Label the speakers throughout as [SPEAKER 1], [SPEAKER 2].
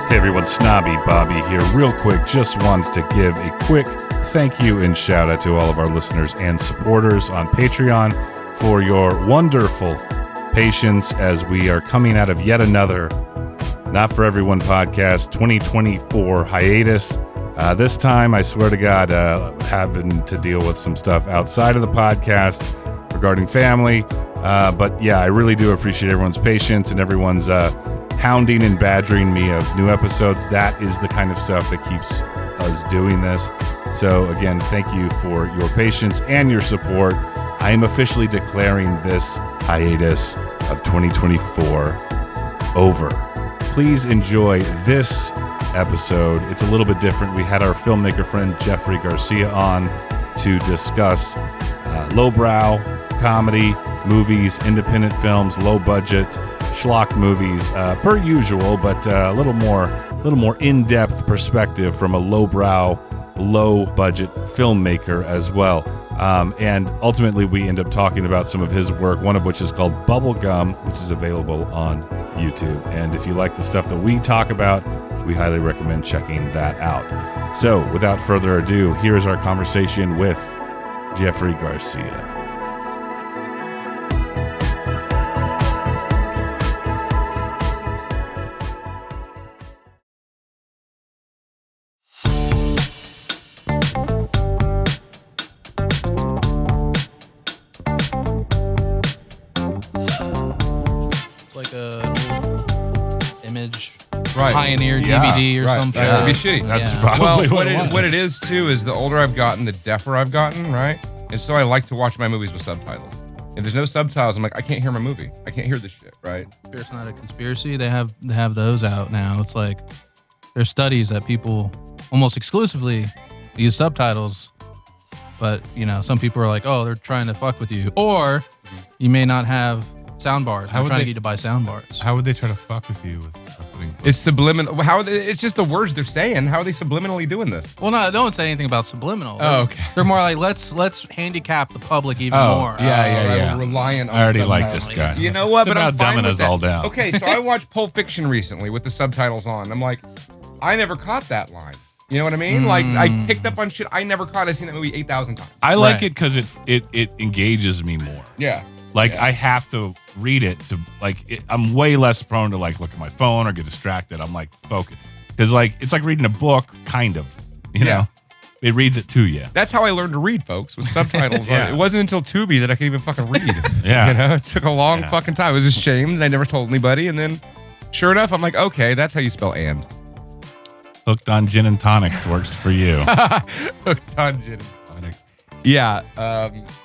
[SPEAKER 1] Hey everyone, Snobby Bobby here. Real quick, just wanted to give a quick thank you and shout out to all of our listeners and supporters on Patreon for your wonderful patience as we are coming out of yet another Not For Everyone podcast 2024 hiatus. This time, I swear to God, having to deal with some stuff outside of the podcast regarding family. But yeah, I really do appreciate everyone's patience and everyone's hounding and badgering me of new episodes. That is the kind of stuff that keeps us doing this. So again, thank you for your patience and your support. I am officially declaring this hiatus of 2024 over. Please enjoy this episode. It's a little bit different. We had our filmmaker friend Jeffrey Garcia on to discuss lowbrow comedy movies, independent films, low budget schlock movies, per usual, but a little more in-depth perspective from a lowbrow, low-budget filmmaker as well. And ultimately, we end up talking about some of his work, one of which is called Bubblegum, which is available on YouTube. And if you like the stuff that we talk about, we highly recommend checking that out. So, without further ado, here's our conversation with Jeffrey Garcia.
[SPEAKER 2] Pioneer DVD or some shit.
[SPEAKER 3] That would be shitty.
[SPEAKER 1] That's probably
[SPEAKER 3] what it is too is the older I've gotten, the deafer I've gotten, right? And so I like to watch my movies with subtitles. If there's no subtitles, I'm like, I can't hear my movie. I can't hear this shit, right?
[SPEAKER 2] It's not a conspiracy. They have those out now. It's like there's studies that people almost exclusively use subtitles, but some people are like, oh, they're trying to fuck with you, or you may not have sound bars. They're trying to get you to buy sound bars.
[SPEAKER 4] How would they try to fuck with you with putting?
[SPEAKER 3] It's subliminal. It's just the words they're saying. How are they subliminally doing this?
[SPEAKER 2] Well, no, don't say anything about subliminal.
[SPEAKER 3] Oh, okay.
[SPEAKER 2] They're more like let's handicap the public even more.
[SPEAKER 3] Yeah. Reliant on
[SPEAKER 1] I already
[SPEAKER 3] subtitles.
[SPEAKER 1] like this guy.
[SPEAKER 3] You know what?
[SPEAKER 1] It's
[SPEAKER 3] But I'm
[SPEAKER 1] about
[SPEAKER 3] fine
[SPEAKER 1] dumbing
[SPEAKER 3] with
[SPEAKER 1] us
[SPEAKER 3] that.
[SPEAKER 1] all down.
[SPEAKER 3] Okay, so I watched Pulp Fiction recently with the subtitles on. I'm like, I never caught that line. You know what I mean? Like, I picked up on shit I never caught. I've seen that movie 8,000 times.
[SPEAKER 1] I like it because it engages me more.
[SPEAKER 3] Yeah.
[SPEAKER 1] I have to read it to I'm way less prone to look at my phone or get distracted. I'm focused because it's like reading a book, kind of. You know, it reads it to you.
[SPEAKER 3] That's how I learned to read, folks, with subtitles.
[SPEAKER 1] Yeah.
[SPEAKER 3] It wasn't until Tubi that I could even fucking read.
[SPEAKER 1] Yeah,
[SPEAKER 3] it took a long fucking time. I was ashamed and I never told anybody. And then, sure enough, I'm like, okay, that's how you spell and.
[SPEAKER 1] Hooked on gin and tonics works for you.
[SPEAKER 3] Hooked on gin and tonics. Yeah.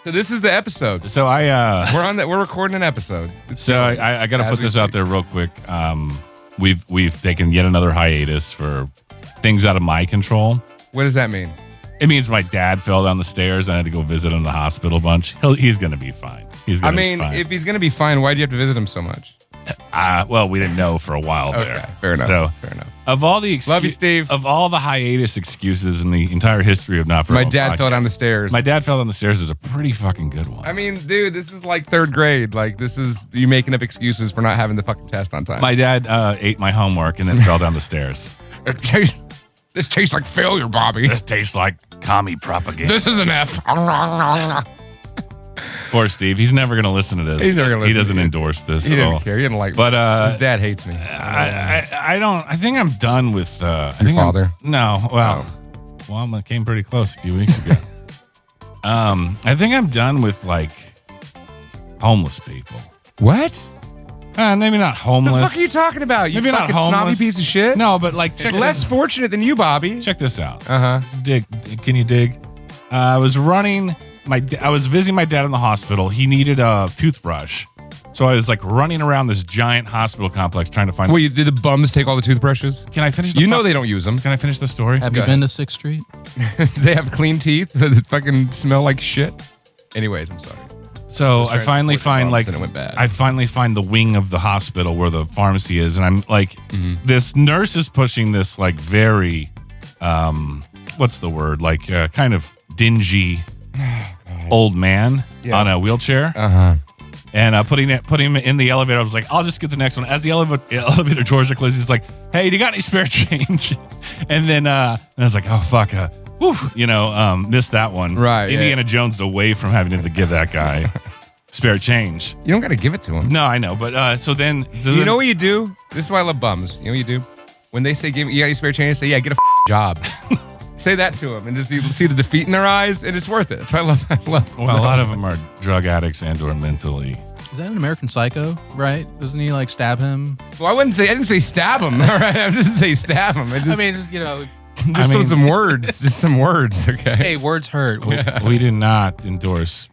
[SPEAKER 3] So this is the episode.
[SPEAKER 1] So
[SPEAKER 3] We're recording an episode.
[SPEAKER 1] I got to put this out there real quick. We've taken yet another hiatus for things out of my control.
[SPEAKER 3] What does that mean?
[SPEAKER 1] It means my dad fell down the stairs and I had to go visit him in the hospital a bunch. He's going to be fine. Be fine.
[SPEAKER 3] If he's going to be fine, why do you have to visit him so much?
[SPEAKER 1] Well, we didn't know for a while there.
[SPEAKER 3] Okay, fair enough.
[SPEAKER 1] Of all the
[SPEAKER 3] love you, Steve.
[SPEAKER 1] Of all the hiatus excuses in the entire history of Not For
[SPEAKER 3] My
[SPEAKER 1] Everyone
[SPEAKER 3] dad
[SPEAKER 1] podcast,
[SPEAKER 3] fell down the stars.
[SPEAKER 1] My dad fell down the stairs is a pretty fucking good one.
[SPEAKER 3] I mean, dude, this is like third grade. Like, this is you making up excuses for not having the fucking test on time.
[SPEAKER 1] My dad ate my homework and then fell down the stairs.
[SPEAKER 3] This tastes like failure, Bobby.
[SPEAKER 1] This tastes like commie propaganda.
[SPEAKER 3] This is an F.
[SPEAKER 1] Poor Steve. He's never going to listen to this.
[SPEAKER 3] He's never gonna
[SPEAKER 1] He
[SPEAKER 3] listen
[SPEAKER 1] doesn't
[SPEAKER 3] to it.
[SPEAKER 1] endorse this
[SPEAKER 3] He
[SPEAKER 1] at
[SPEAKER 3] didn't
[SPEAKER 1] all.
[SPEAKER 3] care. He didn't like me.
[SPEAKER 1] But
[SPEAKER 3] his dad hates me.
[SPEAKER 1] I don't. I think I'm done with. Your
[SPEAKER 3] father?
[SPEAKER 1] No. Well, I came pretty close a few weeks ago. I think I'm done with homeless people.
[SPEAKER 3] What?
[SPEAKER 1] Maybe not homeless.
[SPEAKER 3] What the fuck are you talking about? You
[SPEAKER 1] Maybe not
[SPEAKER 3] fucking snobby
[SPEAKER 1] homeless.
[SPEAKER 3] piece of shit.
[SPEAKER 1] No, but check
[SPEAKER 3] less fortunate than you, Bobby.
[SPEAKER 1] Check this out.
[SPEAKER 3] Dig.
[SPEAKER 1] Can you dig? I was running. I was visiting my dad in the hospital. He needed a toothbrush. So I was running around this giant hospital complex trying to find.
[SPEAKER 3] Wait, did the bums take all the toothbrushes?
[SPEAKER 1] Can I finish?
[SPEAKER 3] You know they don't use them.
[SPEAKER 1] Can I finish the story?
[SPEAKER 2] Have you been to 6th Street?
[SPEAKER 3] They have clean teeth that fucking smell like shit. Anyways, I'm sorry.
[SPEAKER 1] So I finally find
[SPEAKER 3] and it went bad.
[SPEAKER 1] I finally find the wing of the hospital where the pharmacy is, and I'm this nurse is pushing this very, what's the word? Kind of dingy old man on a wheelchair. and putting him in the elevator. I was like, I'll just get the next one. As the elevator doors are closing, he's like, hey, do you got any spare change? And then I was like, oh, fuck. Missed that one.
[SPEAKER 3] Right.
[SPEAKER 1] Indiana Jones away from having to give that guy spare change.
[SPEAKER 3] You don't got to give it to him.
[SPEAKER 1] No, I know. But so then.
[SPEAKER 3] You know what you do? This is why I love bums. You know what you do? When they say, you got any spare change? Say, yeah, get a job. Say that to them and just see the defeat in their eyes, and it's worth it. That's why I love.
[SPEAKER 1] Well, a lot of them are drug addicts and or mentally.
[SPEAKER 2] Is that an American Psycho, right? Doesn't he like stab him?
[SPEAKER 3] Well, I didn't say stab him. All right, I didn't say stab him. Just some words. Just some words, okay?
[SPEAKER 2] Hey, words hurt.
[SPEAKER 1] We do not endorse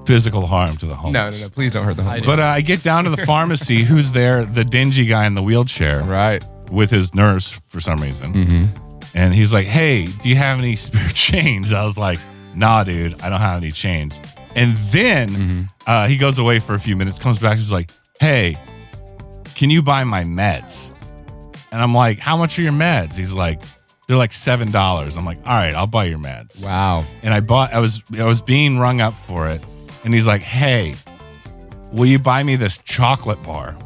[SPEAKER 1] physical harm to the homeless.
[SPEAKER 3] No, please don't hurt the homeless.
[SPEAKER 1] But I get down to the pharmacy. Who's there? The dingy guy in the wheelchair.
[SPEAKER 3] Right.
[SPEAKER 1] With his nurse for some reason. Mm-hmm. And he's like, hey, do you have any spare change? I was like, nah, dude, I don't have any change. And then he goes away for a few minutes, comes back, he's like, hey, can you buy my meds? And I'm like, how much are your meds? He's like, they're like $7. I'm like, all right, I'll buy your meds.
[SPEAKER 3] Wow.
[SPEAKER 1] And I was being rung up for it. And he's like, hey, will you buy me this chocolate bar?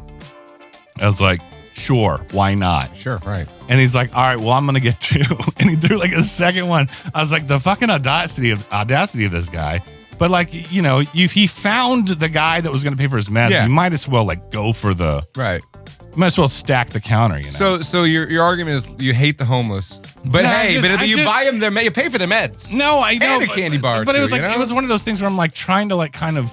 [SPEAKER 1] I was like, sure, why not?
[SPEAKER 3] Sure, right.
[SPEAKER 1] And he's like, all right, well, I'm going to get 2. And he threw like a second one. I was like, the fucking audacity of this guy. But like, if he found the guy that was going to pay for his meds, you might as well like go for the...
[SPEAKER 3] Right.
[SPEAKER 1] You might as well stack the counter,
[SPEAKER 3] So your argument is you hate the homeless. But you buy them you pay for their meds.
[SPEAKER 1] No, I know.
[SPEAKER 3] And a candy bar,
[SPEAKER 1] but
[SPEAKER 3] too,
[SPEAKER 1] it was like, it was one of those things where I'm like trying to like kind of,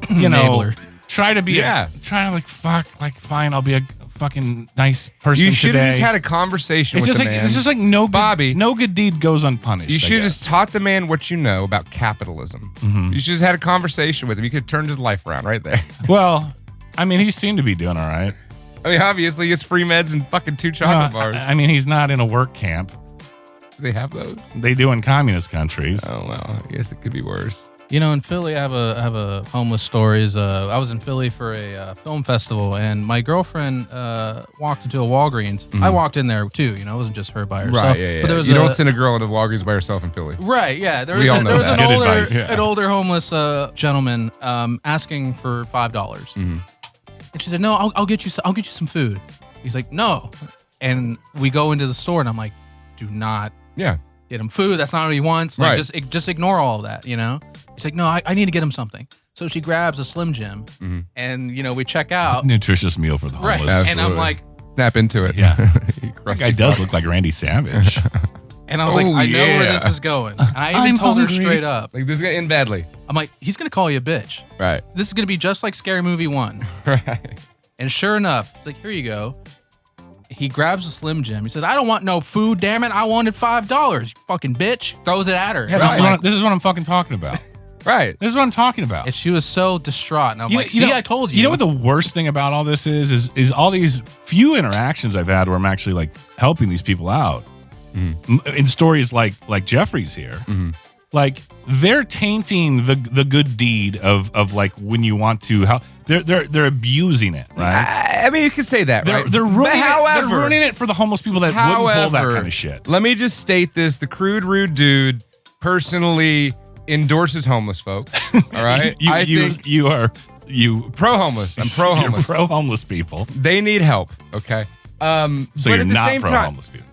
[SPEAKER 2] Enabler.
[SPEAKER 1] try to be, trying to like, fuck, like fine, I'll be a fucking nice person.
[SPEAKER 3] You should have
[SPEAKER 1] today.
[SPEAKER 3] just had a conversation
[SPEAKER 1] It's
[SPEAKER 3] with
[SPEAKER 1] just
[SPEAKER 3] the
[SPEAKER 1] like
[SPEAKER 3] man.
[SPEAKER 1] It's just like no good deed goes unpunished.
[SPEAKER 3] You should have just taught the man what you know about capitalism. Mm-hmm. You should have had a conversation with him. You could have turned his life around right there.
[SPEAKER 1] Well, I mean, he seemed to be doing all right.
[SPEAKER 3] I mean, obviously, he gets free meds and fucking 2 chocolate bars.
[SPEAKER 1] I mean, he's not in a work camp.
[SPEAKER 3] Do they have those?
[SPEAKER 1] They do in communist countries.
[SPEAKER 3] Oh well, I guess it could be worse.
[SPEAKER 2] In Philly, I have a homeless stories. I was in Philly for a film festival, and my girlfriend walked into a Walgreens. Mm-hmm. I walked in there too. It wasn't just her by herself.
[SPEAKER 3] Right, yeah. But you don't send a girl into Walgreens by herself in Philly.
[SPEAKER 2] Right, yeah. There was an older homeless gentleman asking for $5. Mm-hmm. And she said, "No, I'll get you some food." He's like, "No," and we go into the store, and I'm like, "Do not, get him food. That's not what he wants. Like, just ignore all of that." He's like, "No, I need to get him something." So she grabs a Slim Jim, and we check out.
[SPEAKER 1] Nutritious meal for the homeless.
[SPEAKER 3] Right, absolutely.
[SPEAKER 2] And I'm like,
[SPEAKER 3] snap into it.
[SPEAKER 1] Yeah, that guy does look like Randy Savage.
[SPEAKER 2] And I was like, I know where this is going. I even told her straight up.
[SPEAKER 3] Like, this is going to end badly.
[SPEAKER 2] I'm like, he's going to call you a bitch.
[SPEAKER 3] Right.
[SPEAKER 2] This is going to be just like Scary Movie 1.
[SPEAKER 3] Right.
[SPEAKER 2] And sure enough, he's like, here you go. He grabs a Slim Jim. He says, I don't want no food, damn it. I wanted $5. You fucking bitch. Throws it at her.
[SPEAKER 1] Yeah, this is what I'm fucking talking about.
[SPEAKER 3] Right.
[SPEAKER 1] This is what I'm talking about.
[SPEAKER 2] And she was so distraught. And I'm like, see, I told you.
[SPEAKER 1] You know what the worst thing about all this is all these few interactions I've had where I'm actually like helping these people out. In stories like Jeffrey's here, like they're tainting the good deed of like when you want to help. They're abusing it, right?
[SPEAKER 3] I mean, you could say that, right?
[SPEAKER 1] They're ruining it for the homeless people that wouldn't pull that kind of shit.
[SPEAKER 3] Let me just state this: the crude, rude dude personally endorses homeless folk. All right,
[SPEAKER 1] you are
[SPEAKER 3] pro homeless. I'm pro homeless.
[SPEAKER 1] You're pro homeless people.
[SPEAKER 3] They need help. Okay.
[SPEAKER 1] So you're not pro homeless people.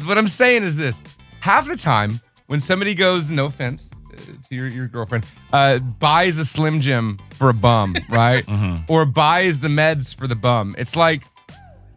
[SPEAKER 3] What I'm saying is this: half the time when somebody goes, no offense to your girlfriend, buys a Slim Jim for a bum, right? Or buys the meds for the bum, it's like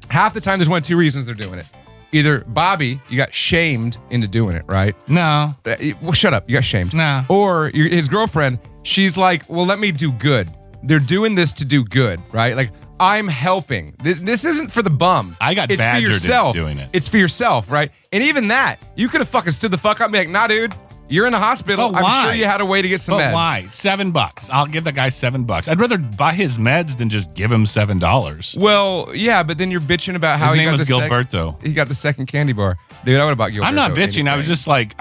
[SPEAKER 3] half the time there's one of 2 reasons they're doing it. Either Bobby, you got shamed into doing it, right?
[SPEAKER 1] No.
[SPEAKER 3] Well, shut up. You got shamed.
[SPEAKER 1] No.
[SPEAKER 3] Or his girlfriend, she's like, well, let me do good. They're doing this to do good, right? Like, I'm helping. This isn't for the bum.
[SPEAKER 1] I got
[SPEAKER 3] it's
[SPEAKER 1] badgered
[SPEAKER 3] for yourself.
[SPEAKER 1] Into doing it.
[SPEAKER 3] It's for yourself, right? And even that, you could have fucking stood the fuck up and be like, nah, dude, you're in the hospital.
[SPEAKER 1] But why?
[SPEAKER 3] I'm sure you had a way to get some meds.
[SPEAKER 1] Why? $7. I'll give the guy $7. I'd rather buy his meds than just give him $7.
[SPEAKER 3] Well, yeah, but then you're bitching about how
[SPEAKER 1] his
[SPEAKER 3] he
[SPEAKER 1] name
[SPEAKER 3] got
[SPEAKER 1] was
[SPEAKER 3] the
[SPEAKER 1] Gilberto.
[SPEAKER 3] he got the second candy bar. Dude, I would have bought Gilberto.
[SPEAKER 1] I'm not bitching.
[SPEAKER 3] Anything.
[SPEAKER 1] I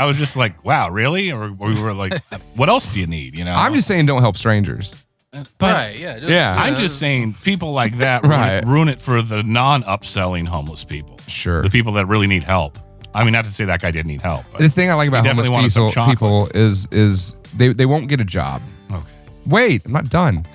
[SPEAKER 1] was just like, wow, really? Or we were like, what else do you need?
[SPEAKER 3] I'm just saying, don't help strangers.
[SPEAKER 1] But
[SPEAKER 2] right, yeah.
[SPEAKER 1] I'm just saying people like that ruin it for the non-upselling homeless people.
[SPEAKER 3] Sure.
[SPEAKER 1] The people that really need help. I mean, not to say that guy didn't need help. But
[SPEAKER 3] the thing I like about homeless people is they won't get a job.
[SPEAKER 1] Okay.
[SPEAKER 3] Wait, I'm not done.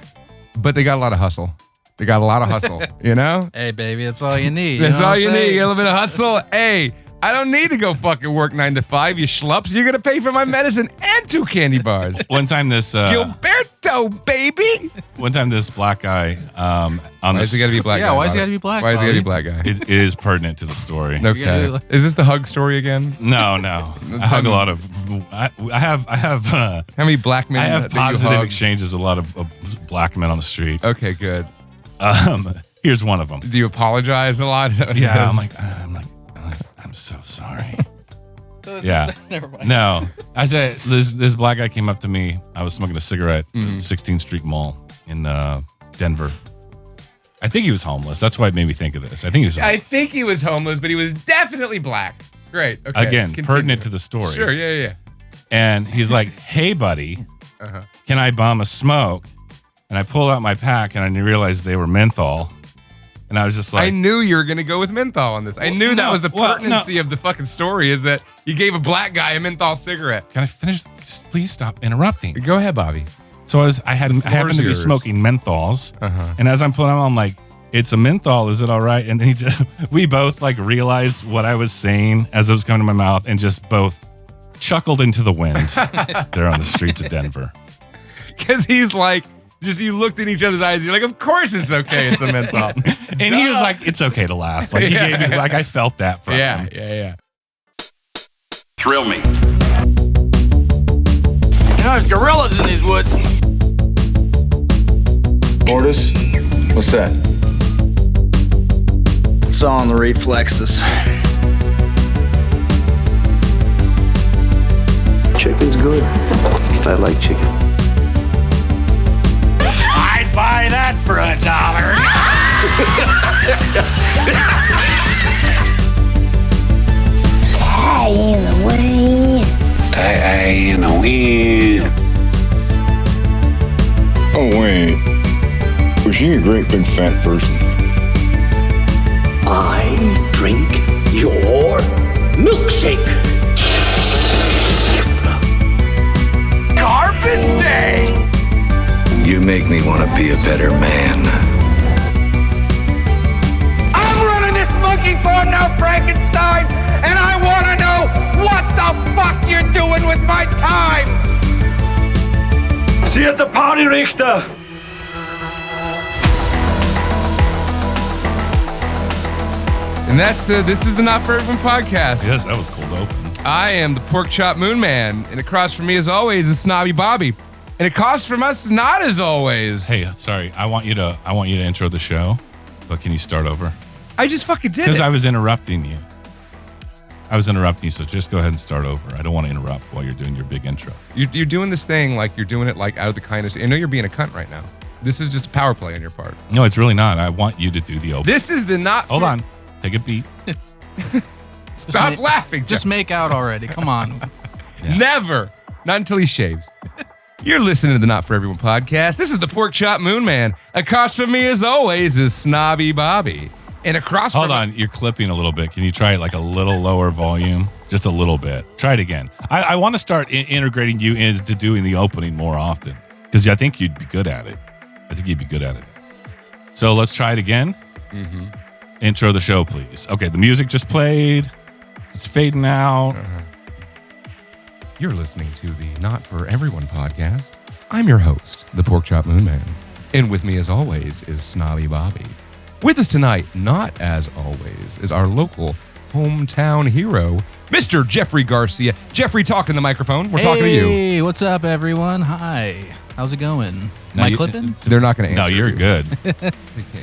[SPEAKER 3] but they got a lot of hustle. They got a lot of hustle, you know?
[SPEAKER 2] Hey, baby, that's all you need.
[SPEAKER 3] That's all you
[SPEAKER 2] saying?
[SPEAKER 3] need. A little bit of hustle. Hey, I don't need to go fucking work 9 to 5, you schlups. You're going to pay for my medicine and 2 candy bars.
[SPEAKER 1] One time this
[SPEAKER 3] Gilberto, baby.
[SPEAKER 1] one time this black guy on
[SPEAKER 3] Why does he got to be black guy?
[SPEAKER 2] Yeah, why does he got to be black?
[SPEAKER 3] Why does he got to be black guy?
[SPEAKER 1] it is pertinent to the story.
[SPEAKER 3] Okay. Is this the hug story again?
[SPEAKER 1] No. I hug a lot of. I have.
[SPEAKER 3] How many black men
[SPEAKER 1] I have
[SPEAKER 3] that you
[SPEAKER 1] positive
[SPEAKER 3] hugged?
[SPEAKER 1] exchanges with a lot of black men on the street.
[SPEAKER 3] Okay, good.
[SPEAKER 1] Here's one of them.
[SPEAKER 3] Do you apologize a lot?
[SPEAKER 1] Yeah, I'm so sorry. Yeah.
[SPEAKER 2] Never mind.
[SPEAKER 1] No, I said this black guy came up to me. I was smoking a cigarette at the 16th Street Mall in Denver. I think he was homeless. That's why it made me think of this. I think he was homeless.
[SPEAKER 3] I think he was homeless, but he was definitely black. Great. Okay.
[SPEAKER 1] Again,
[SPEAKER 3] continue.
[SPEAKER 1] pertinent to the story.
[SPEAKER 3] Sure. Yeah.
[SPEAKER 1] And he's like, "Hey, buddy, can I bum a smoke?" And I pulled out my pack, and I realized they were menthol. And I was just like,
[SPEAKER 3] I knew you were going to go with menthol on this. I knew that was the pertinency of the fucking story, is that you gave a black guy a menthol cigarette.
[SPEAKER 1] Can I finish? Please stop interrupting.
[SPEAKER 3] Go ahead, Bobby.
[SPEAKER 1] So I happened to be
[SPEAKER 3] yours.
[SPEAKER 1] smoking menthols, and as I'm pulling them, I'm like, "It's a menthol. Is it all right?" And then we both like realized what I was saying as it was coming to my mouth, and just both chuckled into the wind there on the streets of Denver.
[SPEAKER 3] Because he's like, you looked in each other's eyes. You're like, of course it's okay. It's a menthol.
[SPEAKER 1] And he was like, "It's okay to laugh." Like he gave me, like I felt that from him.
[SPEAKER 3] Yeah.
[SPEAKER 5] Thrill me. You know, there's gorillas in these woods.
[SPEAKER 6] Mortis? What's that?
[SPEAKER 7] It's all in the reflexes.
[SPEAKER 6] Chicken's good. I like chicken.
[SPEAKER 5] I'd buy that for $1.
[SPEAKER 8] Die in the wind.
[SPEAKER 6] Die in the wind.
[SPEAKER 9] Oh, wait. Was she a great big fat person?
[SPEAKER 8] I drink your milkshake.
[SPEAKER 5] Garbage day!
[SPEAKER 6] You make me want to be a better man.
[SPEAKER 5] I'm running this monkey farm now, Frankenstein, and I want to know what the fuck you're doing with my time!
[SPEAKER 6] See you at the party, Richter.
[SPEAKER 3] And this is the Not For Everyone podcast.
[SPEAKER 1] Yes, that was cold open.
[SPEAKER 3] I am the Pork Chop Moon Man, and across from me, as always, is Snobby Bobby. And across from us is not as always.
[SPEAKER 1] Hey, sorry. I want you to intro the show, but can you start over?
[SPEAKER 3] I just fucking did
[SPEAKER 1] Because
[SPEAKER 3] it.
[SPEAKER 1] I was interrupting you. So just go ahead and start over. I don't want to interrupt while you're doing your big intro.
[SPEAKER 3] You're doing this thing like you're doing it like out of the kindness. I know you're being a cunt right now. This is just a power play on your part.
[SPEAKER 1] No, it's really not. I want you to do the open.
[SPEAKER 3] This is the not.
[SPEAKER 1] Hold on. Take a beat.
[SPEAKER 3] Stop laughing.
[SPEAKER 2] Just make out already. Come on.
[SPEAKER 1] Yeah.
[SPEAKER 3] Never. Not until he shaves. You're listening to the Not For Everyone podcast. This is the Pork Chop Moon Man. Across from me, as always, is Snobby Bobby. And across
[SPEAKER 1] Hold
[SPEAKER 3] from
[SPEAKER 1] on. You're clipping a little bit. Can you try it like a little lower volume? Just a little bit. Try it again. I want to start integrating you into doing the opening more often because I think you'd be good at it. So let's try it again.
[SPEAKER 3] Mm-hmm.
[SPEAKER 1] Intro the show, please. Okay, the music just played. It's fading out.
[SPEAKER 3] You're listening to the Not For Everyone podcast. I'm your host, the Pork Chop Moon Man. And with me, as always, is Snobby Bobby. With us tonight, not as always, is our local hometown hero, Mr. Jeffrey Garcia. Jeffrey, talk in the microphone. We're talking to you.
[SPEAKER 2] Hey, what's up, everyone? Hi. How's it going? Am I clipping?
[SPEAKER 3] They're not going to answer.
[SPEAKER 1] No, you're
[SPEAKER 3] you.
[SPEAKER 1] good.
[SPEAKER 2] They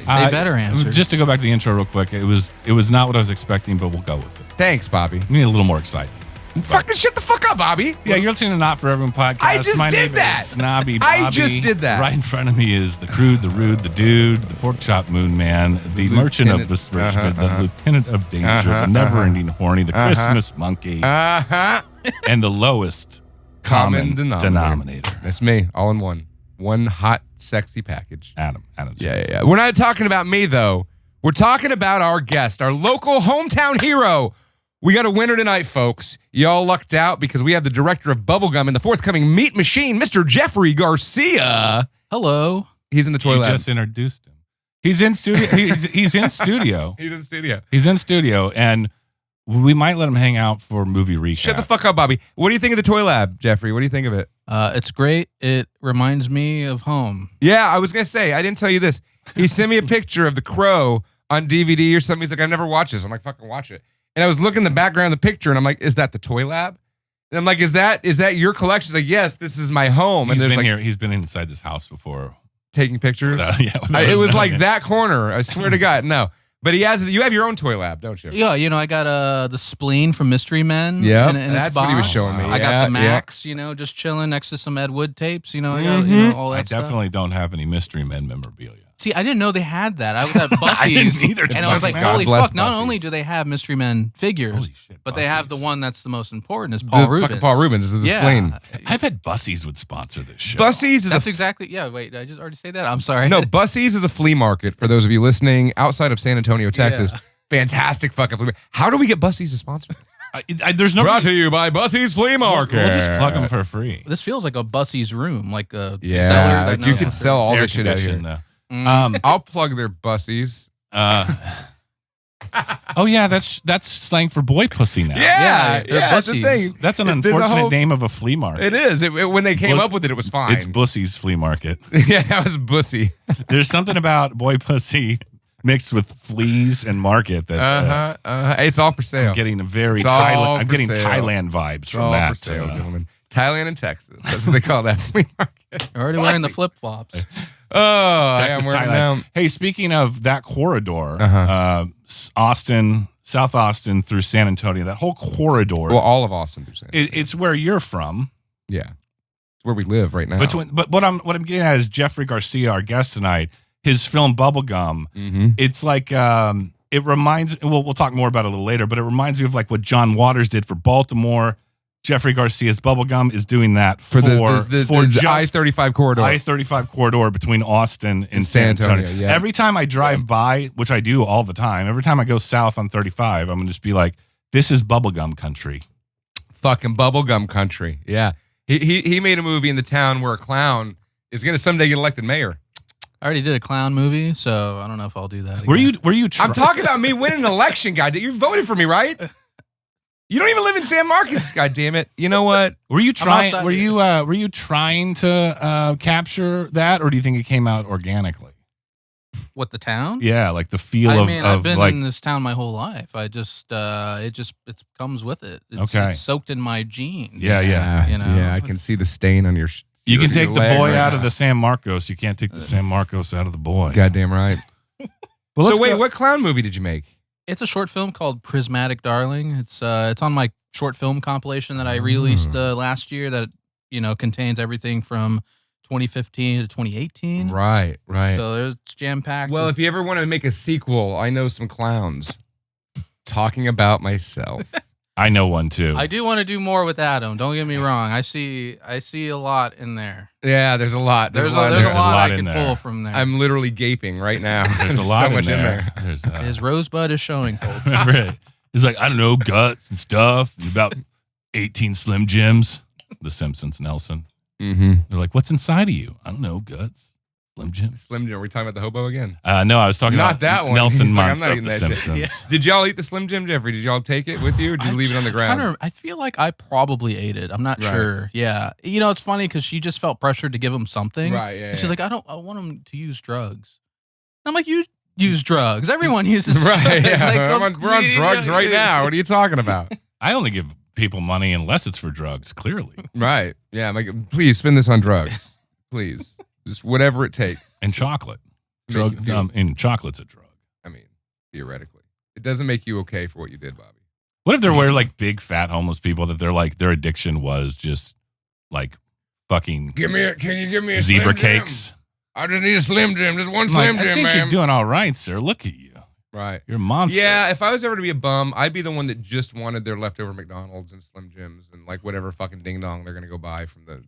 [SPEAKER 2] better answer.
[SPEAKER 1] Just to go back to the intro real quick, it was not what I was expecting, but we'll go with it.
[SPEAKER 3] Thanks, Bobby.
[SPEAKER 1] We need a little more excitement.
[SPEAKER 3] Fucking shut the fuck up, Bobby.
[SPEAKER 1] Yeah, you're listening to Not For Everyone podcast.
[SPEAKER 3] I just
[SPEAKER 1] My
[SPEAKER 3] did
[SPEAKER 1] name
[SPEAKER 3] that.
[SPEAKER 1] Is Snobby Bobby.
[SPEAKER 3] I just did that.
[SPEAKER 1] Right in front of me is the crude, the rude, the dude, the pork chop moon man, the merchant of this Richmond, the lieutenant of danger, the never-ending horny, the Christmas monkey, and the lowest common denominator.
[SPEAKER 3] That's me, all in one. One hot, sexy package.
[SPEAKER 1] Adam.
[SPEAKER 3] Yeah. We're not talking about me, though. We're talking about our guest, our local hometown hero. We got a winner tonight, folks. Y'all lucked out because we have the director of Bubblegum in the forthcoming Meat Machine, Mr. Jeffrey Garcia.
[SPEAKER 2] Hello.
[SPEAKER 3] He's in the toy
[SPEAKER 1] You
[SPEAKER 3] lab.
[SPEAKER 1] just introduced him. He's in studio. He's in studio.
[SPEAKER 3] He's in studio.
[SPEAKER 1] He's in studio, and we might let him hang out for movie recap.
[SPEAKER 3] Shut the fuck up, Bobby. What do you think of the toy lab, Jeffrey? What do you think of it?
[SPEAKER 2] It's great. It reminds me of home.
[SPEAKER 3] Yeah, I was gonna say, I didn't tell you this. He sent me a picture of The Crow on DVD or something. He's like, I've never watched this. I'm like, fucking watch it. And I was looking in the background of the picture, and I'm like, is that the toy lab? And I'm like, is that your collection? He's like, yes, this is my home.
[SPEAKER 1] He's
[SPEAKER 3] and
[SPEAKER 1] been
[SPEAKER 3] like,
[SPEAKER 1] here. He's been inside this house before.
[SPEAKER 3] taking pictures.
[SPEAKER 1] Yeah,
[SPEAKER 3] it was like that corner. I swear to God, no. But you have your own toy lab, don't you?
[SPEAKER 2] Yeah, I got the spleen from Mystery Men.
[SPEAKER 3] Yeah,
[SPEAKER 2] in
[SPEAKER 3] that's
[SPEAKER 2] its
[SPEAKER 3] what he was
[SPEAKER 2] box.
[SPEAKER 3] showing me.
[SPEAKER 2] I got
[SPEAKER 3] Yeah,
[SPEAKER 2] the Max, just chilling next to some Ed Wood tapes. I got all that
[SPEAKER 1] I
[SPEAKER 2] stuff.
[SPEAKER 1] definitely don't have any Mystery Men memorabilia.
[SPEAKER 2] See, I didn't know they had that. I was at Bussey's,
[SPEAKER 1] I didn't either,
[SPEAKER 2] and I was like,
[SPEAKER 3] God
[SPEAKER 2] holy
[SPEAKER 3] bless
[SPEAKER 2] fuck, not
[SPEAKER 3] Bussey's.
[SPEAKER 2] only do they have Mystery Men figures,
[SPEAKER 1] Holy shit,
[SPEAKER 2] but they have the
[SPEAKER 1] Bussey's.
[SPEAKER 2] one that's the most important is Paul Rubens.
[SPEAKER 3] Fucking Paul Rubens is the spleen.
[SPEAKER 1] I bet Bussey's would sponsor this show.
[SPEAKER 3] Bussey's is
[SPEAKER 2] That's exactly, wait, did I just already say that? I'm sorry.
[SPEAKER 3] no, Bussey's is a flea market for those of you listening outside of San Antonio, Texas. Fantastic fucking flea market. How do we get Bussey's to sponsor?
[SPEAKER 1] There's no
[SPEAKER 3] Brought to you by Bussey's Flea Market.
[SPEAKER 1] We'll just plug them for free.
[SPEAKER 2] This feels like a Bussey's room, like a
[SPEAKER 3] Yeah,
[SPEAKER 2] cellar. That
[SPEAKER 3] like you
[SPEAKER 2] knows-
[SPEAKER 3] can sell all
[SPEAKER 1] It's
[SPEAKER 3] this shit out here.
[SPEAKER 1] air-conditioned, though.
[SPEAKER 3] I'll plug their Bussey's.
[SPEAKER 1] Oh yeah, that's slang for boy pussy now.
[SPEAKER 2] Yeah, they're
[SPEAKER 3] that's the
[SPEAKER 2] Bussey's.
[SPEAKER 3] thing.
[SPEAKER 1] That's an
[SPEAKER 3] There's a
[SPEAKER 1] unfortunate
[SPEAKER 3] whole-
[SPEAKER 1] name of a flea market.
[SPEAKER 3] It is. When they came
[SPEAKER 1] Bus-
[SPEAKER 3] up with it, it was fine.
[SPEAKER 1] It's Bussy's flea market.
[SPEAKER 3] Yeah, that was Bussy.
[SPEAKER 1] There's something about boy pussy mixed with fleas and market that
[SPEAKER 3] It's all for sale.
[SPEAKER 1] I'm getting a very
[SPEAKER 3] It's all
[SPEAKER 1] Thailand. I'm
[SPEAKER 3] for
[SPEAKER 1] getting
[SPEAKER 3] sale.
[SPEAKER 1] Thailand vibes
[SPEAKER 3] It's
[SPEAKER 1] from
[SPEAKER 3] all
[SPEAKER 1] that.
[SPEAKER 3] for sale, gentlemen. Thailand and Texas. That's what they call that flea market.
[SPEAKER 2] You're already wearing the flip flops.
[SPEAKER 3] Oh,
[SPEAKER 1] Texas,
[SPEAKER 3] I'm wearing
[SPEAKER 1] Thailand.
[SPEAKER 3] them.
[SPEAKER 1] Hey, speaking of that corridor,
[SPEAKER 3] Uh-huh.
[SPEAKER 1] Austin, South Austin through San Antonio, that whole corridor.
[SPEAKER 3] Well, all of Austin through San Antonio.
[SPEAKER 1] It's where you're from.
[SPEAKER 3] Yeah, it's where we live right now.
[SPEAKER 1] But what I'm getting at is Jeffrey Garcia, our guest tonight. His film Bubblegum.
[SPEAKER 3] Mm-hmm.
[SPEAKER 1] It's like it reminds. We'll talk more about it a little later, but it reminds me of like what John Waters did for Baltimore. Jeffrey Garcia's Bubblegum is doing that for
[SPEAKER 3] the
[SPEAKER 1] just
[SPEAKER 3] I-35 corridor.
[SPEAKER 1] I-35 corridor between Austin and San Antonio.
[SPEAKER 3] yeah.
[SPEAKER 1] Every time I drive by, which I do all the time, every time I go south on 35, I'm gonna just be like, "This is Bubblegum country."
[SPEAKER 3] Fucking bubblegum country. Yeah, he made a movie in the town where a clown is gonna someday get elected mayor.
[SPEAKER 2] I already did a clown movie, so I don't know if I'll do that.
[SPEAKER 1] Were
[SPEAKER 2] again.
[SPEAKER 1] you?
[SPEAKER 3] I'm talking about me winning an election, guy. You voted for me, right? You don't even live in San Marcos, God damn it! You know what?
[SPEAKER 1] Were you trying?
[SPEAKER 2] outside
[SPEAKER 1] Were
[SPEAKER 2] here.
[SPEAKER 1] you trying to capture that, or do you think it came out organically?
[SPEAKER 2] What, the town?
[SPEAKER 1] Yeah, like the feel
[SPEAKER 2] I mean, I've
[SPEAKER 1] of
[SPEAKER 2] been
[SPEAKER 1] like.
[SPEAKER 2] in this town my whole life. I just, it comes with it.
[SPEAKER 1] Okay.
[SPEAKER 2] It's soaked in my genes.
[SPEAKER 1] Yeah.
[SPEAKER 3] Yeah, I can see the stain on your.
[SPEAKER 1] You can
[SPEAKER 3] your
[SPEAKER 1] take the
[SPEAKER 3] leg
[SPEAKER 1] boy
[SPEAKER 3] right
[SPEAKER 1] out
[SPEAKER 3] now.
[SPEAKER 1] of the San Marcos. You can't take the San Marcos out of the boy.
[SPEAKER 3] Goddamn right.
[SPEAKER 1] Well,
[SPEAKER 3] So
[SPEAKER 1] let's
[SPEAKER 3] wait,
[SPEAKER 1] go-
[SPEAKER 3] what clown movie did you make?
[SPEAKER 2] It's a short film called Prismatic Darling. It's on my short film compilation that I released last year that, contains everything from 2015 to 2018.
[SPEAKER 3] Right.
[SPEAKER 2] So there's jam-packed.
[SPEAKER 3] Well, if you ever want to make a sequel, I know some clowns. Talking about myself.
[SPEAKER 1] I know one too.
[SPEAKER 2] I do want to do more with Adam. Don't get me wrong. I see a lot in there.
[SPEAKER 3] Yeah, there's a lot.
[SPEAKER 2] There's a
[SPEAKER 3] in there.
[SPEAKER 2] lot I
[SPEAKER 1] in
[SPEAKER 2] can
[SPEAKER 1] there.
[SPEAKER 2] pull from there.
[SPEAKER 3] I'm literally gaping right now.
[SPEAKER 1] There's a lot
[SPEAKER 3] so much
[SPEAKER 1] in there. There's
[SPEAKER 2] His rosebud is showing, folks.
[SPEAKER 1] right. It's like, I don't know, guts and stuff, and about 18 Slim Jims. The Simpsons, Nelson.
[SPEAKER 3] Mm-hmm.
[SPEAKER 1] They're like, what's inside of you? I don't know, guts, Slim Jims.
[SPEAKER 3] Slim Jim. Are we talking about the hobo again?
[SPEAKER 1] No, I was talking
[SPEAKER 3] Not
[SPEAKER 1] about
[SPEAKER 3] that one.
[SPEAKER 1] Nelson
[SPEAKER 3] He's like, I'm
[SPEAKER 1] Muntz
[SPEAKER 3] not
[SPEAKER 1] of
[SPEAKER 3] eating
[SPEAKER 1] The
[SPEAKER 3] that shit.
[SPEAKER 1] Simpsons.
[SPEAKER 3] Did y'all eat the Slim Jim, Jeffrey? Did y'all take it with you, or did you leave it on the ground?
[SPEAKER 2] I feel like I probably ate it. I'm not
[SPEAKER 3] Right.
[SPEAKER 2] sure. Yeah. It's funny because she just felt pressured to give him something.
[SPEAKER 3] Right, yeah,
[SPEAKER 2] And she's
[SPEAKER 3] yeah.
[SPEAKER 2] like, I want him to use drugs. I'm like, you use drugs. Everyone uses drugs.
[SPEAKER 3] Right, yeah.
[SPEAKER 2] Like,
[SPEAKER 3] We're on drugs right now. What are you talking about?
[SPEAKER 1] I only give people money unless it's for drugs, clearly.
[SPEAKER 3] Right. Yeah. I'm like, please spend this on drugs. Please. Just whatever it takes.
[SPEAKER 1] And chocolate.
[SPEAKER 3] Make you
[SPEAKER 1] Drug,
[SPEAKER 3] feel-
[SPEAKER 1] and chocolate's a drug.
[SPEAKER 3] I mean, theoretically. It doesn't make you okay for what you did, Bobby.
[SPEAKER 1] What if there were like big fat homeless people that they're like, their addiction was just like fucking
[SPEAKER 3] Can you give me a
[SPEAKER 1] zebra
[SPEAKER 3] Slim Jim?
[SPEAKER 1] cakes?
[SPEAKER 3] I just need a Slim Jim. Just one
[SPEAKER 1] I'm
[SPEAKER 3] Slim
[SPEAKER 1] like, I
[SPEAKER 3] Jim,
[SPEAKER 1] think
[SPEAKER 3] man.
[SPEAKER 1] you're doing all right, sir. Look at you.
[SPEAKER 3] Right.
[SPEAKER 1] You're a monster.
[SPEAKER 3] Yeah, if I was ever to be a bum, I'd be the one that just wanted their leftover McDonald's and Slim Jims and like whatever fucking ding dong they're gonna go buy from the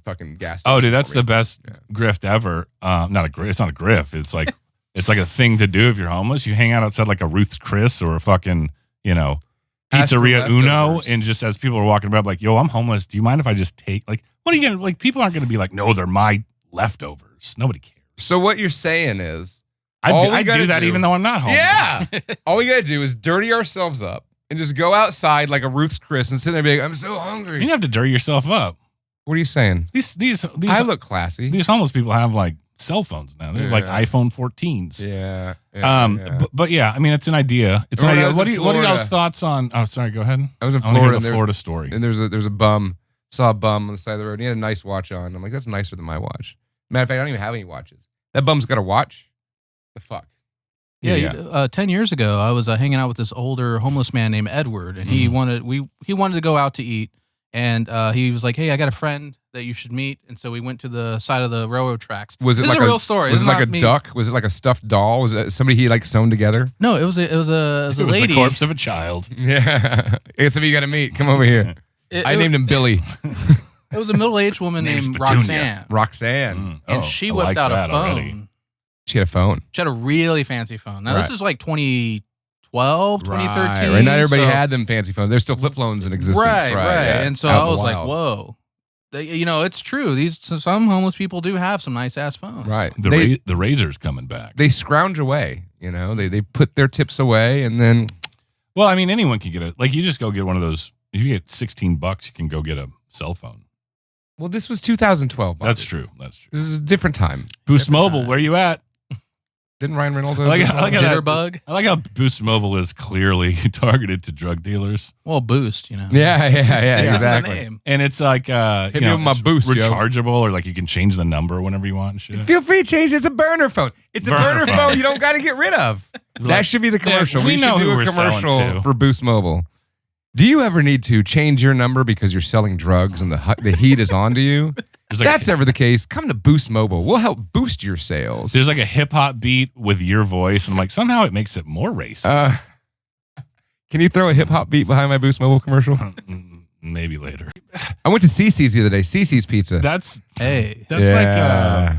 [SPEAKER 3] fucking gas station.
[SPEAKER 1] Oh, dude, that's
[SPEAKER 3] for me.
[SPEAKER 1] the best
[SPEAKER 3] Yeah.
[SPEAKER 1] grift ever. Not a grift. It's not a grift. It's like a thing to do if you're homeless. You hang out outside like a Ruth's Chris or a fucking
[SPEAKER 3] Ask for
[SPEAKER 1] Pizzeria Uno,
[SPEAKER 3] leftovers.
[SPEAKER 1] and just as people are walking about, like, yo, I'm homeless. Do you mind if I just take what are you gonna like? People aren't gonna be like, no, they're my leftovers. Nobody cares.
[SPEAKER 3] So what you're saying is,
[SPEAKER 1] I do that even though I'm not homeless.
[SPEAKER 3] yeah, all we gotta do is dirty ourselves up and just go outside like a Ruth's Chris and sit there and be like, I'm so hungry.
[SPEAKER 1] You don't have to dirty yourself up.
[SPEAKER 3] What are you saying?
[SPEAKER 1] These
[SPEAKER 3] I look classy.
[SPEAKER 1] These homeless people have like cell phones now. They have like iPhone 14s.
[SPEAKER 3] Yeah.
[SPEAKER 1] But yeah, I mean, it's an idea. It's an idea. What are y'all's thoughts on? Oh, sorry. Go ahead.
[SPEAKER 3] I was in
[SPEAKER 1] I wanna
[SPEAKER 3] Florida.
[SPEAKER 1] hear the Florida story.
[SPEAKER 3] And there's a bum. Saw a bum on the side of the road. And he had a nice watch on. I'm like, that's nicer than my watch. Matter of fact, I don't even have any watches. That bum's got a watch. The fuck.
[SPEAKER 2] Yeah. 10 years ago, I was hanging out with this older homeless man named Edward, and he wanted to go out to eat, and he was like, "Hey, I got a friend that you should meet," and so we went to the side of the railroad tracks.
[SPEAKER 3] Was it
[SPEAKER 2] this
[SPEAKER 3] like
[SPEAKER 2] is a real story?
[SPEAKER 3] Was it
[SPEAKER 2] It's
[SPEAKER 3] like a
[SPEAKER 2] not me.
[SPEAKER 3] duck? Was it like a stuffed doll? Was it somebody he like sewn together?
[SPEAKER 2] No, it was a lady.
[SPEAKER 1] The corpse of a child.
[SPEAKER 3] Yeah. Hey, somebody you got to meet. Come over here. I named him Billy.
[SPEAKER 2] It was a middle-aged woman
[SPEAKER 1] Name's
[SPEAKER 2] named
[SPEAKER 1] Petunia.
[SPEAKER 2] Roxanne,
[SPEAKER 3] Roxanne.
[SPEAKER 2] and she
[SPEAKER 1] I
[SPEAKER 2] whipped
[SPEAKER 1] like
[SPEAKER 2] out a
[SPEAKER 1] that
[SPEAKER 2] phone.
[SPEAKER 1] already.
[SPEAKER 3] She had a phone.
[SPEAKER 2] She had a really fancy phone. Now,
[SPEAKER 3] Right.
[SPEAKER 2] this is like 2012, 2013.
[SPEAKER 3] Right. Not everybody
[SPEAKER 2] so-
[SPEAKER 3] had them fancy phones. There's still flip phones in existence.
[SPEAKER 2] Right.
[SPEAKER 3] Yeah.
[SPEAKER 2] And so
[SPEAKER 3] Out in
[SPEAKER 2] I
[SPEAKER 3] the
[SPEAKER 2] was like,
[SPEAKER 3] wild.
[SPEAKER 2] whoa. It's true. Some homeless people do have some nice-ass phones.
[SPEAKER 3] Right.
[SPEAKER 1] The Razor's coming back.
[SPEAKER 3] They scrounge away. They put their tips away and then.
[SPEAKER 1] Well, I mean, anyone can get you just go get one of those. If you get $16, you can go get a cell phone.
[SPEAKER 3] Well, this was 2012. Bobby.
[SPEAKER 1] That's true. This
[SPEAKER 3] This is a different time.
[SPEAKER 1] Boost Mobile, where you at?
[SPEAKER 3] Didn't Ryan Reynolds?
[SPEAKER 1] I like how
[SPEAKER 2] Jitterbug.
[SPEAKER 1] I like how Boost Mobile is clearly targeted to drug dealers.
[SPEAKER 2] Well, Boost,
[SPEAKER 3] Yeah,
[SPEAKER 2] It's in the
[SPEAKER 3] exactly.
[SPEAKER 2] name.
[SPEAKER 1] And it's like
[SPEAKER 3] Hit me with my
[SPEAKER 1] it's
[SPEAKER 3] Boost, Joe.
[SPEAKER 1] rechargeable, or like you can change the number whenever you want and shit.
[SPEAKER 3] Feel free to change. It's a burner phone. It's a
[SPEAKER 1] Burner
[SPEAKER 3] burner
[SPEAKER 1] phone.
[SPEAKER 3] phone you don't got to get rid of. That should be the commercial.
[SPEAKER 1] we
[SPEAKER 3] We
[SPEAKER 1] know
[SPEAKER 3] should do
[SPEAKER 1] who
[SPEAKER 3] a
[SPEAKER 1] we're selling
[SPEAKER 3] commercial
[SPEAKER 1] to.
[SPEAKER 3] for Boost Mobile. Do you ever need to change your number because you're selling drugs and the heat is on to you? If that's ever the case, come to Boost Mobile. We'll help boost your sales.
[SPEAKER 1] There's like a hip hop beat with your voice, and I'm like, somehow it makes it more racist.
[SPEAKER 3] Can you throw a hip hop beat behind my Boost Mobile commercial?
[SPEAKER 1] Maybe later.
[SPEAKER 3] I went to CC's the other day. CC's Pizza.
[SPEAKER 1] That's
[SPEAKER 2] Hey.
[SPEAKER 1] like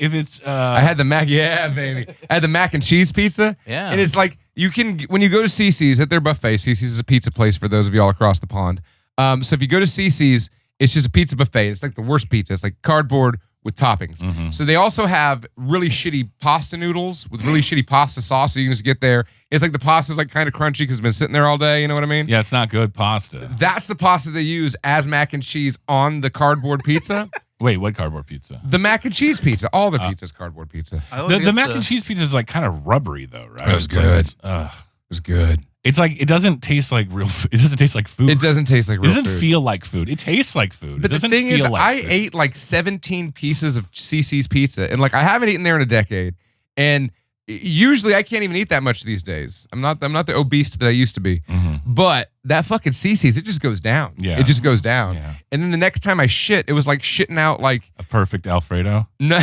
[SPEAKER 1] if it's
[SPEAKER 3] I had the mac. Yeah, baby. I had the mac and cheese pizza.
[SPEAKER 2] Yeah.
[SPEAKER 3] And it's like you can when you go to CC's at their buffet. CC's is a pizza place for those of you all across the pond. So if you go to CC's, it's just a pizza buffet. It's like the worst pizza. It's like cardboard with toppings.
[SPEAKER 1] Mm-hmm.
[SPEAKER 3] So they also have really shitty pasta noodles with really shitty pasta sauce. So you can just get there. It's like the pasta's like kind of crunchy because it's been sitting there all day. You know what I mean?
[SPEAKER 1] yeah, it's not good pasta.
[SPEAKER 3] That's the pasta they use as mac and cheese on the cardboard pizza.
[SPEAKER 1] Wait, what cardboard pizza?
[SPEAKER 3] The mac and cheese pizza. All the pizza's cardboard pizza.
[SPEAKER 2] I always
[SPEAKER 1] The
[SPEAKER 2] get
[SPEAKER 1] mac and cheese pizza is like kind of rubbery though, right?
[SPEAKER 3] It was
[SPEAKER 1] It's like-
[SPEAKER 3] good.
[SPEAKER 1] it's,
[SPEAKER 3] It was good.
[SPEAKER 1] it's like it doesn't taste like real. It doesn't taste like food.
[SPEAKER 3] It doesn't taste like
[SPEAKER 1] It
[SPEAKER 3] real
[SPEAKER 1] doesn't
[SPEAKER 3] food.
[SPEAKER 1] feel like food. It tastes like food.
[SPEAKER 3] But
[SPEAKER 1] it
[SPEAKER 3] the
[SPEAKER 1] doesn't
[SPEAKER 3] thing is,
[SPEAKER 1] feel like
[SPEAKER 3] I
[SPEAKER 1] food.
[SPEAKER 3] ate like 17 pieces of CC's pizza, and like I haven't eaten there in a decade. And usually, I can't even eat that much these days. I'm not the obese that I used to be. But that fucking CC's, it just goes down.
[SPEAKER 1] Yeah.
[SPEAKER 3] It just goes down.
[SPEAKER 1] Yeah.
[SPEAKER 3] And then the next time I shit, it was like shitting out like
[SPEAKER 1] a perfect Alfredo.
[SPEAKER 3] no,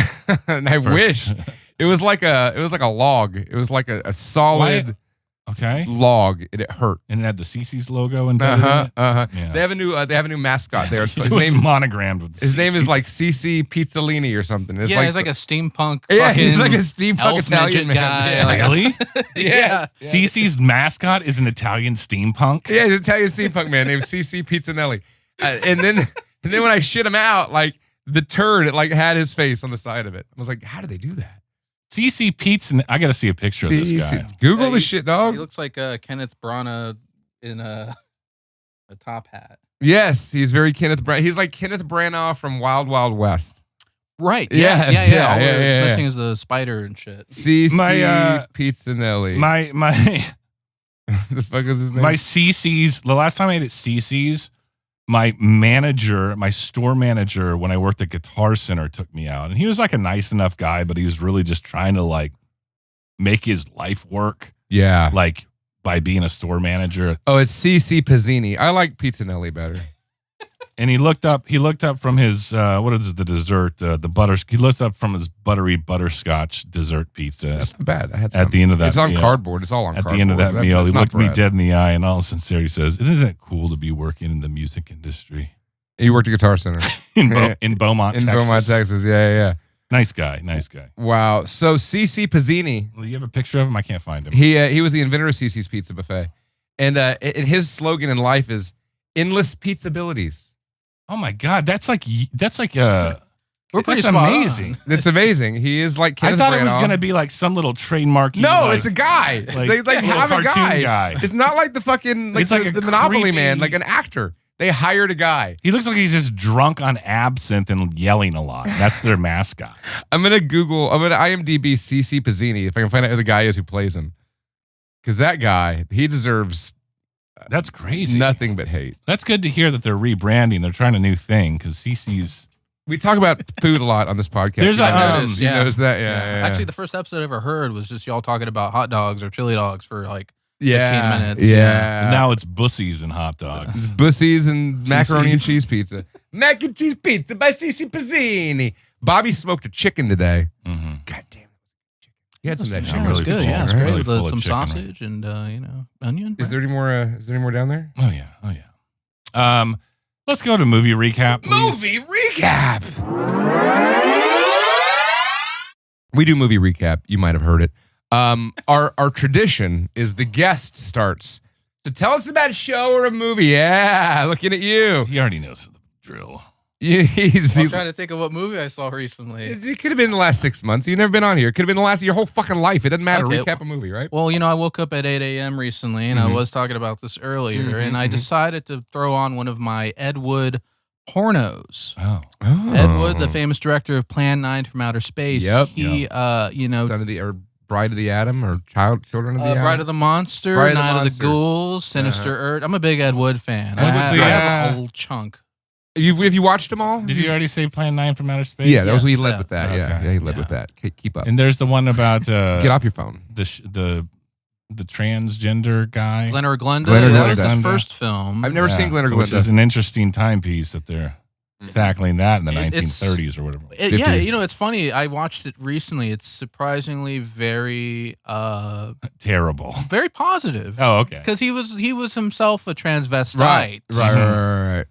[SPEAKER 3] and I wish it was like a log. It was like a solid
[SPEAKER 1] Okay.
[SPEAKER 3] log, and it hurt.
[SPEAKER 1] And it had the CC's logo embedded in it. Yeah.
[SPEAKER 3] They have a new mascot there.
[SPEAKER 1] It was monogrammed with the
[SPEAKER 3] His name is
[SPEAKER 1] CC's.
[SPEAKER 3] like CC Pizzolini or something. It's
[SPEAKER 2] He's like a steampunk.
[SPEAKER 3] yeah, he's like a
[SPEAKER 2] fucking
[SPEAKER 3] steampunk
[SPEAKER 2] elf
[SPEAKER 3] Italian
[SPEAKER 2] midget
[SPEAKER 3] man.
[SPEAKER 2] guy.
[SPEAKER 3] Yeah.
[SPEAKER 2] Like,
[SPEAKER 1] Really?
[SPEAKER 3] Yeah.
[SPEAKER 1] CC's mascot is an Italian steampunk.
[SPEAKER 3] Yeah, he's an Italian steampunk man named CC Pizzanelli. And then when I shit him out, like the turd, it like had his face on the side of it. I was like, how do they do that?
[SPEAKER 1] CC Pizza. I got to see a picture of this guy.
[SPEAKER 3] Google
[SPEAKER 2] Yeah,
[SPEAKER 3] the shit, dog.
[SPEAKER 2] He looks like Kenneth Branagh in a top hat.
[SPEAKER 3] Yes, he's very Kenneth Branagh. He's like Kenneth Branagh from Wild Wild West.
[SPEAKER 2] Right.
[SPEAKER 3] Yes,
[SPEAKER 2] Yes.
[SPEAKER 3] yeah,
[SPEAKER 2] All
[SPEAKER 3] yeah,
[SPEAKER 2] it's
[SPEAKER 3] yeah.
[SPEAKER 2] missing is the spider and shit.
[SPEAKER 3] CC
[SPEAKER 1] My,
[SPEAKER 3] Pizzanelli.
[SPEAKER 1] My
[SPEAKER 3] the fuck is his name?
[SPEAKER 1] my CC's. The last time I ate at CC's, my store manager, when I worked at Guitar Center, took me out, and he was like a nice enough guy, but he was really just trying to like make his life work,
[SPEAKER 3] yeah.
[SPEAKER 1] like by being a store manager.
[SPEAKER 3] Oh, it's CC Pizzini. I like Pizzanelli better.
[SPEAKER 1] And he looked up from his what is the dessert, the butter. He looked up from his buttery butterscotch dessert pizza.
[SPEAKER 3] That's not bad. I had
[SPEAKER 1] At the end of that
[SPEAKER 3] It's on
[SPEAKER 1] meal.
[SPEAKER 3] cardboard. It's all on
[SPEAKER 1] At
[SPEAKER 3] cardboard.
[SPEAKER 1] the end of that meal,
[SPEAKER 3] That's
[SPEAKER 1] he
[SPEAKER 3] not
[SPEAKER 1] looked me
[SPEAKER 3] bread.
[SPEAKER 1] dead in the eye, and all sincerity says, "Isn't it cool to be working in the music industry
[SPEAKER 3] He worked at Guitar Center.
[SPEAKER 1] in Beaumont,
[SPEAKER 3] in
[SPEAKER 1] Texas?"
[SPEAKER 3] Beaumont, Texas. Yeah.
[SPEAKER 1] Nice guy.
[SPEAKER 3] Wow. So CC Pizzini,
[SPEAKER 1] Well, you have a picture of him? I can't find him.
[SPEAKER 3] he was the inventor of CC's Pizza Buffet. And his slogan in life is endless pizzabilities.
[SPEAKER 1] Oh my God, that's like
[SPEAKER 2] We're pretty
[SPEAKER 1] That's
[SPEAKER 2] spot on.
[SPEAKER 1] amazing.
[SPEAKER 3] It's amazing. He is like
[SPEAKER 1] I
[SPEAKER 3] Kenneth
[SPEAKER 1] thought it was
[SPEAKER 3] Branagh.
[SPEAKER 1] going to be like some little trademark.
[SPEAKER 3] No,
[SPEAKER 1] like,
[SPEAKER 3] it's a guy. They
[SPEAKER 1] little
[SPEAKER 3] have a
[SPEAKER 1] cartoon
[SPEAKER 3] guy. It's not like the fucking like
[SPEAKER 1] It's like
[SPEAKER 3] the,
[SPEAKER 1] a
[SPEAKER 3] the Monopoly
[SPEAKER 1] creepy-
[SPEAKER 3] man, like an actor. They hired a guy.
[SPEAKER 1] He looks like he's just drunk on absinthe and yelling a lot. That's their mascot.
[SPEAKER 3] I'm gonna IMDb CC Pizzini if I can find out who the guy is who plays him. Because that guy, he deserves
[SPEAKER 1] That's crazy.
[SPEAKER 3] nothing but hate.
[SPEAKER 1] That's good to hear that they're rebranding. They're trying a new thing because CC's.
[SPEAKER 3] We talk about food a lot on this podcast.
[SPEAKER 1] There's
[SPEAKER 3] you
[SPEAKER 1] a-
[SPEAKER 3] noticed,
[SPEAKER 2] yeah.
[SPEAKER 3] you noticed that? Yeah.
[SPEAKER 2] Actually, the first episode I ever heard was just y'all talking about hot dogs or chili dogs for like 15
[SPEAKER 3] yeah.
[SPEAKER 2] minutes.
[SPEAKER 3] Yeah.
[SPEAKER 1] And now it's bussies and hot dogs.
[SPEAKER 3] Bussies and macaroni and
[SPEAKER 1] CC's.
[SPEAKER 3] cheese pizza. Mac and cheese pizza by CC Pizzini. Bobby smoked a chicken today.
[SPEAKER 1] Mm-hmm.
[SPEAKER 3] God damn it. He had some of that
[SPEAKER 2] Yeah,
[SPEAKER 3] chicken.
[SPEAKER 2] it was
[SPEAKER 1] really
[SPEAKER 2] good.
[SPEAKER 1] full,
[SPEAKER 2] Yeah, it's
[SPEAKER 1] right?
[SPEAKER 2] great
[SPEAKER 1] Really
[SPEAKER 2] with
[SPEAKER 1] full of
[SPEAKER 2] some
[SPEAKER 1] chicken.
[SPEAKER 2] sausage and onion.
[SPEAKER 3] Is there any more? Is there any more down there?
[SPEAKER 1] Oh yeah. Let's go to movie recap, please.
[SPEAKER 3] Movie recap. We do movie recap. You might have heard it. Our tradition is the guest starts. So tell us about a show or a movie. Yeah, looking at you.
[SPEAKER 1] He already knows the drill.
[SPEAKER 2] I'm trying to think of what movie I saw recently.
[SPEAKER 3] It could have been the last 6 months. You've never been on here. It could have been the last of your whole fucking life. It doesn't matter.
[SPEAKER 2] Okay.
[SPEAKER 3] Recap a movie, right?
[SPEAKER 2] Well, I woke up at 8 a.m. recently, and I was talking about this earlier, and I decided to throw on one of my Ed Wood pornos.
[SPEAKER 1] Oh.
[SPEAKER 2] Ed Wood, the famous director of Plan 9 from Outer Space.
[SPEAKER 3] Yep.
[SPEAKER 2] He,
[SPEAKER 3] Son of the or Bride of the Atom or Children of the Atom.
[SPEAKER 2] Bride of the Monster,
[SPEAKER 3] Bride of the
[SPEAKER 2] Night of the
[SPEAKER 3] Monster.
[SPEAKER 2] Ghouls, Sinister Earth. I'm a big Ed Wood fan.
[SPEAKER 1] What's
[SPEAKER 2] I
[SPEAKER 1] the,
[SPEAKER 2] have a whole chunk.
[SPEAKER 3] Have you watched them all?
[SPEAKER 1] Did you already say Plan 9 from Outer Space?
[SPEAKER 3] Yeah, that was what he
[SPEAKER 2] Yes,
[SPEAKER 3] led with that. Yeah,
[SPEAKER 1] okay.
[SPEAKER 3] yeah, he led with that. Keep up.
[SPEAKER 1] And there's the one about
[SPEAKER 3] Get off your phone.
[SPEAKER 1] the transgender guy.
[SPEAKER 2] Glenn or Glenda.
[SPEAKER 3] Glenn or
[SPEAKER 2] That was
[SPEAKER 1] Glenda.
[SPEAKER 2] his first film.
[SPEAKER 3] I've never seen Glenn or
[SPEAKER 1] Which is
[SPEAKER 3] Glenda.
[SPEAKER 1] an interesting timepiece that they're tackling that in the
[SPEAKER 2] It's-
[SPEAKER 1] 1930s or whatever.
[SPEAKER 2] Yeah,
[SPEAKER 3] 50s.
[SPEAKER 2] it's funny. I watched it recently. It's surprisingly very,
[SPEAKER 1] Terrible.
[SPEAKER 2] very positive.
[SPEAKER 1] Oh, okay.
[SPEAKER 2] Because he was himself a transvestite.
[SPEAKER 3] Right.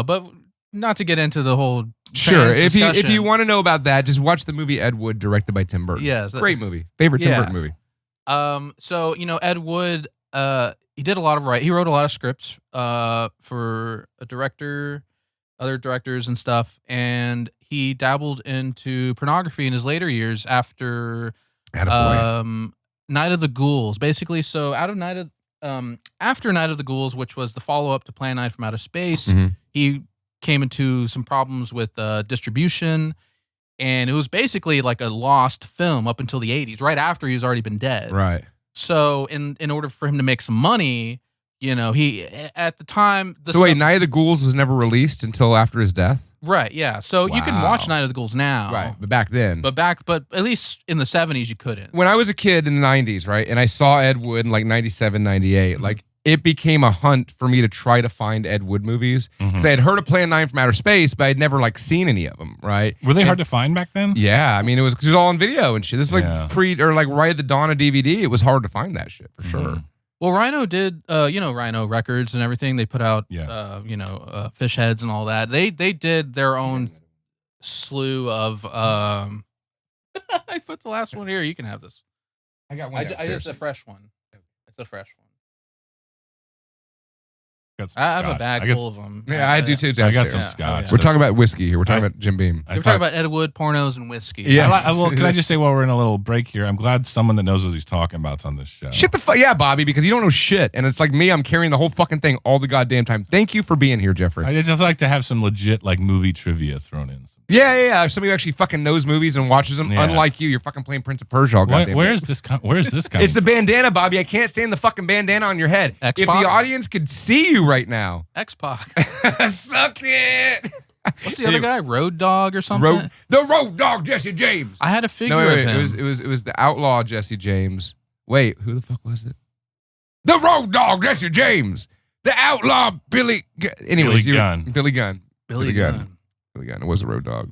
[SPEAKER 2] But not to get into the whole
[SPEAKER 3] Sure.
[SPEAKER 2] trans
[SPEAKER 3] If you
[SPEAKER 2] discussion.
[SPEAKER 3] want to know about that, just watch the movie Ed Wood, directed by Tim Burton.
[SPEAKER 2] Yes.
[SPEAKER 3] Great movie. Favorite Tim
[SPEAKER 2] Yeah.
[SPEAKER 3] Burton movie.
[SPEAKER 2] So Ed Wood, he did a lot of he wrote a lot of scripts for a director, other directors and stuff, and he dabbled into pornography in his later years after Night of the Ghouls, basically. So after Night of the Ghouls, which was the follow up to Plan 9 from Outer Space, he came into some problems with distribution. And it was basically like a lost film up until the 80s, right after he's already been dead.
[SPEAKER 3] Right.
[SPEAKER 2] So in order for him to make some money, he at the time.
[SPEAKER 3] So wait, Night of the Ghouls was never released until after his death?
[SPEAKER 2] Right, yeah. So you can watch
[SPEAKER 3] Wow.
[SPEAKER 2] Night of the Ghouls now.
[SPEAKER 3] Right. But back then.
[SPEAKER 2] But at least in the 70s, you couldn't.
[SPEAKER 3] When I was a kid in the 90s, right, and I saw Ed Wood in like 97, 98, like it became a hunt for me to try to find Ed Wood movies. Because I had heard of Plan 9 from Outer Space, but I'd never like seen any of them, right?
[SPEAKER 1] Were they hard to find back then?
[SPEAKER 3] Yeah, I mean, it was because it was all on video and shit. This is like
[SPEAKER 1] Yeah.
[SPEAKER 3] right at the dawn of DVD. It was hard to find that shit for sure.
[SPEAKER 2] Well, Rhino did, Rhino Records and everything. They put out, fish heads and all that. They did their own slew of. I put the last one here. You can have this.
[SPEAKER 3] I got one.
[SPEAKER 2] I just a fresh one. It's a fresh one.
[SPEAKER 1] Got some
[SPEAKER 2] I have a
[SPEAKER 1] scotch.
[SPEAKER 2] bag
[SPEAKER 1] I got
[SPEAKER 2] full of them.
[SPEAKER 3] Yeah, I do too.
[SPEAKER 1] I got
[SPEAKER 3] downstairs.
[SPEAKER 1] some
[SPEAKER 2] Yeah.
[SPEAKER 1] scotch.
[SPEAKER 2] Oh,
[SPEAKER 3] We're talking about whiskey here. We're talking about Jim Beam.
[SPEAKER 2] We're talking about Ed Wood, pornos, and whiskey.
[SPEAKER 3] Yeah.
[SPEAKER 1] Well, can I just say while we're in a little break here, I'm glad someone that knows what he's talking about's on this show.
[SPEAKER 3] Shit the fuck, yeah, Bobby, because you don't know shit, and it's like me. I'm carrying the whole fucking thing all the goddamn time. Thank you for being here, Jeffrey.
[SPEAKER 1] I just like to have some legit like movie trivia thrown in.
[SPEAKER 3] Yeah. Somebody who actually fucking knows movies and watches them.
[SPEAKER 1] Yeah.
[SPEAKER 3] Unlike you, you're fucking playing Prince of Persia all goddamn
[SPEAKER 1] Where
[SPEAKER 3] day.
[SPEAKER 1] is this? Where is this coming?
[SPEAKER 3] It's the bandana, Bobby. I can't stand the fucking bandana on your head.
[SPEAKER 2] X-Pac?
[SPEAKER 3] If the audience could see you right now,
[SPEAKER 2] X-Pac.
[SPEAKER 3] suck it.
[SPEAKER 2] What's the other guy? Road Dog or something?
[SPEAKER 3] The road dog, Jesse James.
[SPEAKER 2] I had a figure
[SPEAKER 3] No,
[SPEAKER 2] of
[SPEAKER 3] wait,
[SPEAKER 2] him.
[SPEAKER 3] it was the outlaw Jesse James. Wait, who the fuck was it? The road dog Jesse James. The outlaw Billy. Anyways,
[SPEAKER 1] Billy Gunn.
[SPEAKER 3] Billy Gunn.
[SPEAKER 2] Billy Gunn.
[SPEAKER 3] Billy Gunn. It was a road dog.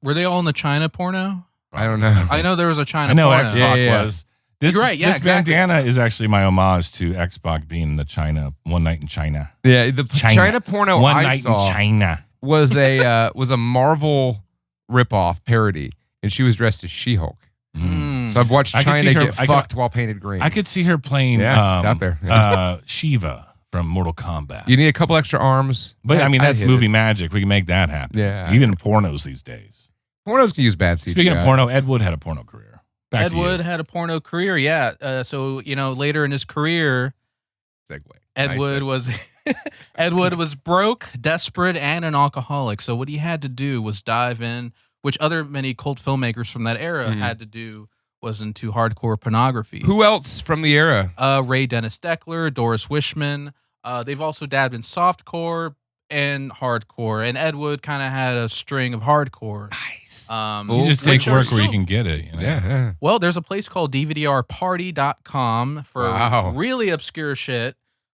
[SPEAKER 2] Were they all in the China porno?
[SPEAKER 3] I don't know.
[SPEAKER 2] I know there was a China
[SPEAKER 1] I know
[SPEAKER 2] porno.
[SPEAKER 1] X-Pac
[SPEAKER 3] Yeah.
[SPEAKER 1] was. This,
[SPEAKER 2] You're right, yeah,
[SPEAKER 1] this
[SPEAKER 2] exactly.
[SPEAKER 1] bandana is actually my homage to X-Pac being in the China One Night in China.
[SPEAKER 3] Yeah, the China porno
[SPEAKER 1] One
[SPEAKER 3] I
[SPEAKER 1] Night
[SPEAKER 3] saw
[SPEAKER 1] in China.
[SPEAKER 3] was a Marvel ripoff parody, and she was dressed as She-Hulk.
[SPEAKER 2] Mm.
[SPEAKER 3] So I've watched
[SPEAKER 1] I could
[SPEAKER 3] China
[SPEAKER 1] see her-
[SPEAKER 3] get
[SPEAKER 1] I could-
[SPEAKER 3] fucked while painted green.
[SPEAKER 1] I could see her playing
[SPEAKER 3] Yeah, it's out there.
[SPEAKER 1] Shiva from Mortal Kombat.
[SPEAKER 3] You need a couple extra arms.
[SPEAKER 1] But I mean,
[SPEAKER 3] I'd
[SPEAKER 1] that's
[SPEAKER 3] hit
[SPEAKER 1] movie
[SPEAKER 3] it.
[SPEAKER 1] magic. We can make that happen.
[SPEAKER 3] Yeah.
[SPEAKER 1] Even pornos these days.
[SPEAKER 3] Pornos can use bad CGI.
[SPEAKER 1] Speaking of porno, Ed Wood had a porno career. Back
[SPEAKER 2] Ed Wood had a porno career, yeah. So later in his career,
[SPEAKER 3] Segue.
[SPEAKER 2] Ed Wood was broke, desperate, and an alcoholic. So what he had to do was dive in, which many cult filmmakers from that era had to do, was into hardcore pornography.
[SPEAKER 3] Who else from the era?
[SPEAKER 2] Ray Dennis Deckler, Doris Wishman. They've also dabbed in softcore and hardcore, and Ed Wood kind of had a string of hardcore.
[SPEAKER 3] Nice.
[SPEAKER 1] You just take work where you can get it. You know?
[SPEAKER 3] Yeah.
[SPEAKER 2] Well, there's a place called DVDRparty.com for really obscure shit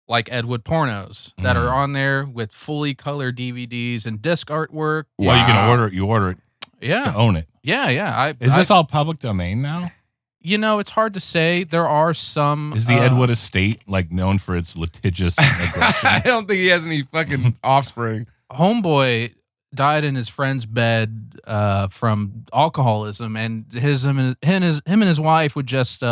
[SPEAKER 2] like Ed Wood pornos that are on there with fully colored DVDs and disc artwork.
[SPEAKER 1] Well, you can order it. You order it to own it.
[SPEAKER 2] Yeah.
[SPEAKER 1] Is this all public domain now?
[SPEAKER 2] It's hard to say. There are some.
[SPEAKER 1] Is the Ed Wood estate known for its litigious aggression?
[SPEAKER 3] I don't think he has any fucking offspring.
[SPEAKER 2] Homeboy died in his friend's bed from alcoholism, and him and his wife would just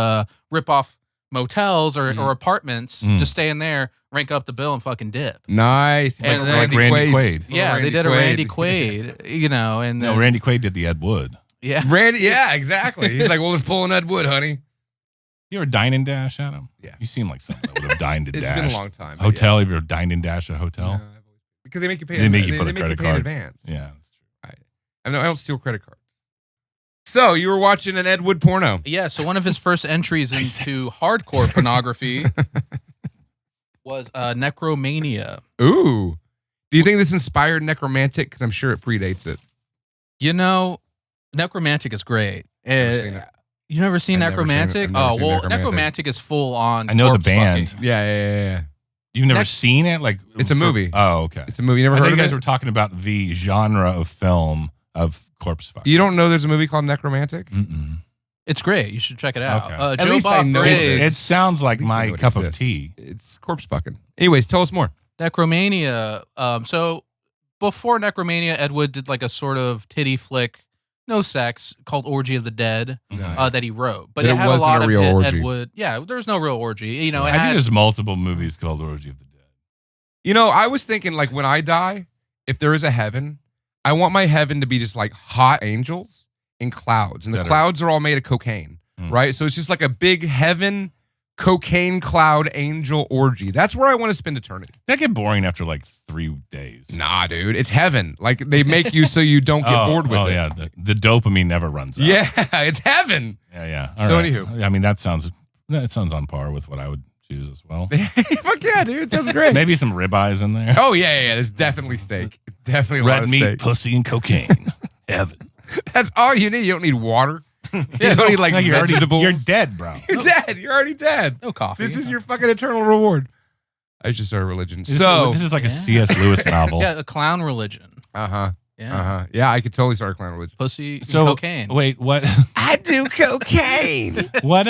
[SPEAKER 2] rip off motels or apartments, just stay in there, rank up the bill, and fucking dip.
[SPEAKER 3] Nice.
[SPEAKER 2] And
[SPEAKER 1] like Randy Quaid.
[SPEAKER 2] Yeah, they did a Randy Quaid. And
[SPEAKER 1] Randy Quaid did the Ed Wood.
[SPEAKER 2] Yeah,
[SPEAKER 3] Randy. Yeah, exactly. He's like, "Well, let's pull an Ed Wood, honey."
[SPEAKER 1] You ever dine and dash, Adam?
[SPEAKER 3] Yeah.
[SPEAKER 1] You seem like someone that would have dined and
[SPEAKER 3] It's
[SPEAKER 1] dashed.
[SPEAKER 3] been a long time.
[SPEAKER 1] Hotel? Have you ever dined and dashed at a hotel?
[SPEAKER 3] Because they make you pay.
[SPEAKER 1] They make you put a credit
[SPEAKER 3] in
[SPEAKER 1] card.
[SPEAKER 3] advance.
[SPEAKER 1] Yeah, that's true.
[SPEAKER 3] I don't steal credit cards. So you were watching an Ed Wood porno.
[SPEAKER 2] Yeah. So one of his first entries into hardcore pornography was Necromania.
[SPEAKER 3] Ooh. Do you think this inspired Necromantic? Because I'm sure it predates it.
[SPEAKER 2] Necromantic is great.
[SPEAKER 3] Never seen it.
[SPEAKER 2] You never seen
[SPEAKER 3] I've never
[SPEAKER 2] Necromantic?
[SPEAKER 3] seen Necromantic.
[SPEAKER 2] Necromantic is full on.
[SPEAKER 1] I know the
[SPEAKER 2] corpse
[SPEAKER 1] band.
[SPEAKER 2] fucking.
[SPEAKER 3] Yeah.
[SPEAKER 1] You've never seen it?
[SPEAKER 3] It's a movie.
[SPEAKER 1] Oh, okay.
[SPEAKER 3] It's a movie. You never
[SPEAKER 1] I
[SPEAKER 3] heard
[SPEAKER 1] thought
[SPEAKER 3] of
[SPEAKER 1] you guys
[SPEAKER 3] it?
[SPEAKER 1] were talking about the genre of film of corpse fucking.
[SPEAKER 3] You don't know there's a movie called Necromantic?
[SPEAKER 1] Mm-mm.
[SPEAKER 2] It's great. You should check it out.
[SPEAKER 1] Okay.
[SPEAKER 3] At
[SPEAKER 2] Joe
[SPEAKER 3] least I
[SPEAKER 2] Bob
[SPEAKER 3] know
[SPEAKER 2] Briggs.
[SPEAKER 1] It sounds like
[SPEAKER 3] At least I
[SPEAKER 1] my
[SPEAKER 3] know it
[SPEAKER 1] cup of
[SPEAKER 3] exists.
[SPEAKER 1] tea.
[SPEAKER 3] It's corpse fucking. Anyways, tell us more.
[SPEAKER 2] Necromania. So before Necromania, Ed Wood did like a sort of titty flick, no sex, called Orgy of the Dead that he wrote. But it had a
[SPEAKER 3] wasn't
[SPEAKER 2] lot
[SPEAKER 3] a
[SPEAKER 2] of
[SPEAKER 3] real orgy.
[SPEAKER 2] Ed Wood. Yeah, there's no real orgy.
[SPEAKER 1] I think there's multiple movies called Orgy of the Dead.
[SPEAKER 3] I was thinking like when I die, if there is a heaven, I want my heaven to be just like hot angels in clouds. And the clouds are all made of cocaine, right? So it's just like a big heaven cocaine cloud angel orgy. That's where I want to spend eternity.
[SPEAKER 1] That get boring after like 3 days.
[SPEAKER 3] Nah, dude, it's heaven. Like they make you so you don't get bored with it.
[SPEAKER 1] Yeah, the dopamine never runs out.
[SPEAKER 3] Yeah, it's heaven.
[SPEAKER 1] Yeah.
[SPEAKER 3] So
[SPEAKER 1] right.
[SPEAKER 3] anywho,
[SPEAKER 1] I mean that sounds on par with what I would choose as well.
[SPEAKER 3] Fuck yeah, dude, sounds great.
[SPEAKER 1] Maybe some ribeyes in there.
[SPEAKER 3] Oh yeah. There's definitely steak. Definitely a lot
[SPEAKER 1] Red
[SPEAKER 3] of
[SPEAKER 1] meat,
[SPEAKER 3] steak.
[SPEAKER 1] pussy, and cocaine. Heaven.
[SPEAKER 3] That's all you need. You don't need water. You don't need like vegetables.
[SPEAKER 1] You're dead, bro.
[SPEAKER 3] You're dead. You're already dead.
[SPEAKER 2] No coffee.
[SPEAKER 3] This is your fucking eternal reward. I should start a religion.
[SPEAKER 1] This is like a C.S. Lewis novel.
[SPEAKER 2] Yeah, a clown religion. Yeah.
[SPEAKER 3] Yeah, I could totally start a clown religion.
[SPEAKER 2] Pussy and
[SPEAKER 1] So
[SPEAKER 2] cocaine.
[SPEAKER 1] wait, what?
[SPEAKER 3] I do cocaine.
[SPEAKER 1] What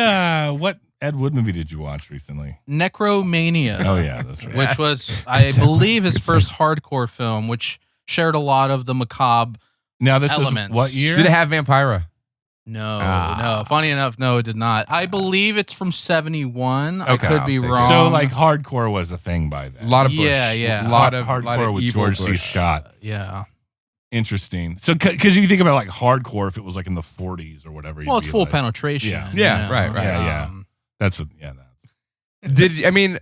[SPEAKER 1] Ed Wood movie did you watch recently?
[SPEAKER 2] Necromania.
[SPEAKER 1] Oh yeah, that's right.
[SPEAKER 2] Which was, I believe, his first hardcore film, which shared a lot of the macabre
[SPEAKER 1] Now this
[SPEAKER 2] elements.
[SPEAKER 1] is what year?
[SPEAKER 3] Did it have Vampira?
[SPEAKER 2] No. Funny enough, no, it did not. I believe it's from 71. I
[SPEAKER 1] Okay,
[SPEAKER 2] could be
[SPEAKER 3] I'll take it.
[SPEAKER 2] wrong.
[SPEAKER 1] So like hardcore was a thing by then.
[SPEAKER 3] A lot of Bush.
[SPEAKER 2] Yeah.
[SPEAKER 3] A lot of
[SPEAKER 1] hardcore with
[SPEAKER 3] evil
[SPEAKER 1] George C.
[SPEAKER 3] Bush.
[SPEAKER 1] Scott.
[SPEAKER 2] Yeah.
[SPEAKER 1] Interesting. So because you think about like hardcore, if it was like in the 40s or whatever.
[SPEAKER 2] Well,
[SPEAKER 1] you'd
[SPEAKER 2] it's
[SPEAKER 1] be
[SPEAKER 2] full
[SPEAKER 1] like,
[SPEAKER 2] penetration.
[SPEAKER 1] Yeah.
[SPEAKER 3] Yeah, right.
[SPEAKER 1] Yeah. That's what. Yeah.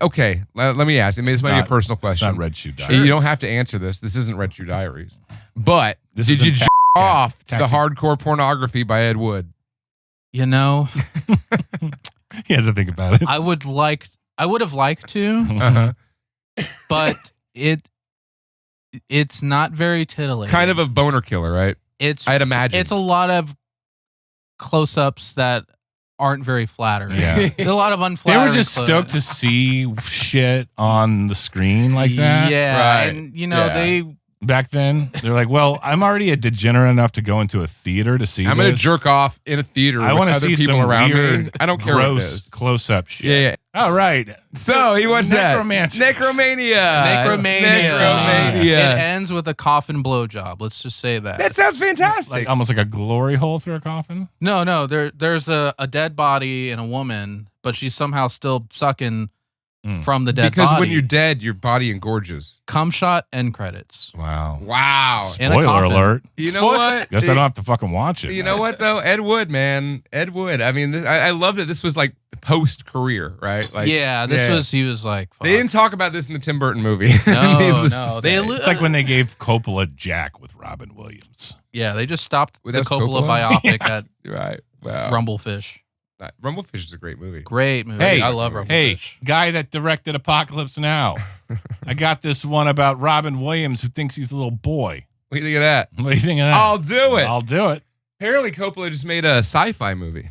[SPEAKER 3] Okay, let me ask. This might be a personal
[SPEAKER 1] It's
[SPEAKER 3] question.
[SPEAKER 1] not Red Shoe Diaries.
[SPEAKER 3] You don't have to answer this. This isn't Red Shoe Diaries. But
[SPEAKER 1] This
[SPEAKER 3] did you
[SPEAKER 1] isn't
[SPEAKER 3] jerk off to the
[SPEAKER 1] Taxi.
[SPEAKER 3] hardcore pornography by Ed Wood?
[SPEAKER 2] You know,
[SPEAKER 1] He has to think about it.
[SPEAKER 2] I would have liked to,
[SPEAKER 3] Uh-huh.
[SPEAKER 2] but it's not very titillating.
[SPEAKER 3] Kind of a boner killer, right? I'd imagine.
[SPEAKER 2] It's a lot of close-ups that aren't very flattering.
[SPEAKER 1] Yeah.
[SPEAKER 2] A lot of
[SPEAKER 1] They
[SPEAKER 2] unflattering.
[SPEAKER 1] were just stoked to see shit on the screen like that.
[SPEAKER 2] Yeah,
[SPEAKER 3] Right.
[SPEAKER 2] and they
[SPEAKER 1] Back then, they're like, well, I'm already a degenerate enough to go into a theater to see
[SPEAKER 3] I'm going to
[SPEAKER 1] this.
[SPEAKER 3] jerk off in a theater
[SPEAKER 1] I
[SPEAKER 3] with
[SPEAKER 1] want to
[SPEAKER 3] other
[SPEAKER 1] see
[SPEAKER 3] people
[SPEAKER 1] some
[SPEAKER 3] around
[SPEAKER 1] weird,
[SPEAKER 3] me. I don't care what it
[SPEAKER 1] gross
[SPEAKER 3] is.
[SPEAKER 1] close-up shit.
[SPEAKER 3] Yeah.
[SPEAKER 1] All right.
[SPEAKER 3] So he watched that.
[SPEAKER 1] Necromantic.
[SPEAKER 2] Necromania. It ends with a coffin blowjob. Let's just say that.
[SPEAKER 3] That sounds fantastic.
[SPEAKER 1] Like almost like a glory hole through a coffin.
[SPEAKER 2] No. There's a dead body and a woman, but she's somehow still sucking from the dead
[SPEAKER 3] because
[SPEAKER 2] body.
[SPEAKER 3] when you're dead, your body engorges.
[SPEAKER 2] Cum shot, end credits.
[SPEAKER 1] Wow.
[SPEAKER 3] Wow.
[SPEAKER 2] In a
[SPEAKER 1] Spoiler
[SPEAKER 2] coffin.
[SPEAKER 1] alert.
[SPEAKER 3] You know what?
[SPEAKER 1] Guess I don't have to fucking watch it.
[SPEAKER 3] You know what though? Ed Wood, man. Ed Wood. I mean, I love that this was like post career, right? Like,
[SPEAKER 2] He was like, fuck.
[SPEAKER 3] They didn't talk about this in the Tim Burton movie.
[SPEAKER 2] No,
[SPEAKER 3] Needless to
[SPEAKER 2] no.
[SPEAKER 3] say.
[SPEAKER 1] It's like when they gave Coppola Jack with Robin Williams.
[SPEAKER 2] Yeah, they just stopped
[SPEAKER 3] Wait,
[SPEAKER 2] the
[SPEAKER 3] that's
[SPEAKER 2] Coppola
[SPEAKER 3] Coppola?
[SPEAKER 2] biopic at
[SPEAKER 3] right. Wow.
[SPEAKER 2] Rumblefish.
[SPEAKER 3] Rumblefish is a great movie.
[SPEAKER 2] Great movie.
[SPEAKER 1] Hey,
[SPEAKER 2] I love Rumblefish.
[SPEAKER 1] Hey, guy that directed Apocalypse Now. I got this one about Robin Williams who thinks he's a little boy.
[SPEAKER 3] What do you think of that?
[SPEAKER 1] What do you think of that?
[SPEAKER 3] I'll do it.
[SPEAKER 1] I'll do it.
[SPEAKER 3] Apparently, Coppola just made a sci-fi movie.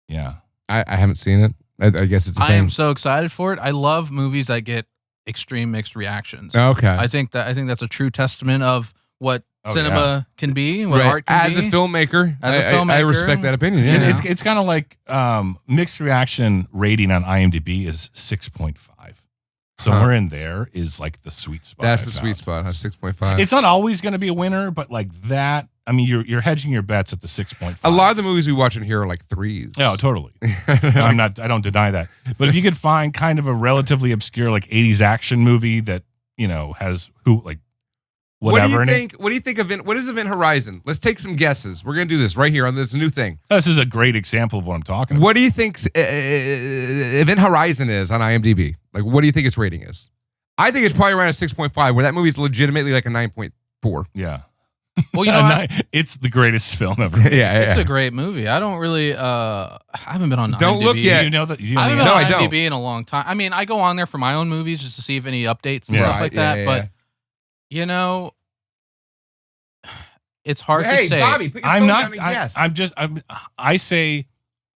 [SPEAKER 1] Yeah.
[SPEAKER 3] I haven't seen it. I guess it's a
[SPEAKER 2] I
[SPEAKER 3] thing.
[SPEAKER 2] am so excited for it. I love movies that get extreme mixed reactions.
[SPEAKER 3] Okay.
[SPEAKER 2] I think that's a true testament of what
[SPEAKER 1] Oh,
[SPEAKER 2] cinema can be, what
[SPEAKER 3] Right.
[SPEAKER 2] art can
[SPEAKER 3] As
[SPEAKER 2] be.
[SPEAKER 3] a filmmaker, I respect that opinion.
[SPEAKER 2] You
[SPEAKER 3] Yeah.
[SPEAKER 2] know.
[SPEAKER 1] It's kind of like mixed reaction rating on IMDb is 6.5. So we're in there is like the sweet spot.
[SPEAKER 3] That's
[SPEAKER 1] I
[SPEAKER 3] the
[SPEAKER 1] found.
[SPEAKER 3] sweet spot. 6.5.
[SPEAKER 1] It's not always going to be a winner, but like that, I mean, you're hedging your bets at the 6.5.
[SPEAKER 3] A lot of the movies we watch in here are like 3s.
[SPEAKER 1] Oh, totally. I don't deny that. But if you could find kind of a relatively obscure like 80s action movie that, has whatever
[SPEAKER 3] What
[SPEAKER 1] in
[SPEAKER 3] do you
[SPEAKER 1] it.
[SPEAKER 3] think? What do you think of what is Event Horizon? Let's take some guesses. We're gonna do this right here on this new thing.
[SPEAKER 1] This is a great example of what I'm talking about.
[SPEAKER 3] What do you think Event Horizon is on IMDb? Like, what do you think its rating is? I think it's probably around a 6.5, where that movie's legitimately like a 9.4.
[SPEAKER 1] Yeah.
[SPEAKER 2] Well, you know,
[SPEAKER 1] it's the greatest film ever.
[SPEAKER 2] it's a great movie. I don't really, I haven't been on
[SPEAKER 3] Don't
[SPEAKER 2] IMDb.
[SPEAKER 3] look yet.
[SPEAKER 1] Do you know that?
[SPEAKER 2] I haven't been
[SPEAKER 3] No,
[SPEAKER 2] on
[SPEAKER 3] I don't.
[SPEAKER 2] IMDb in a long time. I mean, I go on there for my own movies just to see if any updates and
[SPEAKER 1] Yeah.
[SPEAKER 2] stuff
[SPEAKER 3] Right,
[SPEAKER 2] like that.
[SPEAKER 3] yeah,
[SPEAKER 2] But it's hard to say.
[SPEAKER 3] Bobby, put your
[SPEAKER 1] I'm
[SPEAKER 3] phone
[SPEAKER 1] not.
[SPEAKER 3] down and guess.
[SPEAKER 1] I say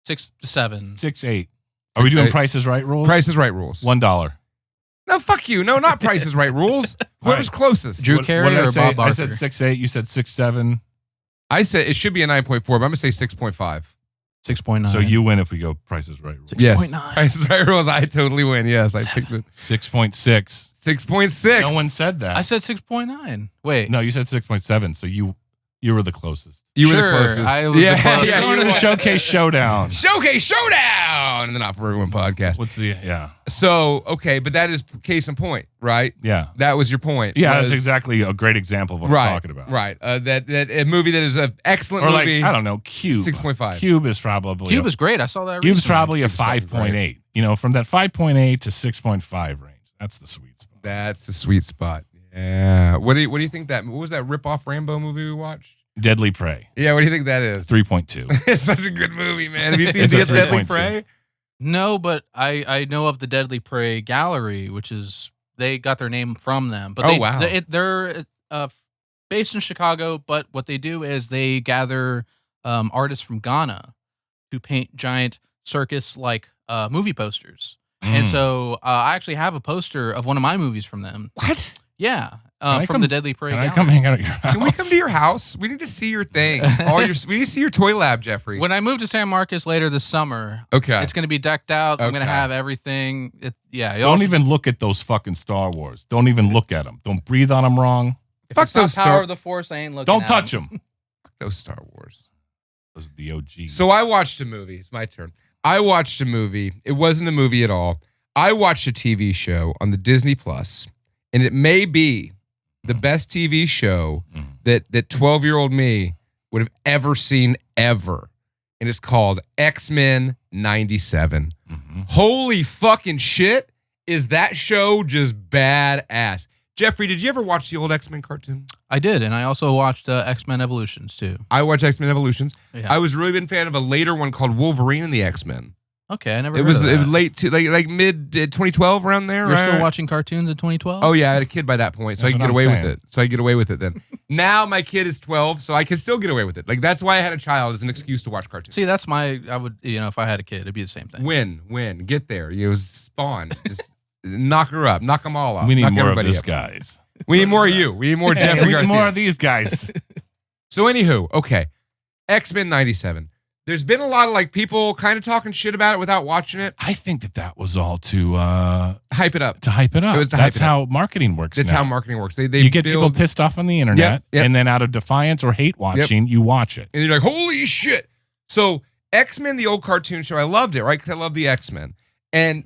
[SPEAKER 2] 6 to 7.
[SPEAKER 1] 6.8. Are we doing
[SPEAKER 3] 6.8.
[SPEAKER 1] Prices Right rules?
[SPEAKER 3] Price is Right rules.
[SPEAKER 1] $1.
[SPEAKER 3] No, fuck you. No, not Price is Right rules. Whoever's closest.
[SPEAKER 2] Drew
[SPEAKER 1] What
[SPEAKER 2] Carey
[SPEAKER 1] did I
[SPEAKER 2] or
[SPEAKER 1] say?
[SPEAKER 2] Bob Barker?
[SPEAKER 1] I said 6.8. You said 6.7.
[SPEAKER 3] I said it should be a 9.4, but I'm gonna say 6.5.
[SPEAKER 2] 6.9.
[SPEAKER 1] So you win if we go Prices Right rules.
[SPEAKER 3] Yes.
[SPEAKER 2] 6.9.
[SPEAKER 3] Price is Right rules. I totally win. Yes, I picked it.
[SPEAKER 1] 6.6.
[SPEAKER 3] 6.6.
[SPEAKER 1] No one said that.
[SPEAKER 2] I said 6.9. Wait.
[SPEAKER 1] No, you said 6.7. So you were the closest.
[SPEAKER 3] You were the
[SPEAKER 2] Sure,
[SPEAKER 3] closest.
[SPEAKER 2] I was the closest.
[SPEAKER 3] Yeah,
[SPEAKER 1] Going
[SPEAKER 3] you
[SPEAKER 1] to
[SPEAKER 3] were
[SPEAKER 1] the Showcase Showdown.
[SPEAKER 3] Showcase Showdown and the Not For Everyone podcast.
[SPEAKER 1] What's the
[SPEAKER 3] So, okay, but that is case in point, right?
[SPEAKER 1] Yeah.
[SPEAKER 3] That was your point.
[SPEAKER 1] Yeah,
[SPEAKER 3] was-
[SPEAKER 1] that's exactly a great example of what
[SPEAKER 3] right,
[SPEAKER 1] I'm talking about.
[SPEAKER 3] Right. That a movie that is an excellent
[SPEAKER 1] Or
[SPEAKER 3] movie.
[SPEAKER 1] like, I don't know, Cube.
[SPEAKER 3] 6.5.
[SPEAKER 1] Cube is probably
[SPEAKER 2] Cube is great. I saw that
[SPEAKER 1] Cube's
[SPEAKER 2] recently.
[SPEAKER 1] probably a
[SPEAKER 3] Cube's fucking
[SPEAKER 1] 5.8. You know, from that 5.8 to 6.5 range. That's the sweet spot.
[SPEAKER 3] That's the sweet spot. Yeah. What do you think what was that rip-off Rambo movie we watched?
[SPEAKER 1] Deadly Prey.
[SPEAKER 3] Yeah, what do you think that is?
[SPEAKER 1] 3.2.
[SPEAKER 3] It's such a good movie, man. Have you seen
[SPEAKER 1] It's a
[SPEAKER 3] Deadly
[SPEAKER 1] 3.2.
[SPEAKER 3] Prey?
[SPEAKER 2] No, but I know of the Deadly Prey Gallery, which is they got their name from them. But
[SPEAKER 3] Oh,
[SPEAKER 2] they,
[SPEAKER 3] wow.
[SPEAKER 2] They're based in Chicago, but what they do is they gather artists from Ghana to paint giant circus-like movie posters. And so I actually have a poster of one of my movies from them.
[SPEAKER 3] What?
[SPEAKER 2] Yeah,
[SPEAKER 1] I
[SPEAKER 2] from
[SPEAKER 1] come-
[SPEAKER 2] the Deadly Prey
[SPEAKER 1] Can I
[SPEAKER 2] Gallery.
[SPEAKER 1] come hang out at your house?
[SPEAKER 3] Can we come to your house? We need to see your thing. We need to see your toy lab, Jeffrey.
[SPEAKER 2] When I move to San Marcos later this summer,
[SPEAKER 3] Okay.
[SPEAKER 2] it's going to be decked out. I'm going
[SPEAKER 3] Okay.
[SPEAKER 2] to have everything.
[SPEAKER 1] Don't even look at those fucking Star Wars. Don't even look at them. Don't breathe on them wrong.
[SPEAKER 3] Fuck those
[SPEAKER 2] Power of the Force. I ain't looking.
[SPEAKER 1] Don't
[SPEAKER 2] at
[SPEAKER 1] touch
[SPEAKER 2] 'em.
[SPEAKER 1] them.
[SPEAKER 3] those Star Wars.
[SPEAKER 1] Those are the OGs.
[SPEAKER 3] So I watched a movie. It's my turn. I watched a movie. It wasn't a movie at all. I watched a TV show on the Disney Plus, and it may be the best TV show that 12-year-old me would have ever seen ever. And it's called X-Men 97. Holy fucking shit. Is that show just badass? Jeffrey, did you ever watch the old X-Men cartoon?
[SPEAKER 2] I did, and I also watched X-Men Evolutions too.
[SPEAKER 3] I watched X-Men Evolutions.
[SPEAKER 2] Yeah.
[SPEAKER 3] I was really been fan of a later one called Wolverine and the X-Men.
[SPEAKER 2] Okay, I never.
[SPEAKER 3] It
[SPEAKER 2] heard
[SPEAKER 3] was
[SPEAKER 2] of that.
[SPEAKER 3] late to like mid 2012 around there.
[SPEAKER 2] You're
[SPEAKER 3] right?
[SPEAKER 2] still watching cartoons in 2012?
[SPEAKER 3] Oh yeah, I had a kid by that point, so I
[SPEAKER 1] That's
[SPEAKER 3] could
[SPEAKER 1] what
[SPEAKER 3] get
[SPEAKER 1] I'm
[SPEAKER 3] away with
[SPEAKER 1] saying.
[SPEAKER 3] it. So I get away with it then. Now my kid is 12, so I can still get away with it. Like that's why I had a child as an excuse to watch cartoons.
[SPEAKER 2] See, that's my. I would, if I had a kid, it'd be the same thing.
[SPEAKER 3] Win, get there. You know, Spawn, just knock her up, knock them all off.
[SPEAKER 1] we need
[SPEAKER 3] knock
[SPEAKER 1] more of
[SPEAKER 3] everybody
[SPEAKER 1] this,
[SPEAKER 3] up.
[SPEAKER 1] guys.
[SPEAKER 3] We need more of you. We need more Jeffrey
[SPEAKER 1] we need
[SPEAKER 3] Garcia.
[SPEAKER 1] more of these guys.
[SPEAKER 3] So anywho, okay, X-Men 97. There's been a lot of like people kind of talking shit about it without watching it.
[SPEAKER 1] I think that was all to
[SPEAKER 3] Hype it up.
[SPEAKER 1] hype it up.
[SPEAKER 3] It was to hype
[SPEAKER 1] That's
[SPEAKER 3] it up.
[SPEAKER 1] how marketing works.
[SPEAKER 3] That's
[SPEAKER 1] now.
[SPEAKER 3] how marketing works. They
[SPEAKER 1] You get
[SPEAKER 3] build,
[SPEAKER 1] people pissed off on the internet,
[SPEAKER 3] Yep.
[SPEAKER 1] and then out of defiance or hate watching, you watch it.
[SPEAKER 3] and you're like, holy shit. So X-Men, the old cartoon show, I loved it, right? Because I love the X-Men.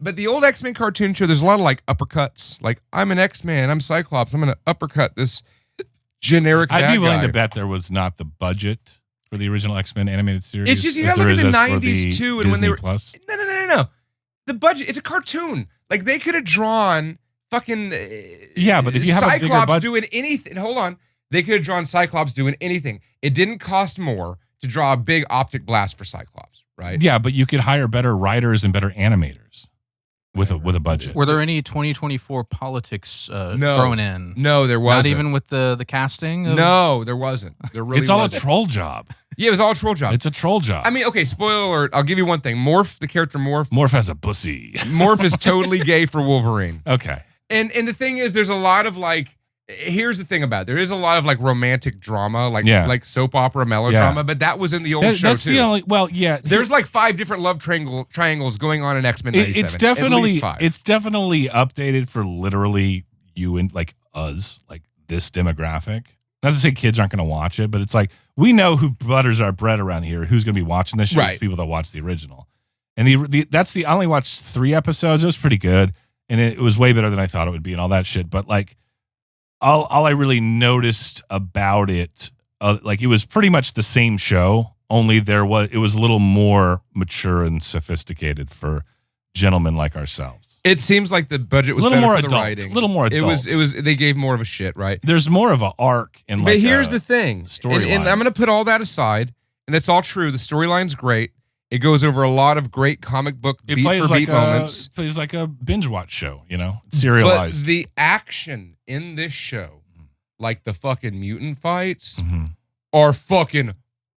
[SPEAKER 3] But the old X-Men cartoon show, there's a lot of like uppercuts. Like, I'm an X-Man, I'm Cyclops, I'm gonna uppercut this generic
[SPEAKER 1] I'd
[SPEAKER 3] bad
[SPEAKER 1] be willing
[SPEAKER 3] guy.
[SPEAKER 1] to bet there was not the budget for the original X-Men animated series.
[SPEAKER 3] It's just you
[SPEAKER 1] as
[SPEAKER 3] gotta look
[SPEAKER 1] there
[SPEAKER 3] at the
[SPEAKER 1] is as for
[SPEAKER 3] 90s
[SPEAKER 1] the
[SPEAKER 3] too, and when they
[SPEAKER 1] Disney
[SPEAKER 3] were
[SPEAKER 1] Plus.
[SPEAKER 3] No. The budget, it's a cartoon. Like, they could have drawn fucking
[SPEAKER 1] Yeah, but if you have a bigger
[SPEAKER 3] Cyclops
[SPEAKER 1] budget,
[SPEAKER 3] doing anything. Hold on. They could have drawn Cyclops doing anything. It didn't cost more to draw a big optic blast for Cyclops, right?
[SPEAKER 1] yeah, but you could hire better writers and better animators with a budget.
[SPEAKER 2] Were there any 2024 politics thrown in?
[SPEAKER 3] No, there wasn't.
[SPEAKER 2] Not even with the casting?
[SPEAKER 3] No, there wasn't. There really
[SPEAKER 1] It's all
[SPEAKER 3] wasn't.
[SPEAKER 1] a troll job.
[SPEAKER 3] Yeah, it was all a troll job.
[SPEAKER 1] It's a troll job.
[SPEAKER 3] I mean, okay, spoiler alert. I'll give you one thing. Morph, the character Morph,
[SPEAKER 1] Morph has a pussy.
[SPEAKER 3] Morph is totally gay for Wolverine.
[SPEAKER 1] Okay.
[SPEAKER 3] And the thing is, there's a lot of like, here's the thing about it. There is a lot of like romantic drama, like soap opera melodrama, but that was in the old show
[SPEAKER 1] that's
[SPEAKER 3] too.
[SPEAKER 1] the only. Well, yeah.
[SPEAKER 3] There's like 5 different love triangles going on in X-Men 97.
[SPEAKER 1] It's
[SPEAKER 3] At
[SPEAKER 1] definitely
[SPEAKER 3] least 5.
[SPEAKER 1] it's definitely updated for literally you and like us, like this demographic. Not to say kids aren't going to watch it, but it's like we know who butters our bread around here. Who's going to be watching this show?
[SPEAKER 3] Right.
[SPEAKER 1] It's people that watch the original. And I only watched 3 episodes. It was pretty good, and it was way better than I thought it would be, and all that shit. But like, all I really noticed about it, like it was pretty much the same show. Only it was a little more mature and sophisticated for gentlemen like ourselves.
[SPEAKER 3] It seems like the budget was
[SPEAKER 1] A little
[SPEAKER 3] better
[SPEAKER 1] more
[SPEAKER 3] for the
[SPEAKER 1] adult.
[SPEAKER 3] writing.
[SPEAKER 1] A little more adult.
[SPEAKER 3] It was. They gave more of a shit, right?
[SPEAKER 1] There's more of an arc in.
[SPEAKER 3] But
[SPEAKER 1] Like
[SPEAKER 3] here's the thing,
[SPEAKER 1] storyline.
[SPEAKER 3] and I'm going to put all that aside, and that's all true. The storyline's great. It goes over a lot of great comic book beat for beat moments.
[SPEAKER 1] It plays like a binge watch show, It's serialized.
[SPEAKER 3] But the action in this show, like the fucking mutant fights, are fucking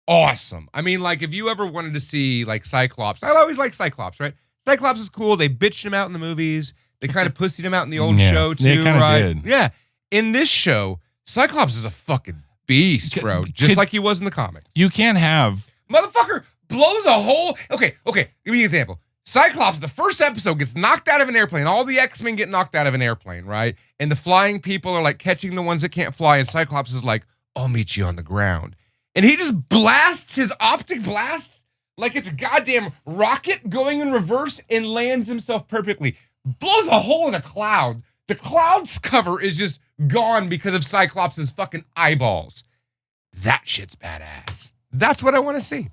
[SPEAKER 3] awesome. I mean, like, if you ever wanted to see like Cyclops, I always like Cyclops, right? Cyclops is cool. They bitched him out in the movies. They kind of pussied him out in the old show too,
[SPEAKER 1] they kinda
[SPEAKER 3] right?
[SPEAKER 1] did.
[SPEAKER 3] Yeah. In this show, Cyclops is a fucking beast, bro. Just like he was in the comics.
[SPEAKER 1] You can't have
[SPEAKER 3] Motherfucker blows a hole. Okay. Give me an example. Cyclops, the first episode, gets knocked out of an airplane. All the X-Men get knocked out of an airplane, right? And the flying people are like catching the ones that can't fly. And Cyclops is like, I'll meet you on the ground. And he just blasts his optic blasts like it's a goddamn rocket going in reverse and lands himself perfectly. Blows a hole in a cloud. The cloud's cover is just gone because of Cyclops' fucking eyeballs. That shit's badass. That's what I want to see.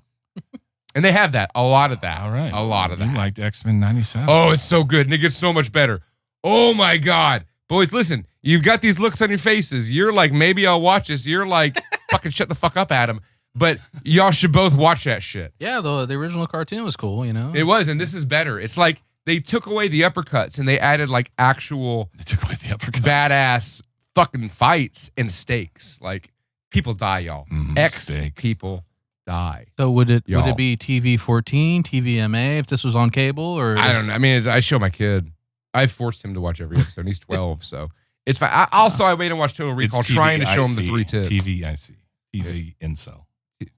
[SPEAKER 3] And they have that. A lot of that.
[SPEAKER 1] All right.
[SPEAKER 3] A lot of that.
[SPEAKER 1] You liked X-Men 97.
[SPEAKER 3] Oh, it's so good. And it gets so much better. Oh my God. Boys, listen, you've got these looks on your faces. You're like, maybe I'll watch this. You're like, fucking shut the fuck up, Adam. But y'all should both watch that shit.
[SPEAKER 2] Yeah, the original cartoon was cool,
[SPEAKER 3] It was, and this is better. It's like they took away the uppercuts and they added like actual
[SPEAKER 1] They took away the uppercuts.
[SPEAKER 3] badass fucking fights and stakes. Like, people die, y'all.
[SPEAKER 1] Steak.
[SPEAKER 3] People die.
[SPEAKER 2] So would it
[SPEAKER 3] Y'all.
[SPEAKER 2] be TV 14, TVMA if this was on cable, or
[SPEAKER 3] I don't know. I mean, I show my kid. I forced him to watch every episode. And he's 12, so it's fine. I wait and watch Total Recall,
[SPEAKER 1] It's
[SPEAKER 3] trying to show him the
[SPEAKER 1] TVIC.
[SPEAKER 3] 3 tips.
[SPEAKER 1] TVIC. TV incel.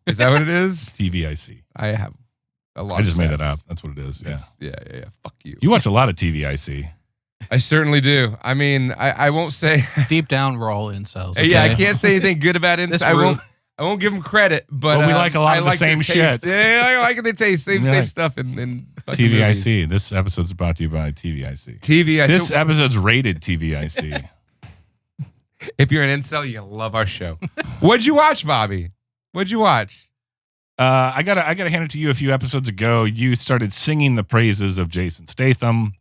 [SPEAKER 3] Is that what it is?
[SPEAKER 1] TVIC.
[SPEAKER 3] I have a lot.
[SPEAKER 1] I just
[SPEAKER 3] of
[SPEAKER 1] made that
[SPEAKER 3] sense.
[SPEAKER 1] up. That's what it is. Yeah.
[SPEAKER 3] Yeah. Fuck you.
[SPEAKER 1] You watch a lot of TVIC.
[SPEAKER 3] I certainly do. I mean, I won't say.
[SPEAKER 2] deep down we're all incels?
[SPEAKER 3] Yeah,
[SPEAKER 2] okay?
[SPEAKER 3] I can't say anything good about it.
[SPEAKER 2] This
[SPEAKER 3] I
[SPEAKER 2] room-
[SPEAKER 3] won't give them credit, but
[SPEAKER 1] Well, we like a lot
[SPEAKER 3] I
[SPEAKER 1] of the
[SPEAKER 3] like their
[SPEAKER 1] same
[SPEAKER 3] taste.
[SPEAKER 1] shit.
[SPEAKER 3] Yeah, I like the taste. Same
[SPEAKER 1] Yeah.
[SPEAKER 3] stuff in fucking movies.
[SPEAKER 1] TVIC. This episode's brought to you by TVIC.
[SPEAKER 3] TVIC.
[SPEAKER 1] This episode's rated TVIC.
[SPEAKER 3] If you're an incel, you're gonna love our show. What'd you watch, Bobby? What'd you watch?
[SPEAKER 1] I gotta hand it to you. A few episodes ago, you started singing the praises of Jason Statham,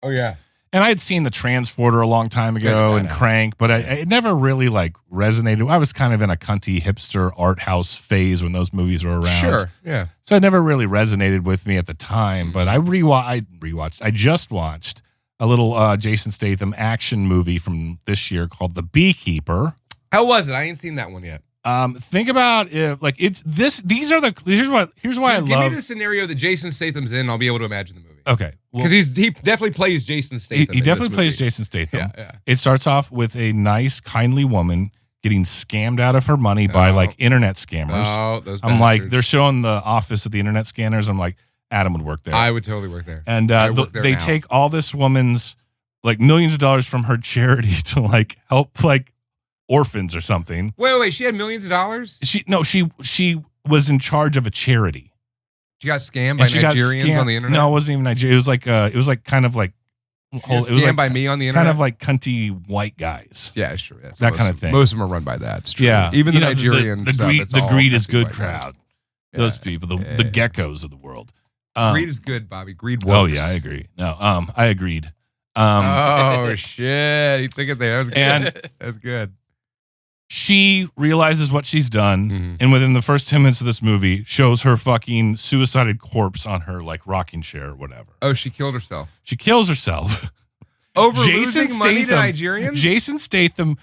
[SPEAKER 3] Oh yeah.
[SPEAKER 1] and I had seen The Transporter a long time
[SPEAKER 3] Guy's
[SPEAKER 1] ago and
[SPEAKER 3] badass.
[SPEAKER 1] Crank, but it never really like resonated. I was kind of in a cunty hipster art house phase when those movies were around.
[SPEAKER 3] Sure. Yeah.
[SPEAKER 1] So it never really resonated with me at the time. But I rewatched. I just watched a little Jason Statham action movie from this year called The Beekeeper.
[SPEAKER 3] How was it? I ain't seen that one yet.
[SPEAKER 1] Think about it, like it's this. Here's why I
[SPEAKER 3] Give me
[SPEAKER 1] love.
[SPEAKER 3] the scenario that Jason Statham's in. I'll be able to imagine the movie.
[SPEAKER 1] Okay, well,
[SPEAKER 3] Because he definitely plays Jason Statham.
[SPEAKER 1] he
[SPEAKER 3] in
[SPEAKER 1] definitely
[SPEAKER 3] this
[SPEAKER 1] plays
[SPEAKER 3] movie.
[SPEAKER 1] Jason Statham.
[SPEAKER 3] Yeah.
[SPEAKER 1] It starts off with a nice, kindly woman getting scammed out of her money by
[SPEAKER 3] Oh.
[SPEAKER 1] like internet scammers.
[SPEAKER 3] Oh, those
[SPEAKER 1] I'm like,
[SPEAKER 3] bastards.
[SPEAKER 1] they're showing the office of the internet scanners. I'm like, Adam would work there.
[SPEAKER 3] I would totally work there.
[SPEAKER 1] And
[SPEAKER 3] I work there
[SPEAKER 1] they
[SPEAKER 3] now.
[SPEAKER 1] take all this woman's like millions of dollars from her charity to like help like orphans or something.
[SPEAKER 3] Wait. She had millions of dollars?
[SPEAKER 1] She was in charge of a charity.
[SPEAKER 3] She got scammed by
[SPEAKER 1] And she got
[SPEAKER 3] Nigerians
[SPEAKER 1] scammed-
[SPEAKER 3] on the internet.
[SPEAKER 1] No, it wasn't even Nigeria. It was like kind of like
[SPEAKER 3] It was like by me on the internet.
[SPEAKER 1] kind of like cunty white guys.
[SPEAKER 3] Yeah, sure. That's
[SPEAKER 1] That kind of thing.
[SPEAKER 3] Most of them are run by that. It's true.
[SPEAKER 1] Yeah,
[SPEAKER 3] Even
[SPEAKER 1] You
[SPEAKER 3] the
[SPEAKER 1] know,
[SPEAKER 3] Nigerian
[SPEAKER 1] the
[SPEAKER 3] stuff.
[SPEAKER 1] greed,
[SPEAKER 3] it's
[SPEAKER 1] the
[SPEAKER 3] all
[SPEAKER 1] greed is
[SPEAKER 3] cunty
[SPEAKER 1] good
[SPEAKER 3] white guys.
[SPEAKER 1] crowd. Those people, the geckos of the world.
[SPEAKER 3] Greed is good, Bobby. Greed works.
[SPEAKER 1] Oh yeah, I agree. No, I agreed.
[SPEAKER 3] Oh shit! He took it there. That was good.
[SPEAKER 1] And-
[SPEAKER 3] That's good.
[SPEAKER 1] She realizes what she's done,
[SPEAKER 3] Mhm.
[SPEAKER 1] and within the first 10 minutes of this movie, shows her fucking suicided corpse on her like rocking chair or whatever.
[SPEAKER 3] Oh, she killed herself
[SPEAKER 1] She kills herself.
[SPEAKER 3] over
[SPEAKER 1] Jason
[SPEAKER 3] losing money to
[SPEAKER 1] Statham-
[SPEAKER 3] Nigerians.
[SPEAKER 1] Jason Statham.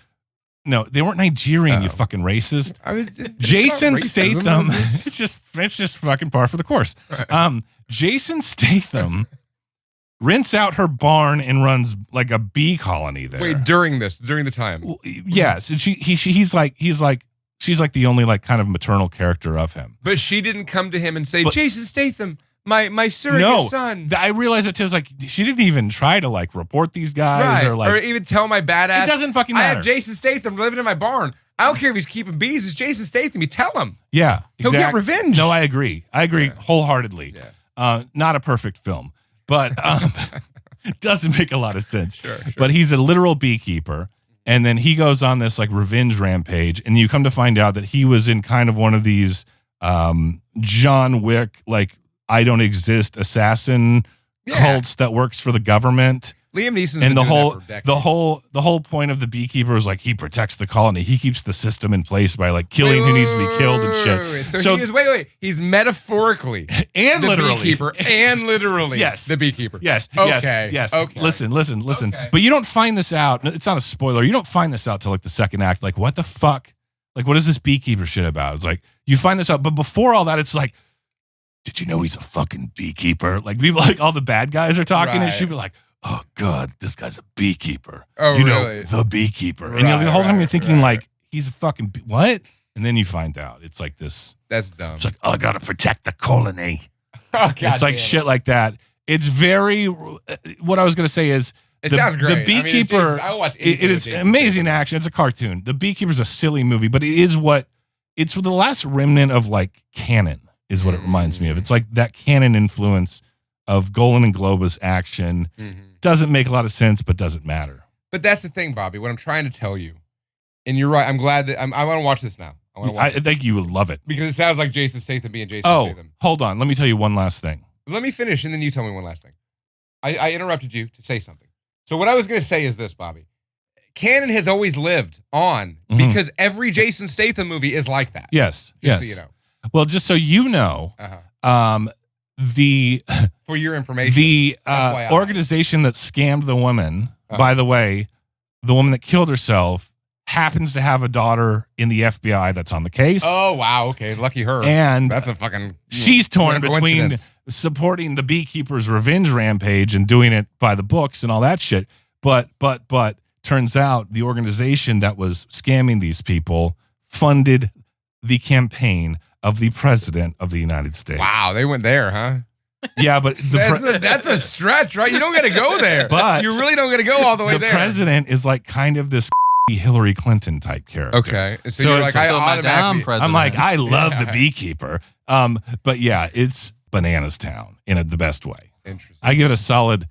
[SPEAKER 1] No, they weren't Nigerian. You
[SPEAKER 3] Oh.
[SPEAKER 1] fucking racist.
[SPEAKER 3] I was,
[SPEAKER 1] Jason
[SPEAKER 3] it's not racism,
[SPEAKER 1] Statham.
[SPEAKER 3] it's just-
[SPEAKER 1] it's just fucking par for the course.
[SPEAKER 3] Right.
[SPEAKER 1] Jason Statham rents out her barn and runs like a bee colony there.
[SPEAKER 3] Wait, during the time.
[SPEAKER 1] Well, yes, and she's like she's like the only like kind of maternal character of him.
[SPEAKER 3] But she didn't come to him and say,
[SPEAKER 1] But-
[SPEAKER 3] Jason Statham, my surrogate
[SPEAKER 1] No,
[SPEAKER 3] son.
[SPEAKER 1] I realized it too. It's like she didn't even try to like report these guys
[SPEAKER 3] Right.
[SPEAKER 1] or like
[SPEAKER 3] even tell my badass.
[SPEAKER 1] it doesn't fucking
[SPEAKER 3] I
[SPEAKER 1] matter.
[SPEAKER 3] have Jason Statham living in my barn. I don't care if he's keeping bees. It's Jason Statham. You tell him.
[SPEAKER 1] Yeah,
[SPEAKER 3] He'll get revenge.
[SPEAKER 1] No, I agree. Wholeheartedly.
[SPEAKER 3] Yeah.
[SPEAKER 1] Not a perfect film, but it doesn't make a lot of sense.
[SPEAKER 3] Sure.
[SPEAKER 1] But he's a literal beekeeper. And then he goes on this like revenge rampage. And you come to find out that he was in kind of one of these John Wick, like I don't exist assassin cults that works for the government.
[SPEAKER 3] Liam Neeson's
[SPEAKER 1] And
[SPEAKER 3] been
[SPEAKER 1] the
[SPEAKER 3] doing
[SPEAKER 1] whole
[SPEAKER 3] that for decades.
[SPEAKER 1] the whole point of the beekeeper is like he protects the colony. He keeps the system in place by like killing who needs to be killed and shit.
[SPEAKER 3] Wait. So he is he's metaphorically
[SPEAKER 1] and
[SPEAKER 3] the
[SPEAKER 1] literally
[SPEAKER 3] beekeeper and literally
[SPEAKER 1] Yes.
[SPEAKER 3] the beekeeper.
[SPEAKER 1] Yes.
[SPEAKER 3] Okay.
[SPEAKER 1] Yes.
[SPEAKER 3] Okay.
[SPEAKER 1] Listen.
[SPEAKER 3] Okay.
[SPEAKER 1] But you don't find this out. It's not a spoiler. You don't find this out till like the second act. Like, what the fuck? Like, what is this beekeeper shit about? It's like you find this out, but before all that, it's like, did you know he's a fucking beekeeper? Like people, like all the bad guys are talking, and
[SPEAKER 3] Right.
[SPEAKER 1] she'd be like, oh god, this guy's a beekeeper.
[SPEAKER 3] Oh,
[SPEAKER 1] you
[SPEAKER 3] really?
[SPEAKER 1] know, the beekeeper. And you know, the whole time you're thinking like he's a fucking what? And then you find out it's like this.
[SPEAKER 3] That's dumb.
[SPEAKER 1] It's like, oh, I gotta protect the colony.
[SPEAKER 3] Oh,
[SPEAKER 1] It's like shit like that. It's very. What I was gonna say is
[SPEAKER 3] It sounds great.
[SPEAKER 1] The
[SPEAKER 3] I mean, it's
[SPEAKER 1] beekeeper.
[SPEAKER 3] Jason- I watch anything
[SPEAKER 1] it
[SPEAKER 3] with
[SPEAKER 1] is
[SPEAKER 3] Jason
[SPEAKER 1] amazing
[SPEAKER 3] Statham.
[SPEAKER 1] action. It's a cartoon. The Beekeeper's a silly movie, but it is what it's the last remnant of like canon is what it reminds me of. It's like that canon influence of Golan and Globus action. Doesn't make a lot of sense, but doesn't matter.
[SPEAKER 3] But that's the thing, Bobby. What I'm trying to tell you, and you're right. I'm glad that I want to watch this now. I want to watch
[SPEAKER 1] I think you would love it.
[SPEAKER 3] because it sounds like Jason Statham being Jason
[SPEAKER 1] Oh,
[SPEAKER 3] Statham.
[SPEAKER 1] hold on. Let me tell you one last thing.
[SPEAKER 3] Let me finish, and then you tell me one last thing. I interrupted you to say something. So what I was going to say is this, Bobby. Canon has always lived on because every Jason Statham movie is like that.
[SPEAKER 1] Yes.
[SPEAKER 3] Just
[SPEAKER 1] yes.
[SPEAKER 3] so you know.
[SPEAKER 1] Well, just so you know, the
[SPEAKER 3] For your information.
[SPEAKER 1] the
[SPEAKER 3] FYI.
[SPEAKER 1] organization that scammed the woman, by the way, the woman that killed herself happens to have a daughter in the FBI that's on the case.
[SPEAKER 3] Oh, wow. Okay. Lucky her.
[SPEAKER 1] And
[SPEAKER 3] that's a fucking.
[SPEAKER 1] she's torn
[SPEAKER 3] what a
[SPEAKER 1] between
[SPEAKER 3] coincidence.
[SPEAKER 1] supporting the beekeeper's revenge rampage and doing it by the books and all that shit. But turns out the organization that was scamming these people funded the campaign of the president of the United States.
[SPEAKER 3] Wow. They went there, huh?
[SPEAKER 1] Yeah, but
[SPEAKER 3] That's a stretch, right? You don't got to go there.
[SPEAKER 1] But
[SPEAKER 3] you really don't got to go all the way
[SPEAKER 1] the
[SPEAKER 3] there.
[SPEAKER 1] president is like kind of this Hillary Clinton type character.
[SPEAKER 3] Okay. So,
[SPEAKER 1] So
[SPEAKER 3] you're
[SPEAKER 1] it's-
[SPEAKER 3] like, I
[SPEAKER 2] So Madame
[SPEAKER 3] automatically.
[SPEAKER 2] President.
[SPEAKER 1] I'm like, I love
[SPEAKER 3] Yeah.
[SPEAKER 1] the beekeeper. But yeah, it's bananas town in the best way.
[SPEAKER 3] Interesting.
[SPEAKER 1] I give it a solid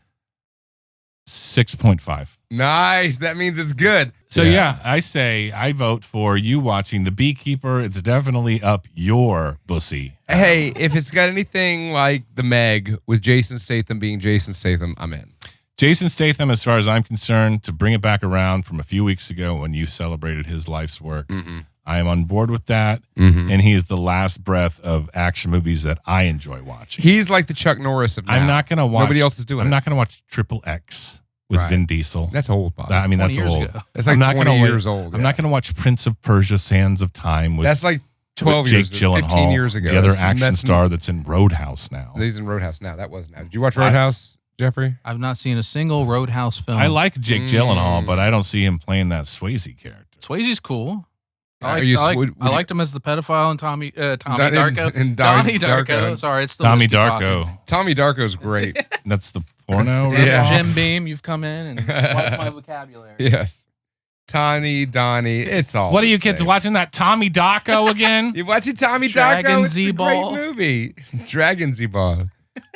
[SPEAKER 1] 6.5.
[SPEAKER 3] Nice. That means it's good.
[SPEAKER 1] So yeah, I say I vote for you watching The Beekeeper. It's definitely up your bussy.
[SPEAKER 3] Hey, if it's got anything like The Meg with Jason Statham being Jason Statham, I'm in.
[SPEAKER 1] Jason Statham, as far as I'm concerned, to bring it back around from a few weeks ago when you celebrated his life's work, I am on board with that. And he is the last breath of action movies that I enjoy watching.
[SPEAKER 3] He's like the Chuck Norris of now.
[SPEAKER 1] I'm not going to watch.
[SPEAKER 3] Nobody else is doing
[SPEAKER 1] I'm
[SPEAKER 3] it.
[SPEAKER 1] not going to watch Triple X with
[SPEAKER 3] Right.
[SPEAKER 1] Vin Diesel.
[SPEAKER 3] That's old, Bob.
[SPEAKER 1] I mean,
[SPEAKER 2] 20
[SPEAKER 1] that's
[SPEAKER 2] years
[SPEAKER 1] old.
[SPEAKER 2] ago.
[SPEAKER 3] That's like
[SPEAKER 1] I'm not
[SPEAKER 3] 20
[SPEAKER 1] gonna
[SPEAKER 3] years old.
[SPEAKER 1] I'm not going to watch Prince of Persia: Sands of Time with
[SPEAKER 3] That's like 12
[SPEAKER 1] with
[SPEAKER 3] years,
[SPEAKER 1] Jake Gyllenhaal,
[SPEAKER 3] 15 years ago.
[SPEAKER 1] the other
[SPEAKER 3] That's-
[SPEAKER 1] action
[SPEAKER 3] that's-
[SPEAKER 1] star that's in Roadhouse now.
[SPEAKER 3] He's in Roadhouse now. That was now. Did you watch Roadhouse, Jeffrey?
[SPEAKER 2] I've not seen a single Roadhouse film.
[SPEAKER 1] I like Jake Gyllenhaal, but I don't see him playing that Swayze character.
[SPEAKER 2] Swayze's cool.
[SPEAKER 3] Are you- would
[SPEAKER 2] I
[SPEAKER 3] you-
[SPEAKER 2] liked him as the pedophile in Tommy
[SPEAKER 3] in
[SPEAKER 2] Darko.
[SPEAKER 3] Donnie
[SPEAKER 2] Donnie
[SPEAKER 3] Darko.
[SPEAKER 2] Darko. Sorry, it's the
[SPEAKER 1] Tommy
[SPEAKER 2] whiskey
[SPEAKER 1] Darko.
[SPEAKER 2] talking.
[SPEAKER 3] Tommy Darko's great.
[SPEAKER 1] That's the porno.
[SPEAKER 3] Yeah.
[SPEAKER 1] ripoff?
[SPEAKER 2] Jim Beam, you've come in and wiped my vocabulary.
[SPEAKER 3] Yes. Tawny, Donnie, it's all.
[SPEAKER 1] What are
[SPEAKER 3] the
[SPEAKER 1] you kids
[SPEAKER 3] same.
[SPEAKER 1] watching that Tommy Darko again?
[SPEAKER 3] You watching Tommy
[SPEAKER 2] Dragon
[SPEAKER 3] Darko? It's a
[SPEAKER 2] Z-Ball.
[SPEAKER 3] great movie. Dragon Z-Ball.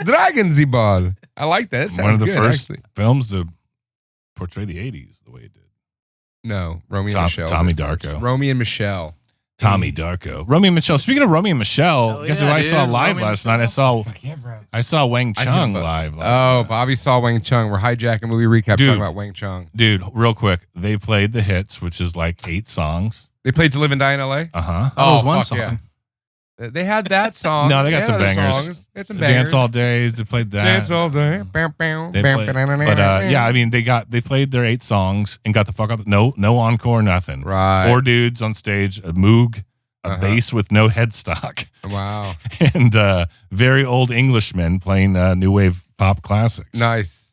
[SPEAKER 3] Dragon Z-Ball. I like that. It sounds
[SPEAKER 1] One of the
[SPEAKER 3] good,
[SPEAKER 1] first
[SPEAKER 3] actually.
[SPEAKER 1] films to portray the 80s the way it did.
[SPEAKER 3] No, Romeo and Michelle.
[SPEAKER 1] Tommy
[SPEAKER 3] did first.
[SPEAKER 1] Darko.
[SPEAKER 3] Romeo and Michelle.
[SPEAKER 1] Tommy Darko. Romeo and Michelle. Speaking of Romeo and Michelle,
[SPEAKER 2] Hell
[SPEAKER 1] guess
[SPEAKER 2] yeah,
[SPEAKER 1] who I
[SPEAKER 2] dude.
[SPEAKER 1] saw live
[SPEAKER 2] Romeo and
[SPEAKER 1] last night? I saw Wang
[SPEAKER 3] I
[SPEAKER 1] Chung
[SPEAKER 3] hear about-
[SPEAKER 1] live last
[SPEAKER 3] Oh,
[SPEAKER 1] night.
[SPEAKER 3] Bobby saw Wang Chung. We're hijacking movie recap
[SPEAKER 1] Dude.
[SPEAKER 3] talking about Wang Chung.
[SPEAKER 1] Dude, real quick, they played the hits, which is like 8 songs.
[SPEAKER 3] They played To Live and Die in L.A.?
[SPEAKER 1] Uh-huh.
[SPEAKER 2] That was one
[SPEAKER 3] fuck
[SPEAKER 2] song.
[SPEAKER 3] yeah. They had that song.
[SPEAKER 1] No, they got some
[SPEAKER 3] other
[SPEAKER 1] bangers.
[SPEAKER 3] songs. They had some bangers.
[SPEAKER 1] Dance All Days, they played that.
[SPEAKER 3] Dance all day.
[SPEAKER 1] They played, but yeah, I mean, they played their 8 songs and got the fuck out. No encore, nothing.
[SPEAKER 3] Right.
[SPEAKER 1] 4 dudes on stage, a Moog, a bass with no headstock,
[SPEAKER 3] Wow.
[SPEAKER 1] and very old Englishmen playing new wave pop classics.
[SPEAKER 3] Nice.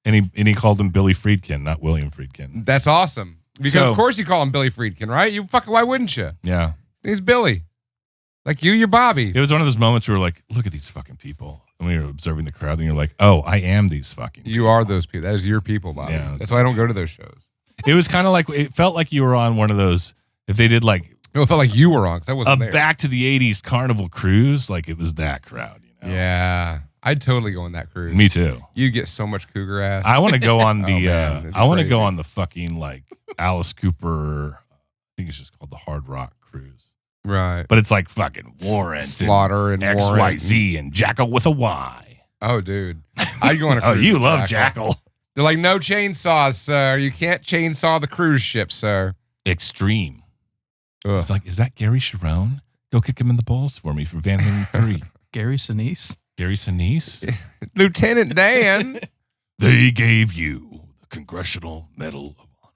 [SPEAKER 1] And he called him Billy Friedkin, not William Friedkin.
[SPEAKER 3] That's awesome. Because
[SPEAKER 1] So-
[SPEAKER 3] of course you call him Billy Friedkin, right? You fucking, why wouldn't you?
[SPEAKER 1] Yeah.
[SPEAKER 3] He's Billy. Like you're Bobby.
[SPEAKER 1] It was one of those moments where we're like, look at these fucking people. And we were observing the crowd, and you're like, oh, I am these fucking people.
[SPEAKER 3] You are those people. That is your people, Bobby.
[SPEAKER 1] Yeah,
[SPEAKER 3] that's why I don't go to those shows.
[SPEAKER 1] It was kind of like, it felt like you were on one of those, if they did like
[SPEAKER 3] No, it felt like you were on because I
[SPEAKER 1] a
[SPEAKER 3] wasn't there.
[SPEAKER 1] back to the 80s carnival cruise, like it was that crowd, you know?
[SPEAKER 3] Yeah. I'd totally go on that cruise.
[SPEAKER 1] Me too.
[SPEAKER 3] You get so much cougar ass.
[SPEAKER 1] I want to go on
[SPEAKER 3] Oh,
[SPEAKER 1] the,
[SPEAKER 3] man, that'd be
[SPEAKER 1] I want to
[SPEAKER 3] crazy.
[SPEAKER 1] go on the fucking like Alice Cooper, I think it's just called the Hard Rock Cruise.
[SPEAKER 3] Right.
[SPEAKER 1] But it's like fucking Warren,
[SPEAKER 3] Slaughter and Warren.
[SPEAKER 1] XYZ and Jackal with a Y.
[SPEAKER 3] Oh, dude. I'd go on a
[SPEAKER 1] Oh,
[SPEAKER 3] cruise.
[SPEAKER 1] you
[SPEAKER 3] with
[SPEAKER 1] love Jackal.
[SPEAKER 3] They're like, no chainsaws, sir. You can't chainsaw the cruise ship, sir.
[SPEAKER 1] Extreme.
[SPEAKER 3] Ugh.
[SPEAKER 1] It's like, is that Gary Sharon? Go kick him in the balls for me from Van Halen 3.
[SPEAKER 2] Gary Sinise.
[SPEAKER 1] Gary Sinise?
[SPEAKER 3] Lieutenant Dan.
[SPEAKER 1] They gave you the Congressional Medal of Honor.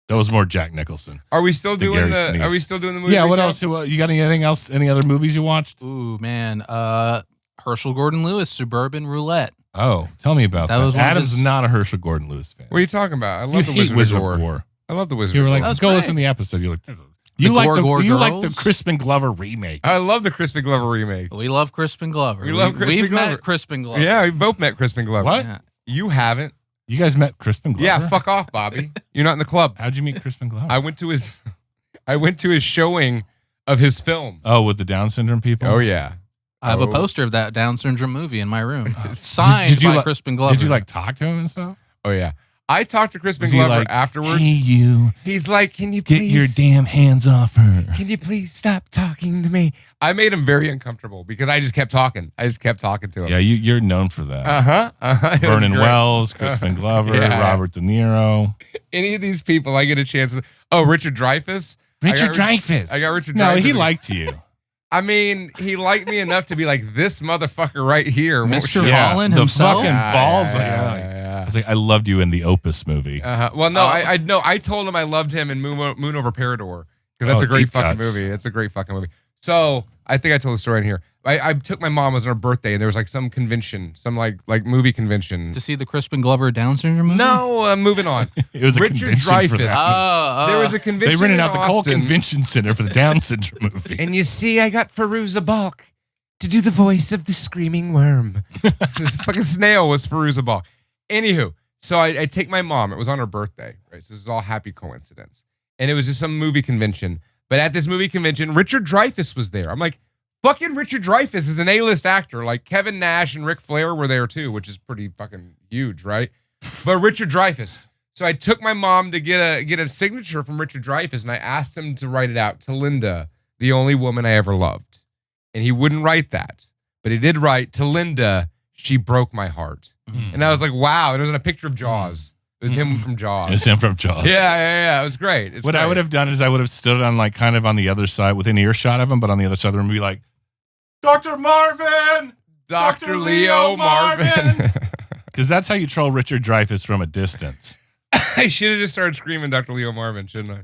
[SPEAKER 1] That was more Jack Nicholson.
[SPEAKER 3] Are we still doing
[SPEAKER 1] Gary
[SPEAKER 3] the?
[SPEAKER 1] Sinise.
[SPEAKER 3] Are we still doing the movie?
[SPEAKER 1] Yeah, what
[SPEAKER 3] recap?
[SPEAKER 1] else? You got anything else? Any other movies you watched?
[SPEAKER 2] Ooh, man. Herschel Gordon Lewis, Suburban Roulette.
[SPEAKER 1] Oh, tell me about that.
[SPEAKER 2] That was one of
[SPEAKER 1] Adam's
[SPEAKER 2] his-
[SPEAKER 1] not a Herschel Gordon Lewis fan.
[SPEAKER 3] What are you talking about? I
[SPEAKER 1] You
[SPEAKER 3] love the
[SPEAKER 1] hate
[SPEAKER 3] Wizard,
[SPEAKER 1] Wizard
[SPEAKER 3] of War. I love the Wizard.
[SPEAKER 1] You were
[SPEAKER 3] of
[SPEAKER 1] like,
[SPEAKER 3] War.
[SPEAKER 2] was
[SPEAKER 1] go
[SPEAKER 2] great.
[SPEAKER 1] listen to the episode. You're like, you like
[SPEAKER 2] Gore
[SPEAKER 1] you like the
[SPEAKER 2] Girls?
[SPEAKER 1] Crispin Glover remake.
[SPEAKER 3] I love the Crispin Glover remake.
[SPEAKER 2] We love Crispin Glover.
[SPEAKER 3] We love Crispin
[SPEAKER 2] We've
[SPEAKER 3] Glover.
[SPEAKER 2] met Crispin Glover.
[SPEAKER 3] Yeah, we both met Crispin Glover.
[SPEAKER 1] What?
[SPEAKER 2] Yeah.
[SPEAKER 3] You haven't?
[SPEAKER 1] You guys met Crispin Glover?
[SPEAKER 3] Yeah, fuck off, Bobby. You're not in the club.
[SPEAKER 1] How'd you meet Crispin Glover?
[SPEAKER 3] I went to his showing of his film.
[SPEAKER 1] Oh, with the Down syndrome people?
[SPEAKER 3] Oh yeah.
[SPEAKER 2] I have a
[SPEAKER 3] Oh.
[SPEAKER 2] poster of that Down syndrome movie in my room, signed
[SPEAKER 1] Did you
[SPEAKER 2] by
[SPEAKER 1] like-
[SPEAKER 2] Crispin Glover.
[SPEAKER 1] Did you like talk to him and stuff?
[SPEAKER 3] Oh yeah. I talked to Crispin
[SPEAKER 1] Was he
[SPEAKER 3] Glover
[SPEAKER 1] like,
[SPEAKER 3] afterwards.
[SPEAKER 1] hey, you,
[SPEAKER 3] He's like, "Can you
[SPEAKER 1] get
[SPEAKER 3] please
[SPEAKER 1] your damn hands off her.
[SPEAKER 3] Can you please stop talking to me?" I made him very uncomfortable because I just kept talking. I just kept talking to him.
[SPEAKER 1] Yeah, you're known for that.
[SPEAKER 3] Uh-huh. It was
[SPEAKER 1] Vernon
[SPEAKER 3] great.
[SPEAKER 1] Wells, Crispin Glover,
[SPEAKER 3] Yeah.
[SPEAKER 1] Robert De Niro.
[SPEAKER 3] Any of these people, I get a chance. Oh, Richard Dreyfuss.
[SPEAKER 1] Richard
[SPEAKER 3] I got
[SPEAKER 1] Dreyfuss.
[SPEAKER 3] I got Richard
[SPEAKER 1] No,
[SPEAKER 3] Dreyfuss.
[SPEAKER 1] he liked you.
[SPEAKER 3] I mean, he liked me enough to be like, this motherfucker right here. won't
[SPEAKER 2] Mr.
[SPEAKER 3] shut
[SPEAKER 1] Yeah,
[SPEAKER 2] Holland
[SPEAKER 1] the
[SPEAKER 2] himself?
[SPEAKER 1] fucking
[SPEAKER 3] Yeah,
[SPEAKER 1] balls.
[SPEAKER 3] yeah,
[SPEAKER 1] I was like, I loved you in the Opus movie.
[SPEAKER 3] Well, no, I no, I told him I loved him in Moon Over Parador because that's
[SPEAKER 1] Oh,
[SPEAKER 3] a great
[SPEAKER 1] deep
[SPEAKER 3] fucking
[SPEAKER 1] cuts.
[SPEAKER 3] movie. It's a great fucking movie. So I think I told the story in here. I took my mom, it was on her birthday, and there was like some convention, some like movie convention.
[SPEAKER 2] to see the Crispin Glover Down syndrome movie?
[SPEAKER 3] No, moving on.
[SPEAKER 1] It was a
[SPEAKER 3] Richard
[SPEAKER 1] convention for
[SPEAKER 3] Dreyfuss.
[SPEAKER 1] that.
[SPEAKER 3] There was a convention.
[SPEAKER 1] They rented
[SPEAKER 3] in
[SPEAKER 1] out the Cole
[SPEAKER 3] Austin.
[SPEAKER 1] Convention Center for the Down syndrome movie.
[SPEAKER 3] And you see, I got Firuza Balk to do the voice of the screaming worm. This fucking snail was Firuza Balk. Anywho, so I take my mom. It was on her birthday, right? So this is all happy coincidence. And it was just some movie convention. But at this movie convention, Richard Dreyfuss was there. I'm like, fucking Richard Dreyfuss is an A-list actor. Like Kevin Nash and Ric Flair were there too, which is pretty fucking huge, right? But Richard Dreyfuss. So I took my mom to get a signature from Richard Dreyfuss, and I asked him to write it out to Linda, the only woman I ever loved. And he wouldn't write that. But he did write to Linda, she broke my heart. And I was like, wow. And it was in a picture of Jaws. It was him from Jaws.
[SPEAKER 1] It was him from Jaws.
[SPEAKER 3] Yeah. It was great. It's
[SPEAKER 1] What I
[SPEAKER 3] great.
[SPEAKER 1] would have done is I would have stood on like kind of on the other side, within earshot of him, but on the other side of the room, be like, Dr. Marvin!
[SPEAKER 3] Dr. Leo Marvin.
[SPEAKER 1] Because that's how you troll Richard Dreyfuss from a distance.
[SPEAKER 3] I should have just started screaming Dr. Leo Marvin, shouldn't I?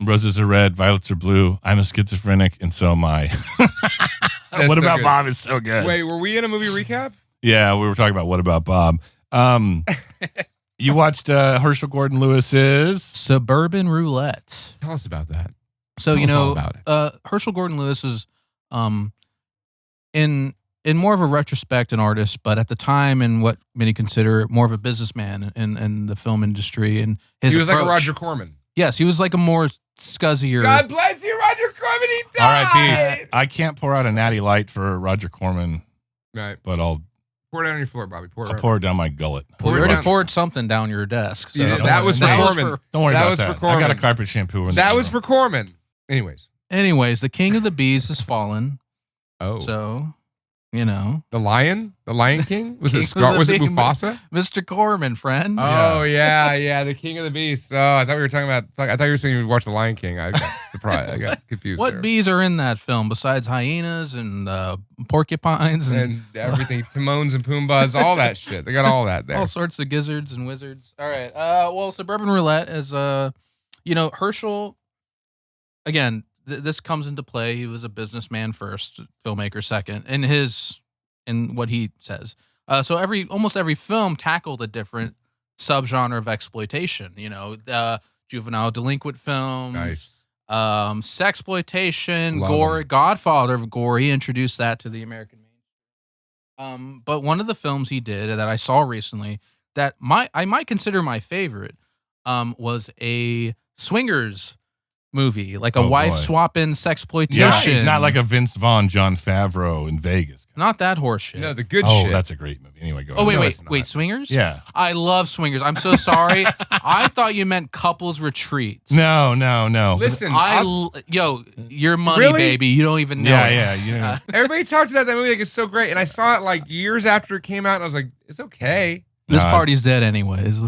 [SPEAKER 1] Roses are red, violets are blue. I'm a schizophrenic, and so am I.
[SPEAKER 3] That's
[SPEAKER 1] What
[SPEAKER 3] so
[SPEAKER 1] About
[SPEAKER 3] good.
[SPEAKER 1] Bob is so good.
[SPEAKER 3] Wait, were we in a movie recap?
[SPEAKER 1] Yeah, we were talking about What About Bob. You watched Herschel Gordon Lewis's.
[SPEAKER 2] Suburban Roulette.
[SPEAKER 3] Tell us about that.
[SPEAKER 2] So
[SPEAKER 3] Tell
[SPEAKER 2] you
[SPEAKER 3] us all
[SPEAKER 2] know,
[SPEAKER 3] about it.
[SPEAKER 2] Herschel Gordon Lewis is, in in more of a retrospect, an artist, but at the time, and what many consider more of a businessman in the film industry, and his
[SPEAKER 3] He was like a
[SPEAKER 2] approach.
[SPEAKER 3] Roger Corman.
[SPEAKER 2] Yes, he was like a more scuzzier.
[SPEAKER 3] God bless you, Roger Corman. He
[SPEAKER 1] R.I.P.
[SPEAKER 3] died.
[SPEAKER 1] I can't pour out a natty light for Roger Corman,
[SPEAKER 3] Right.
[SPEAKER 1] but I'll
[SPEAKER 3] Pour it on your floor, Bobby.
[SPEAKER 1] pour it down my gullet.
[SPEAKER 2] We
[SPEAKER 3] Pour it
[SPEAKER 2] already
[SPEAKER 3] down.
[SPEAKER 2] poured something down your desk. So
[SPEAKER 3] Yeah,
[SPEAKER 2] don't
[SPEAKER 3] that
[SPEAKER 2] worry.
[SPEAKER 3] was for Corman.
[SPEAKER 1] Don't worry
[SPEAKER 3] That
[SPEAKER 1] about
[SPEAKER 3] was
[SPEAKER 1] that.
[SPEAKER 3] for
[SPEAKER 1] I got a
[SPEAKER 3] Corman.
[SPEAKER 1] carpet shampoo. In
[SPEAKER 3] That
[SPEAKER 1] the
[SPEAKER 3] was for Corman. Anyways.
[SPEAKER 2] Anyways, the king of the bees has fallen.
[SPEAKER 3] Oh.
[SPEAKER 2] So, you know,
[SPEAKER 3] The Lion King? Was it
[SPEAKER 2] King of the
[SPEAKER 3] Was it
[SPEAKER 2] Bee-
[SPEAKER 3] Mufasa?
[SPEAKER 2] Mr. Corman, friend.
[SPEAKER 3] Oh yeah, the King of the Beasts. Oh, I thought we were talking about. I thought you were saying you would watch The Lion King. I got surprised. I got confused.
[SPEAKER 2] What
[SPEAKER 3] there.
[SPEAKER 2] bees are in that film besides hyenas and porcupines and
[SPEAKER 3] And everything, Timones and Pumbas, all that shit. They got all that there.
[SPEAKER 2] all sorts of gizzards and wizards? All right. Well, Suburban Roulette is Herschel. Again, this comes into play. He was a businessman first, filmmaker second, in what he says. So almost every film tackled a different subgenre of exploitation. Juvenile delinquent films,
[SPEAKER 3] Nice.
[SPEAKER 2] sexploitation,
[SPEAKER 3] Love
[SPEAKER 2] gore,
[SPEAKER 3] them.
[SPEAKER 2] Godfather of gore. He introduced that to the American mainstream. But one of the films he did that I saw recently that I might consider my favorite was a swingers movie, like a
[SPEAKER 1] Oh,
[SPEAKER 2] wife
[SPEAKER 1] boy.
[SPEAKER 2] swapping sexploitation.
[SPEAKER 1] Yeah, not like a Vince Vaughn, John Favreau in Vegas.
[SPEAKER 2] Not that horse shit.
[SPEAKER 3] No, the good
[SPEAKER 1] Oh,
[SPEAKER 3] shit.
[SPEAKER 1] that's a great movie. Anyway, go
[SPEAKER 2] Oh,
[SPEAKER 1] ahead.
[SPEAKER 3] it's not.
[SPEAKER 2] wait, swingers?
[SPEAKER 1] Yeah.
[SPEAKER 2] I love swingers. I'm so sorry. I thought you meant couples retreats.
[SPEAKER 1] No.
[SPEAKER 3] Listen,
[SPEAKER 2] Your money,
[SPEAKER 3] Really?
[SPEAKER 2] baby. You don't even know.
[SPEAKER 1] Yeah,
[SPEAKER 2] it.
[SPEAKER 1] you know.
[SPEAKER 3] everybody talked about that movie like it's so great, and I saw it like years after it came out, and I was like, it's okay.
[SPEAKER 2] This
[SPEAKER 1] No,
[SPEAKER 2] party's dead anyways.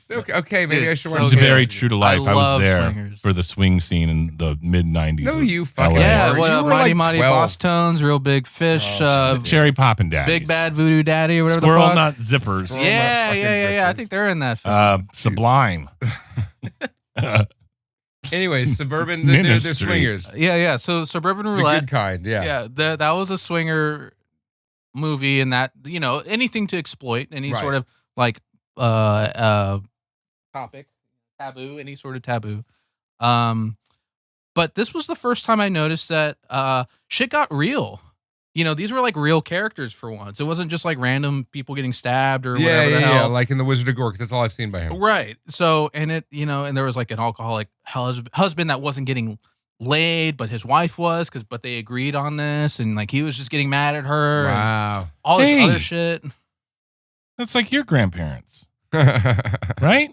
[SPEAKER 3] It's okay. Okay, maybe
[SPEAKER 2] Dude,
[SPEAKER 3] I should
[SPEAKER 2] so
[SPEAKER 3] watch
[SPEAKER 1] It's
[SPEAKER 3] it.
[SPEAKER 1] very true to life. I
[SPEAKER 2] love
[SPEAKER 1] was there
[SPEAKER 2] swingers.
[SPEAKER 1] for the swing scene in the mid '90s.
[SPEAKER 3] No,
[SPEAKER 1] of
[SPEAKER 3] you fucking
[SPEAKER 1] LA.
[SPEAKER 2] Yeah,
[SPEAKER 3] You
[SPEAKER 2] what
[SPEAKER 3] were
[SPEAKER 2] Mighty
[SPEAKER 3] like
[SPEAKER 2] Mighty
[SPEAKER 3] 12.
[SPEAKER 2] Boss Tones, Real Big Fish,
[SPEAKER 1] Cherry Poppin' Daddies,
[SPEAKER 2] Big Bad Voodoo Daddy, or whatever
[SPEAKER 1] Squirrel
[SPEAKER 2] the fuck.
[SPEAKER 1] Nut Zippers,
[SPEAKER 3] Squirrel-
[SPEAKER 2] Yeah.
[SPEAKER 3] fucking
[SPEAKER 2] I
[SPEAKER 3] zippers.
[SPEAKER 2] think they're in that film.
[SPEAKER 1] Sublime.
[SPEAKER 3] Anyways, Suburban, they're
[SPEAKER 1] Ministry.
[SPEAKER 3] swingers.
[SPEAKER 2] Yeah. So Suburban
[SPEAKER 3] The
[SPEAKER 2] Roulette.
[SPEAKER 3] good kind, yeah.
[SPEAKER 2] That was a swinger movie, and that anything to exploit any
[SPEAKER 3] Right.
[SPEAKER 2] sort of like topic, taboo, any sort of taboo. But this was the first time I noticed that shit got real. These were like real characters for once. It wasn't just like random people getting stabbed or whatever the hell.
[SPEAKER 3] like in The Wizard of Gore, because that's all I've seen by him.
[SPEAKER 2] Right. So, and and there was like an alcoholic husband that wasn't getting laid, but his wife was, but they agreed on this, and like he was just getting mad at her. And
[SPEAKER 3] Wow.
[SPEAKER 2] all this
[SPEAKER 1] Hey.
[SPEAKER 2] other shit.
[SPEAKER 1] That's like your grandparents,
[SPEAKER 3] It
[SPEAKER 1] right?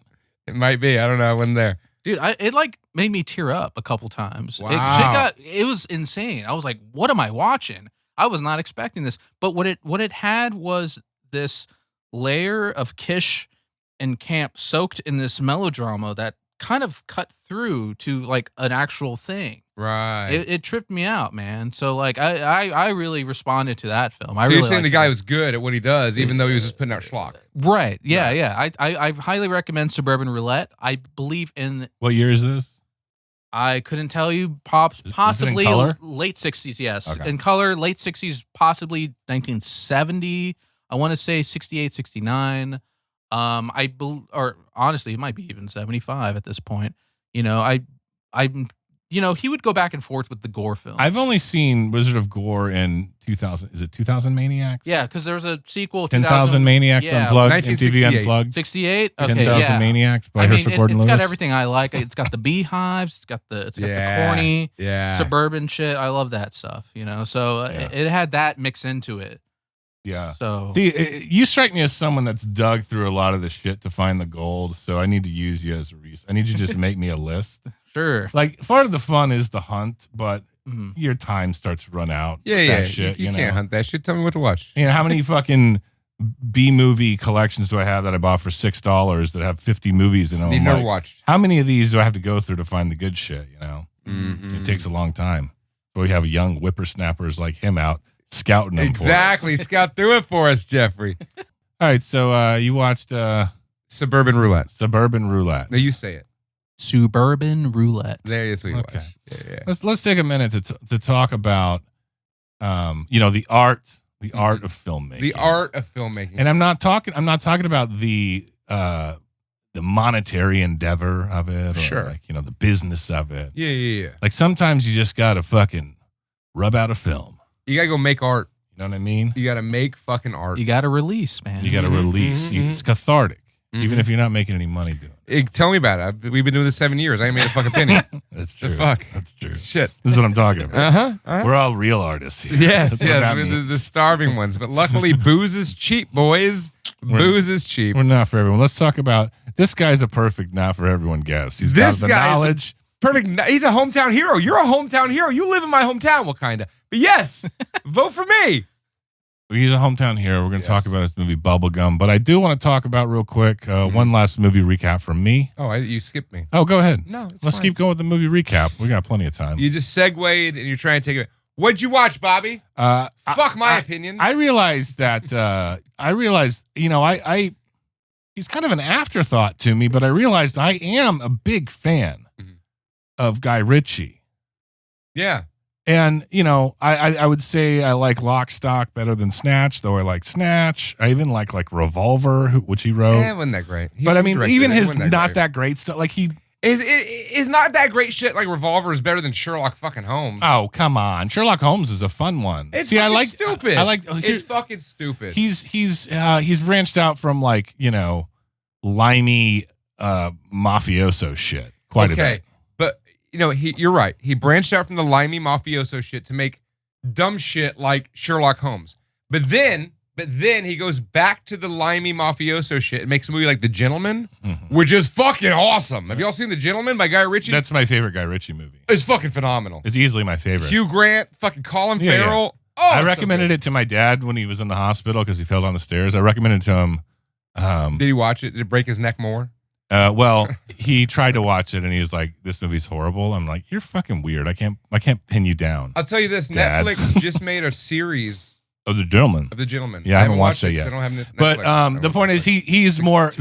[SPEAKER 3] might be. I don't know. I wasn't there.
[SPEAKER 2] Dude, it like made me tear up a couple times.
[SPEAKER 3] Wow.
[SPEAKER 2] It was insane. I was like, what am I watching? I was not expecting this. But what it had was this layer of Kish and Camp soaked in this melodrama that kind of cut through to like an actual thing.
[SPEAKER 3] Right.
[SPEAKER 2] It tripped me out, man. So like I really responded to that film. I
[SPEAKER 3] so
[SPEAKER 2] really
[SPEAKER 3] you're saying the
[SPEAKER 2] liked
[SPEAKER 3] guy
[SPEAKER 2] it.
[SPEAKER 3] was good at what he does, even though he was just putting out schlock.
[SPEAKER 2] Right. Yeah. I highly recommend Suburban Roulette. I believe in
[SPEAKER 1] What year is this?
[SPEAKER 2] I couldn't tell you. Possibly
[SPEAKER 1] color?
[SPEAKER 2] late 60s, yes.
[SPEAKER 1] Okay.
[SPEAKER 2] In color, late 60s, possibly 1970. I want to say 68, 69. Or honestly, it might be even 75 at this point. He would go back and forth with the gore films.
[SPEAKER 1] I've only seen Wizard of Gore in 2000. Is it 2000 Maniacs?
[SPEAKER 2] Yeah, because there was a sequel.
[SPEAKER 1] 10,000 Maniacs
[SPEAKER 2] yeah,
[SPEAKER 1] Unplugged.
[SPEAKER 3] 1968.
[SPEAKER 1] MTV Unplugged.
[SPEAKER 2] 68. Okay,
[SPEAKER 1] 10,000
[SPEAKER 2] yeah.
[SPEAKER 1] Maniacs by
[SPEAKER 2] I mean,
[SPEAKER 1] Herschel Gordon
[SPEAKER 2] it's
[SPEAKER 1] Lewis.
[SPEAKER 2] got everything I like. It's got the beehives. It's got the
[SPEAKER 3] Yeah.
[SPEAKER 2] corny
[SPEAKER 3] Yeah.
[SPEAKER 2] suburban shit. I love that stuff. So
[SPEAKER 1] Yeah.
[SPEAKER 2] it had that mix into it.
[SPEAKER 1] Yeah.
[SPEAKER 2] So
[SPEAKER 1] See, you strike me as someone that's dug through a lot of the shit to find the gold. So I need to use you as a resource. I need you to just make me a list.
[SPEAKER 2] sure.
[SPEAKER 1] Like, part of the fun is the hunt, but
[SPEAKER 2] Mhm.
[SPEAKER 1] your time starts to run out.
[SPEAKER 3] Yeah,
[SPEAKER 1] with
[SPEAKER 3] yeah.
[SPEAKER 1] that shit,
[SPEAKER 3] you
[SPEAKER 1] know?
[SPEAKER 3] can't hunt that shit. Tell me what to watch.
[SPEAKER 1] How many fucking B movie collections do I have that I bought for $6 that have 50 movies in them?
[SPEAKER 3] You've
[SPEAKER 1] I'm
[SPEAKER 3] never
[SPEAKER 1] like,
[SPEAKER 3] watched.
[SPEAKER 1] how many of these do I have to go through to find the good shit?
[SPEAKER 3] Mhm.
[SPEAKER 1] It takes a long time. So we have young whippersnappers like him out scouting them. for us.
[SPEAKER 3] Exactly. Scout through it for us, Jeffrey.
[SPEAKER 1] All right, so you watched
[SPEAKER 3] Suburban Roulette.
[SPEAKER 1] Suburban Roulette.
[SPEAKER 3] No, you say it.
[SPEAKER 2] Suburban Roulette.
[SPEAKER 3] That's what you
[SPEAKER 1] Okay.
[SPEAKER 3] watch. Yeah.
[SPEAKER 1] Let's take a minute to talk about the art of filmmaking.
[SPEAKER 3] The art of filmmaking.
[SPEAKER 1] And I'm not talking about the monetary endeavor of it, or
[SPEAKER 3] Sure.
[SPEAKER 1] like, the business of it.
[SPEAKER 3] Yeah.
[SPEAKER 1] Like, sometimes you just gotta fucking rub out a film.
[SPEAKER 3] You gotta go make art.
[SPEAKER 1] You know what I mean?
[SPEAKER 3] You got to make fucking art.
[SPEAKER 2] You got to release, man.
[SPEAKER 1] You got to release. It's cathartic, even if you're not making any money doing it.
[SPEAKER 3] Tell me about it. We've been doing this 7 years. I ain't made a fucking penny.
[SPEAKER 1] That's
[SPEAKER 3] The
[SPEAKER 1] true.
[SPEAKER 3] fuck?
[SPEAKER 1] That's true.
[SPEAKER 3] Shit.
[SPEAKER 1] This is what I'm talking about.
[SPEAKER 3] Uh-huh.
[SPEAKER 1] We're all real artists here.
[SPEAKER 3] Yes,
[SPEAKER 1] That's what that
[SPEAKER 3] we're
[SPEAKER 1] means.
[SPEAKER 3] the starving ones. But luckily, booze is cheap, boys. Booze is cheap.
[SPEAKER 1] We're not for everyone. Let's talk about this guy's a perfect not for everyone guest. He's
[SPEAKER 3] This
[SPEAKER 1] got the
[SPEAKER 3] guy's a
[SPEAKER 1] knowledge.
[SPEAKER 3] Perfect. He's a hometown hero. You're a hometown hero. You live in my hometown. Well, kind of. But yes, vote for me.
[SPEAKER 1] He's a hometown hero. We're going to talk about his movie Bubblegum, but I do want to talk about real quick one last movie recap from me.
[SPEAKER 3] Oh, you skipped me.
[SPEAKER 1] Oh, go ahead.
[SPEAKER 3] No,
[SPEAKER 1] let's keep going with the movie recap. We got plenty of time.
[SPEAKER 3] You just segued and you're trying to take it. What'd you watch, Bobby? Fuck my opinion.
[SPEAKER 1] I realized that. He's kind of an afterthought to me, but I realized I am a big fan of Guy Ritchie.
[SPEAKER 3] Yeah.
[SPEAKER 1] And, I would say I like Lock, Stock better than Snatch, though I like Snatch. I even like Revolver, which he wrote.
[SPEAKER 3] It wasn't that great.
[SPEAKER 1] But I mean, even his not that great stuff, like he...
[SPEAKER 3] Is not that great shit like Revolver is better than Sherlock fucking Holmes.
[SPEAKER 1] Oh, come on. Sherlock Holmes is a fun one.
[SPEAKER 3] It's fucking stupid.
[SPEAKER 1] It's
[SPEAKER 3] fucking stupid.
[SPEAKER 1] He's branched out from limey mafioso shit quite a bit.
[SPEAKER 3] But you're right. He branched out from the limey mafioso shit to make dumb shit like Sherlock Holmes. But then he goes back to the limey mafioso shit and makes a movie like The Gentleman, which is fucking awesome. Have y'all seen The Gentleman by Guy Ritchie?
[SPEAKER 1] That's my favorite Guy Ritchie movie.
[SPEAKER 3] It's fucking phenomenal.
[SPEAKER 1] It's easily my favorite.
[SPEAKER 3] Hugh Grant, fucking Colin Farrell.
[SPEAKER 1] Yeah. I recommended it to my dad when he was in the hospital because he fell down the stairs. I recommended it to him.
[SPEAKER 3] Did he watch it? Did it break his neck more?
[SPEAKER 1] Well, he tried to watch it and he was like, "This movie's horrible." I'm like, "You're fucking weird. I can't pin you down."
[SPEAKER 3] I'll tell you this:
[SPEAKER 1] Dad.
[SPEAKER 3] Netflix just made a series
[SPEAKER 1] of The Gentleman.
[SPEAKER 3] Yeah,
[SPEAKER 1] I haven't watched it
[SPEAKER 3] yet.
[SPEAKER 1] yet.
[SPEAKER 3] I don't have Netflix.
[SPEAKER 1] But the point is, he's more.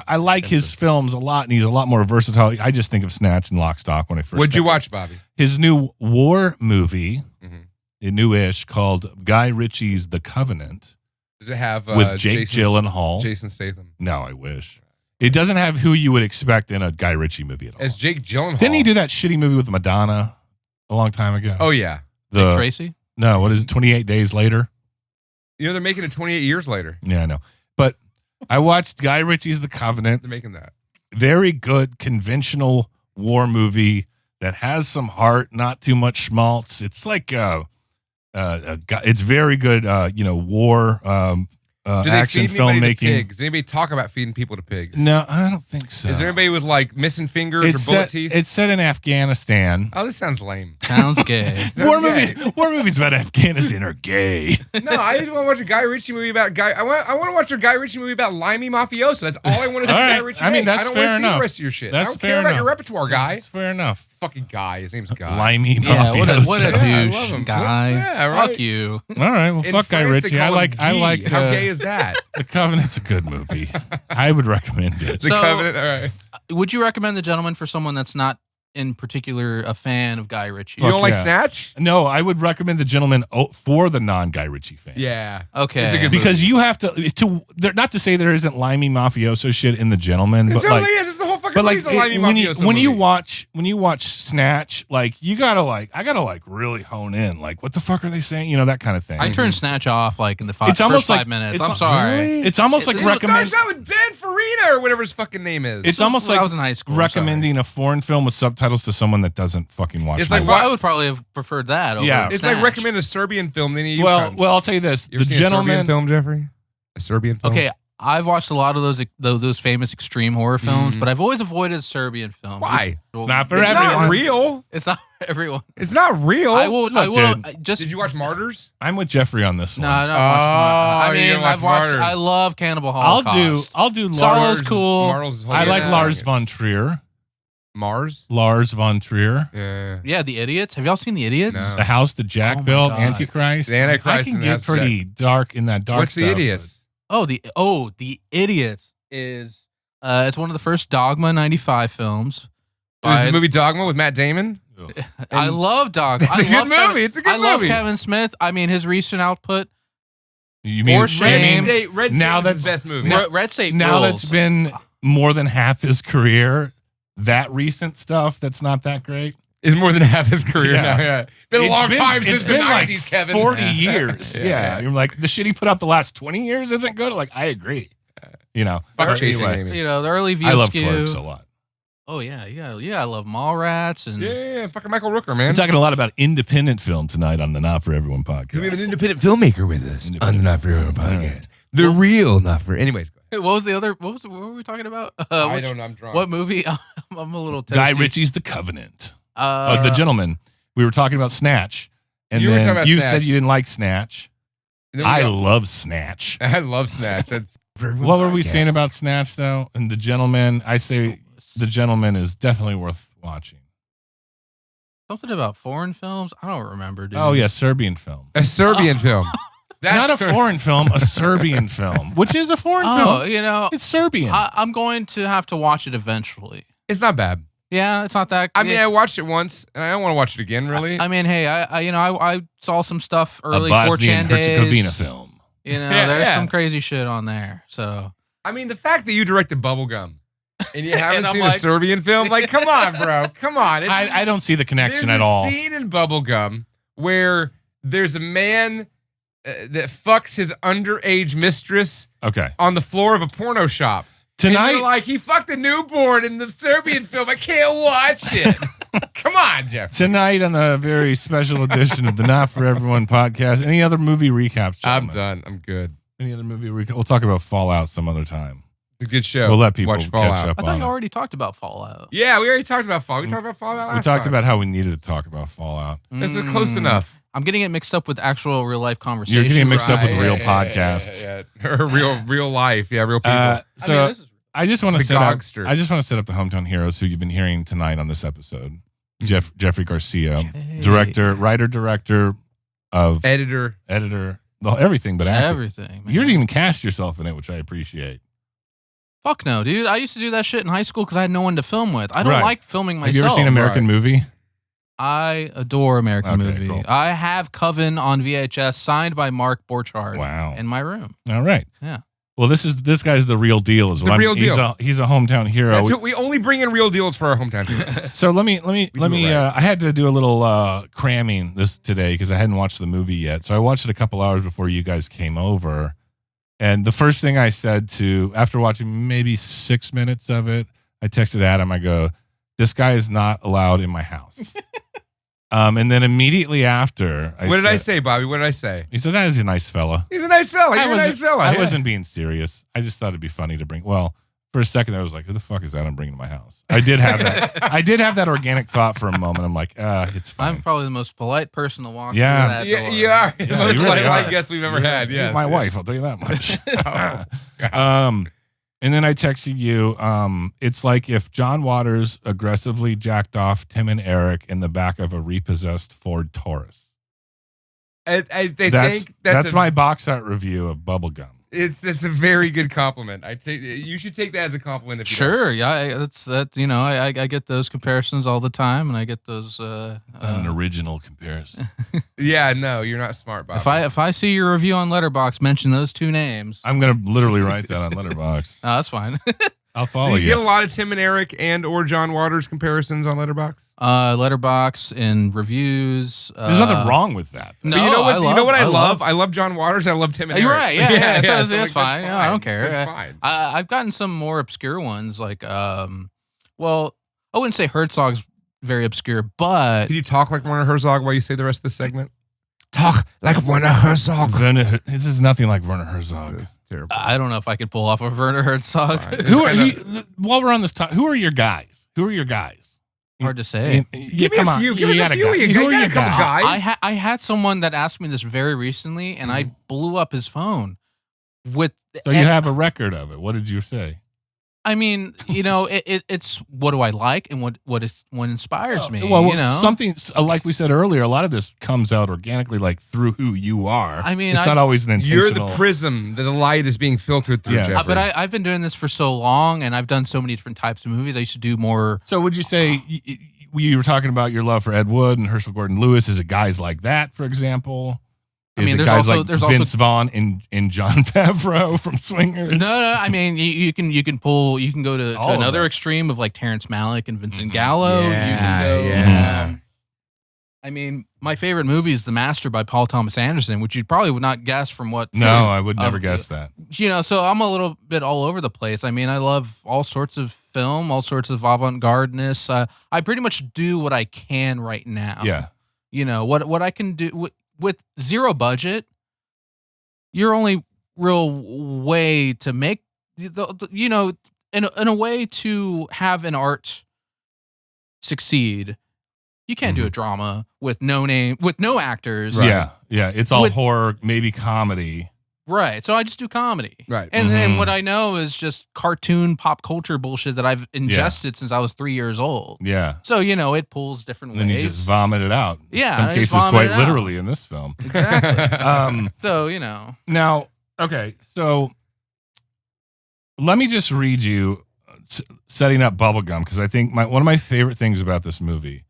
[SPEAKER 1] I like his films a lot, and he's a lot more versatile. I just think of Snatch and Lock, Stock when I first.
[SPEAKER 3] What'd you watch, Bobby?
[SPEAKER 1] His new war movie, newish, called Guy Ritchie's The Covenant.
[SPEAKER 3] Does it have
[SPEAKER 1] with Jake Gyllenhaal?
[SPEAKER 3] Jason Statham.
[SPEAKER 1] No, I wish. It doesn't have who you would expect in a Guy Ritchie movie at all.
[SPEAKER 3] As Jake Gyllenhaal.
[SPEAKER 1] Didn't he do that shitty movie with Madonna a long time ago?
[SPEAKER 3] Oh yeah,
[SPEAKER 2] Dick Tracy.
[SPEAKER 1] No, what is it? 28 Days Later.
[SPEAKER 3] They're making it 28 years later.
[SPEAKER 1] Yeah, I know. But I watched Guy Ritchie's The Covenant.
[SPEAKER 3] They're making that.
[SPEAKER 1] Very good conventional war movie that has some heart, not too much schmaltz. It's like it's very good. War
[SPEAKER 3] Do they
[SPEAKER 1] action
[SPEAKER 3] feed anybody to
[SPEAKER 1] filmmaking.
[SPEAKER 3] pigs? Does anybody talk about feeding people to pigs?
[SPEAKER 1] No, I don't think so.
[SPEAKER 3] Is there anybody with missing fingers or bullet teeth?
[SPEAKER 1] It's set in Afghanistan.
[SPEAKER 3] Oh, this sounds lame.
[SPEAKER 2] Sounds gay.
[SPEAKER 1] War movies about Afghanistan are gay.
[SPEAKER 3] No, I just want to watch a Guy Ritchie movie about I want to watch a Guy Ritchie movie about limey mafioso. That's all I want to see. Guy Ritchie.
[SPEAKER 1] I mean, that's
[SPEAKER 3] I don't
[SPEAKER 1] fair
[SPEAKER 3] want to see
[SPEAKER 1] enough.
[SPEAKER 3] the rest of your shit.
[SPEAKER 1] That's
[SPEAKER 3] I don't
[SPEAKER 1] fair
[SPEAKER 3] care about
[SPEAKER 1] enough.
[SPEAKER 3] your repertoire, Guy.
[SPEAKER 1] That's fair enough.
[SPEAKER 3] Fucking Guy. His name's Guy.
[SPEAKER 1] Limey
[SPEAKER 2] Yeah,
[SPEAKER 1] mafioso.
[SPEAKER 2] what a
[SPEAKER 3] Yeah, I
[SPEAKER 2] douche
[SPEAKER 3] love him.
[SPEAKER 2] guy.
[SPEAKER 3] Yeah, right.
[SPEAKER 2] Fuck you.
[SPEAKER 1] All right, well,
[SPEAKER 3] In
[SPEAKER 1] fuck Guy
[SPEAKER 3] France, they
[SPEAKER 1] Ritchie.
[SPEAKER 3] call him
[SPEAKER 1] I
[SPEAKER 3] Guy.
[SPEAKER 1] like.
[SPEAKER 3] How gay is that?
[SPEAKER 1] The Covenant's a good movie. I would recommend it.
[SPEAKER 3] The Covenant. All right.
[SPEAKER 2] Would you recommend The Gentleman for someone that's not in particular a fan of Guy Ritchie?
[SPEAKER 3] You don't like
[SPEAKER 1] yeah.
[SPEAKER 3] Snatch?
[SPEAKER 1] No, I would recommend The Gentleman for the non-Guy Ritchie fan.
[SPEAKER 3] Yeah.
[SPEAKER 2] Okay.
[SPEAKER 3] It's a good
[SPEAKER 1] Because
[SPEAKER 3] movie.
[SPEAKER 1] you have to not to say there isn't limey mafioso shit in The Gentleman,
[SPEAKER 3] It
[SPEAKER 1] but
[SPEAKER 3] totally
[SPEAKER 1] like,
[SPEAKER 3] is. It's the whole fucking
[SPEAKER 1] but like
[SPEAKER 3] movie's a limey
[SPEAKER 1] when
[SPEAKER 3] mafioso
[SPEAKER 1] you
[SPEAKER 3] movie.
[SPEAKER 1] when you watch Snatch, like I gotta really hone in, like what the fuck are they saying? You know, that kind of thing.
[SPEAKER 2] I turned Snatch off in the
[SPEAKER 1] It's almost
[SPEAKER 2] first
[SPEAKER 1] like
[SPEAKER 2] 5 minutes.
[SPEAKER 1] it's-
[SPEAKER 2] I'm sorry.
[SPEAKER 3] Really?
[SPEAKER 1] It's almost like
[SPEAKER 3] It starts out with Dan Farina or whatever his fucking name is.
[SPEAKER 1] It's almost
[SPEAKER 2] When
[SPEAKER 1] like
[SPEAKER 2] I was in high school. I'm
[SPEAKER 1] recommending a foreign film with subtitles to someone that doesn't fucking watch.
[SPEAKER 3] It's
[SPEAKER 1] movies.
[SPEAKER 3] like
[SPEAKER 2] Well, I would probably have preferred that. Over
[SPEAKER 1] Yeah.
[SPEAKER 3] It's
[SPEAKER 2] Snatch.
[SPEAKER 3] like recommend a Serbian film. Then you
[SPEAKER 1] well, I'll tell you this:
[SPEAKER 3] You ever
[SPEAKER 1] The
[SPEAKER 3] seen a Serbian
[SPEAKER 1] Gentleman.
[SPEAKER 3] film, Jeffrey? A Serbian film.
[SPEAKER 2] Okay, I've watched a lot of those famous extreme horror films, but I've always avoided Serbian films.
[SPEAKER 3] Why?
[SPEAKER 2] It's
[SPEAKER 1] not for
[SPEAKER 3] It's
[SPEAKER 1] everyone.
[SPEAKER 3] not real.
[SPEAKER 2] It's not for everyone.
[SPEAKER 3] It's not real.
[SPEAKER 2] I will.
[SPEAKER 1] Look,
[SPEAKER 2] Just.
[SPEAKER 3] Did you watch Martyrs?
[SPEAKER 1] I'm with Jeffrey on this one.
[SPEAKER 2] No, I don't watch. I
[SPEAKER 3] you're
[SPEAKER 2] mean,
[SPEAKER 3] gonna watch
[SPEAKER 2] I've watched.
[SPEAKER 3] Martyrs.
[SPEAKER 2] I love Cannibal
[SPEAKER 1] I'll
[SPEAKER 2] Holocaust.
[SPEAKER 1] do
[SPEAKER 2] Solo's
[SPEAKER 1] Lars.
[SPEAKER 2] cool.
[SPEAKER 1] I like
[SPEAKER 2] Yeah.
[SPEAKER 1] Lars von Trier.
[SPEAKER 3] Mars.
[SPEAKER 1] Lars von Trier.
[SPEAKER 3] Yeah.
[SPEAKER 2] Yeah, The Idiots. Have y'all seen The Idiots?
[SPEAKER 3] No.
[SPEAKER 1] The House that Jack
[SPEAKER 2] Oh my
[SPEAKER 1] built,
[SPEAKER 2] God.
[SPEAKER 1] Antichrist.
[SPEAKER 3] The Antichrist
[SPEAKER 1] I can
[SPEAKER 3] and the
[SPEAKER 1] get
[SPEAKER 3] House of
[SPEAKER 1] pretty dark in that dark
[SPEAKER 3] What's
[SPEAKER 1] stuff.
[SPEAKER 3] The Idiots?
[SPEAKER 2] The Idiots is it's one of the first Dogma '95 films.
[SPEAKER 3] It was
[SPEAKER 2] by-
[SPEAKER 3] the movie Dogma with Matt Damon.
[SPEAKER 2] I love Dogma.
[SPEAKER 3] It's a good movie. It's a good
[SPEAKER 2] I love
[SPEAKER 3] movie.
[SPEAKER 2] Kevin Smith. I mean, his recent output.
[SPEAKER 1] You mean
[SPEAKER 2] For shame.
[SPEAKER 3] Red
[SPEAKER 1] Now
[SPEAKER 3] State's
[SPEAKER 1] that's-
[SPEAKER 3] the best movie.
[SPEAKER 2] Red State
[SPEAKER 1] now
[SPEAKER 2] rules.
[SPEAKER 1] that's been more than half his career. That recent stuff that's not that great.
[SPEAKER 3] Is more than half his career
[SPEAKER 1] Yeah.
[SPEAKER 3] now. Yeah, been a long time since
[SPEAKER 1] it's
[SPEAKER 3] the
[SPEAKER 1] been like
[SPEAKER 3] 90s, Kevin.
[SPEAKER 1] 40 years.
[SPEAKER 3] Yeah.
[SPEAKER 1] You're like, the shit he put out the last 20 years isn't good. Like, I agree. You know,
[SPEAKER 3] Fuck
[SPEAKER 1] but
[SPEAKER 3] Chasing
[SPEAKER 1] anyway,
[SPEAKER 3] Amy.
[SPEAKER 2] You know, the early view
[SPEAKER 1] I love
[SPEAKER 2] skew.
[SPEAKER 1] Clerks a lot.
[SPEAKER 2] Oh yeah. I love Mallrats and
[SPEAKER 3] Yeah, fucking Michael Rooker, man.
[SPEAKER 1] We're talking a lot about independent film tonight on the Not For Everyone podcast.
[SPEAKER 3] We have an independent filmmaker with us on the Not For Everyone podcast. The
[SPEAKER 2] Well-
[SPEAKER 3] real Not For. Anyways, go ahead.
[SPEAKER 2] what was the other? What were we talking about?
[SPEAKER 3] I don't know. I'm drunk.
[SPEAKER 2] What movie? I'm a little
[SPEAKER 1] Guy
[SPEAKER 2] toasty.
[SPEAKER 1] Ritchie's The Covenant.
[SPEAKER 2] Uh,
[SPEAKER 1] The Gentleman. We were talking about Snatch. And
[SPEAKER 3] You were
[SPEAKER 1] then
[SPEAKER 3] talking about
[SPEAKER 1] you
[SPEAKER 3] Snatch.
[SPEAKER 1] said you didn't like Snatch.
[SPEAKER 3] And then we
[SPEAKER 1] I
[SPEAKER 3] got-
[SPEAKER 1] love Snatch.
[SPEAKER 3] I love Snatch. That's
[SPEAKER 1] What were we saying about Snatch, though? And The Gentleman, I say The Gentleman is definitely worth watching.
[SPEAKER 2] Something about foreign films? I don't remember, dude.
[SPEAKER 1] Oh, yeah, Serbian film.
[SPEAKER 3] a Serbian film?
[SPEAKER 1] Not a foreign film, a Serbian film, which is a foreign
[SPEAKER 2] Oh,
[SPEAKER 1] film.
[SPEAKER 2] you know,
[SPEAKER 1] It's Serbian.
[SPEAKER 2] I'm going to have to watch it eventually.
[SPEAKER 3] It's not bad.
[SPEAKER 2] Yeah, it's not that.
[SPEAKER 3] I mean, I watched it once, and I don't want to watch it again. Really.
[SPEAKER 2] I mean, hey, I saw some stuff
[SPEAKER 1] A
[SPEAKER 2] early
[SPEAKER 1] Bosnian
[SPEAKER 2] 4chan days.
[SPEAKER 1] Herzegovina film.
[SPEAKER 2] You know,
[SPEAKER 3] Yeah,
[SPEAKER 2] there's
[SPEAKER 3] yeah.
[SPEAKER 2] some crazy shit on there. So
[SPEAKER 3] I mean, the fact that you directed Bubblegum and you haven't
[SPEAKER 2] And I'm
[SPEAKER 3] seen a
[SPEAKER 2] like-
[SPEAKER 3] Serbian film, like, come on, bro, come on. It's-
[SPEAKER 1] I don't see the connection
[SPEAKER 3] there's
[SPEAKER 1] at all.
[SPEAKER 3] a scene in Bubblegum where there's a man that fucks his underage mistress
[SPEAKER 1] Okay.
[SPEAKER 3] on the floor of a porno shop. And
[SPEAKER 1] Tonight,
[SPEAKER 3] you're like, he fucked a newborn in the Serbian film. I can't watch it. Come on, Jeff.
[SPEAKER 1] Tonight on the very special edition of the Not For Everyone podcast. Any other movie recaps?
[SPEAKER 3] I'm
[SPEAKER 1] gentlemen?
[SPEAKER 3] done. I'm good.
[SPEAKER 1] Any other movie recap? We'll talk about Fallout some other time.
[SPEAKER 3] It's a good show.
[SPEAKER 1] We'll let people
[SPEAKER 3] watch
[SPEAKER 1] catch
[SPEAKER 3] Fallout.
[SPEAKER 1] up
[SPEAKER 2] I thought
[SPEAKER 1] on
[SPEAKER 2] you
[SPEAKER 1] it.
[SPEAKER 2] already talked about Fallout.
[SPEAKER 3] Yeah, we already talked about Fallout. We talked about Fallout last
[SPEAKER 1] We talked
[SPEAKER 3] time.
[SPEAKER 1] about how we needed to talk about Fallout.
[SPEAKER 3] This is close enough.
[SPEAKER 2] I'm getting it mixed up with actual real life conversations.
[SPEAKER 1] You're getting mixed up with
[SPEAKER 3] Right,
[SPEAKER 1] real
[SPEAKER 3] yeah,
[SPEAKER 1] podcasts.
[SPEAKER 3] yeah. Or real life. Yeah, real people.
[SPEAKER 1] So
[SPEAKER 2] this is
[SPEAKER 1] I just want to
[SPEAKER 3] The
[SPEAKER 1] set up.
[SPEAKER 3] Gogster.
[SPEAKER 1] I just want to set up the hometown heroes who you've been hearing tonight on this episode. Jeffrey Garcia, director, writer, director of
[SPEAKER 3] Editor.
[SPEAKER 1] editor, everything but acting.
[SPEAKER 2] everything. Man.
[SPEAKER 1] You didn't even cast yourself in it, which I appreciate.
[SPEAKER 2] Fuck no, dude. I used to do that shit in high school because I had no one to film with. I don't
[SPEAKER 1] Right.
[SPEAKER 2] like filming
[SPEAKER 1] Have
[SPEAKER 2] myself.
[SPEAKER 1] you ever seen American Movie?
[SPEAKER 2] I adore American
[SPEAKER 1] Okay,
[SPEAKER 2] Movie.
[SPEAKER 1] cool.
[SPEAKER 2] I have Coven on VHS signed by Mark Borchardt
[SPEAKER 1] Wow.
[SPEAKER 2] in my room.
[SPEAKER 1] All right.
[SPEAKER 2] Yeah.
[SPEAKER 1] Well, this guy's the real deal as
[SPEAKER 3] The
[SPEAKER 1] well.
[SPEAKER 3] real deal.
[SPEAKER 1] He's a hometown hero.
[SPEAKER 3] That's who, we only bring in real deals for our hometown heroes.
[SPEAKER 1] So let me.
[SPEAKER 3] do it right.
[SPEAKER 1] I had to do a little cramming this today because I hadn't watched the movie yet. So I watched it a couple hours before you guys came over, and the first thing I said after watching maybe 6 minutes of it, I texted Adam. I go, "This guy is not allowed in my house." And then immediately after,
[SPEAKER 3] What did I say, Bobby? What did I say?
[SPEAKER 1] He said, "That is a nice fella."
[SPEAKER 3] He's a nice fella. You're a nice fella.
[SPEAKER 1] I
[SPEAKER 3] yeah.
[SPEAKER 1] wasn't being serious. I just thought it'd be funny to bring. Well, for a second, I was like, "Who the fuck is that I'm bringing to my house?" I did have that. I did have that organic thought for a moment. I'm like, it's fine.
[SPEAKER 2] I'm probably the most polite person to walk
[SPEAKER 1] Yeah.
[SPEAKER 2] through that
[SPEAKER 3] Yeah,
[SPEAKER 2] door.
[SPEAKER 3] you are.
[SPEAKER 1] Yeah,
[SPEAKER 3] the most
[SPEAKER 1] you really
[SPEAKER 3] polite
[SPEAKER 1] are.
[SPEAKER 3] guest we've ever had.
[SPEAKER 1] You're
[SPEAKER 3] Yes.
[SPEAKER 1] my
[SPEAKER 3] yeah.
[SPEAKER 1] wife. I'll tell you that much. And then I texted you. It's like if John Waters aggressively jacked off Tim and Eric in the back of a repossessed Ford Taurus.
[SPEAKER 3] I
[SPEAKER 1] That's
[SPEAKER 3] think that's
[SPEAKER 1] my box art review of Bubblegum.
[SPEAKER 3] It's a very good compliment. You should take that as a compliment. If you don't.
[SPEAKER 2] Sure, yeah, that's that. You know, I get those comparisons all the time, and I get those.
[SPEAKER 1] Not an original comparison.
[SPEAKER 3] Yeah, no, you're not smart, Bobby.
[SPEAKER 2] If I see your review on Letterboxd, mention those two names.
[SPEAKER 1] I'm gonna literally write that on Letterboxd.
[SPEAKER 2] No, that's fine.
[SPEAKER 1] I'll
[SPEAKER 3] Do
[SPEAKER 1] follow
[SPEAKER 3] you get a
[SPEAKER 1] you.
[SPEAKER 3] lot of Tim and Eric and or John Waters comparisons on Letterboxd?
[SPEAKER 2] Letterboxd and reviews.
[SPEAKER 1] There's nothing wrong with that.
[SPEAKER 2] No,
[SPEAKER 3] But you know what?
[SPEAKER 2] I
[SPEAKER 3] you know what I love?
[SPEAKER 2] love.
[SPEAKER 3] I love John Waters. I love Tim and
[SPEAKER 2] You're
[SPEAKER 3] Eric.
[SPEAKER 2] right. Yeah, so
[SPEAKER 3] so,
[SPEAKER 2] that's fine. Yeah, I don't care.
[SPEAKER 3] That's fine.
[SPEAKER 2] I've gotten some more obscure ones, like well, I wouldn't say Herzog's very obscure, but
[SPEAKER 3] Can you talk like Werner Herzog while you say the rest of the segment? Talk like Werner Herzog.
[SPEAKER 1] This is nothing like Werner Herzog.
[SPEAKER 3] That's terrible.
[SPEAKER 2] I don't know if I could pull off a Werner Herzog.
[SPEAKER 3] Fine.
[SPEAKER 1] Who are
[SPEAKER 3] It's
[SPEAKER 1] you? While we're on this topic, who are your guys? Who are your guys?
[SPEAKER 2] Hard to say.
[SPEAKER 3] Give me a few. Give us a few. You
[SPEAKER 1] Who are
[SPEAKER 3] got
[SPEAKER 1] your
[SPEAKER 3] a couple guys.
[SPEAKER 2] I had someone that asked me this very recently, and I blew up his phone with.
[SPEAKER 1] So you have a record of it. What did you say?
[SPEAKER 2] I mean, you know, it's what do I like and what inspires me.
[SPEAKER 1] Well,
[SPEAKER 2] you know,
[SPEAKER 1] something like we said earlier. A lot of this comes out organically, like through who you are.
[SPEAKER 2] I mean,
[SPEAKER 1] it's not always an intentional.
[SPEAKER 3] You're the prism that the light is being filtered through,
[SPEAKER 1] Yeah.
[SPEAKER 3] Jeffrey.
[SPEAKER 2] but I've been doing this for so long, and I've done so many different types of movies. I used to do more.
[SPEAKER 1] So would you say you were talking about your love for Ed Wood and Herschel Gordon Lewis? Is it guys like that, for example? Is
[SPEAKER 2] mean,
[SPEAKER 1] it
[SPEAKER 2] there's
[SPEAKER 1] guys
[SPEAKER 2] also
[SPEAKER 1] like
[SPEAKER 2] there's
[SPEAKER 1] Vince
[SPEAKER 2] also
[SPEAKER 1] Vaughn and John Favreau from Swingers?
[SPEAKER 2] no. I mean, you can go to
[SPEAKER 1] All of
[SPEAKER 2] another
[SPEAKER 1] that.
[SPEAKER 2] extreme of like Terrence Malick and Vincent Gallo.
[SPEAKER 3] Yeah,
[SPEAKER 2] You can go.
[SPEAKER 3] yeah.
[SPEAKER 2] I mean, my favorite movie is The Master by Paul Thomas Anderson, which you probably would not guess from what.
[SPEAKER 1] No, I would never guess that.
[SPEAKER 2] You know, so I'm a little bit all over the place. I mean, I love all sorts of film, all sorts of avant-gardeness. I pretty much do what I can right now.
[SPEAKER 1] Yeah.
[SPEAKER 2] You know, what I can do with zero budget, your only real way to make, you know, in a way to have an art succeed, you can't do a drama with no name, with no actors.
[SPEAKER 1] Yeah. Yeah. It's all
[SPEAKER 2] With-
[SPEAKER 1] horror, maybe comedy.
[SPEAKER 2] Right. So I just do comedy.
[SPEAKER 3] Right.
[SPEAKER 2] And then what I know is just cartoon pop culture bullshit that I've ingested since I was 3 years old.
[SPEAKER 1] Yeah.
[SPEAKER 2] So, you know, it pulls different
[SPEAKER 1] And then
[SPEAKER 2] ways.
[SPEAKER 1] you just vomit it out.
[SPEAKER 2] Yeah,
[SPEAKER 1] Some
[SPEAKER 2] I just
[SPEAKER 1] cases
[SPEAKER 2] vomit
[SPEAKER 1] quite
[SPEAKER 2] it out.
[SPEAKER 1] literally in this film.
[SPEAKER 2] Exactly. So, you know.
[SPEAKER 1] Now, okay, so let me just read you setting up Bubblegum, because I think one of my favorite things about this movie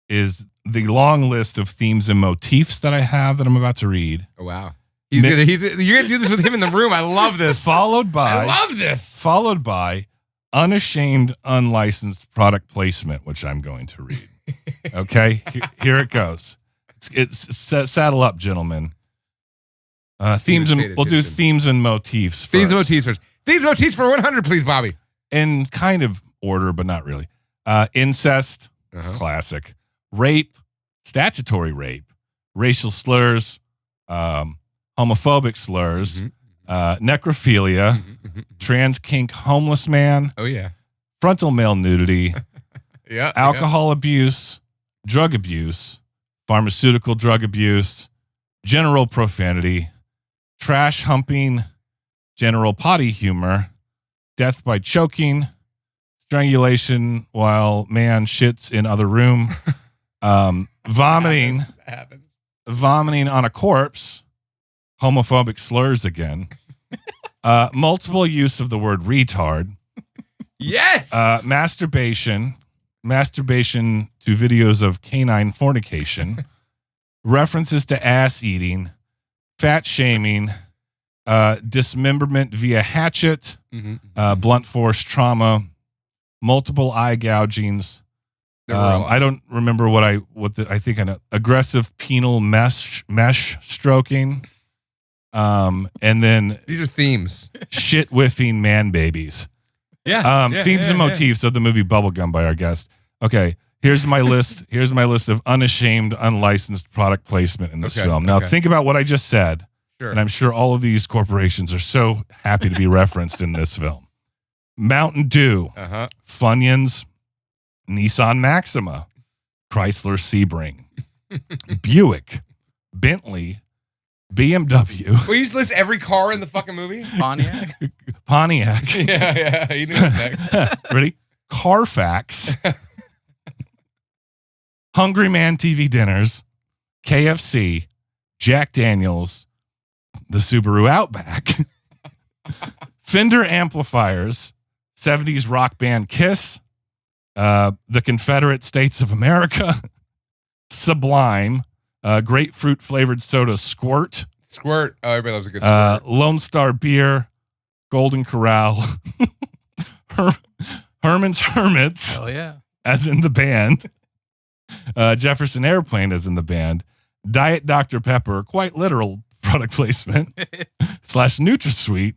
[SPEAKER 1] is the long list of themes and motifs that I have that I'm about to read.
[SPEAKER 3] Oh, wow. You're gonna do this with him in the room. I love this.
[SPEAKER 1] Followed by
[SPEAKER 3] I love this.
[SPEAKER 1] Followed by unashamed, unlicensed product placement, which I'm going to read. Okay, here it goes. It's saddle up, gentlemen. Themes and we'll do themes and motifs.
[SPEAKER 3] Themes and
[SPEAKER 1] first.
[SPEAKER 3] motifs first. Themes and motifs for 100, please, Bobby.
[SPEAKER 1] In kind of order, but not really. Incest, classic. Rape, statutory rape. Racial slurs, homophobic slurs, necrophilia, trans kink homeless man,
[SPEAKER 3] Oh, yeah.
[SPEAKER 1] frontal male nudity,
[SPEAKER 3] Yeah.
[SPEAKER 1] alcohol abuse, drug abuse, pharmaceutical drug abuse, general profanity, trash humping, general potty humor, death by choking, strangulation while man shits in other room, vomiting,
[SPEAKER 3] That happens.
[SPEAKER 1] vomiting on a corpse, homophobic slurs again, multiple use of the word retard,
[SPEAKER 3] Yes.
[SPEAKER 1] masturbation to videos of canine fornication, references to ass eating, fat shaming, dismemberment via hatchet, blunt force trauma, multiple eye gougings. I don't remember I think an aggressive penal mesh stroking, and then
[SPEAKER 3] These are themes.
[SPEAKER 1] shit whiffing man babies. Themes and motifs of the movie Bubblegum by our guest. Okay, here's my list. Here's my list of unashamed, unlicensed product placement in this film. Now think about what I just said,
[SPEAKER 3] Sure.
[SPEAKER 1] and I'm sure all of these corporations are so happy to be referenced in this film. Mountain Dew, Funyuns, Nissan Maxima, Chrysler Sebring, Buick, Bentley, BMW,
[SPEAKER 3] Will you just list every car in the fucking movie?
[SPEAKER 2] Pontiac.
[SPEAKER 1] Pontiac.
[SPEAKER 3] Yeah. You knew this next.
[SPEAKER 1] Ready? Carfax, Hungry Man TV dinners, KFC, Jack Daniels, the Subaru Outback, Fender amplifiers, 70s rock band Kiss, the Confederate States of America, Sublime, grapefruit flavored soda Squirt,
[SPEAKER 3] Squirt. Oh, everybody loves a good squirt.
[SPEAKER 1] Lone Star Beer, Golden Corral, Herman's Hermits,
[SPEAKER 2] Oh, yeah.
[SPEAKER 1] as in the band, Jefferson Airplane as in the band, Diet Dr. Pepper, quite literal product placement, / NutraSweet,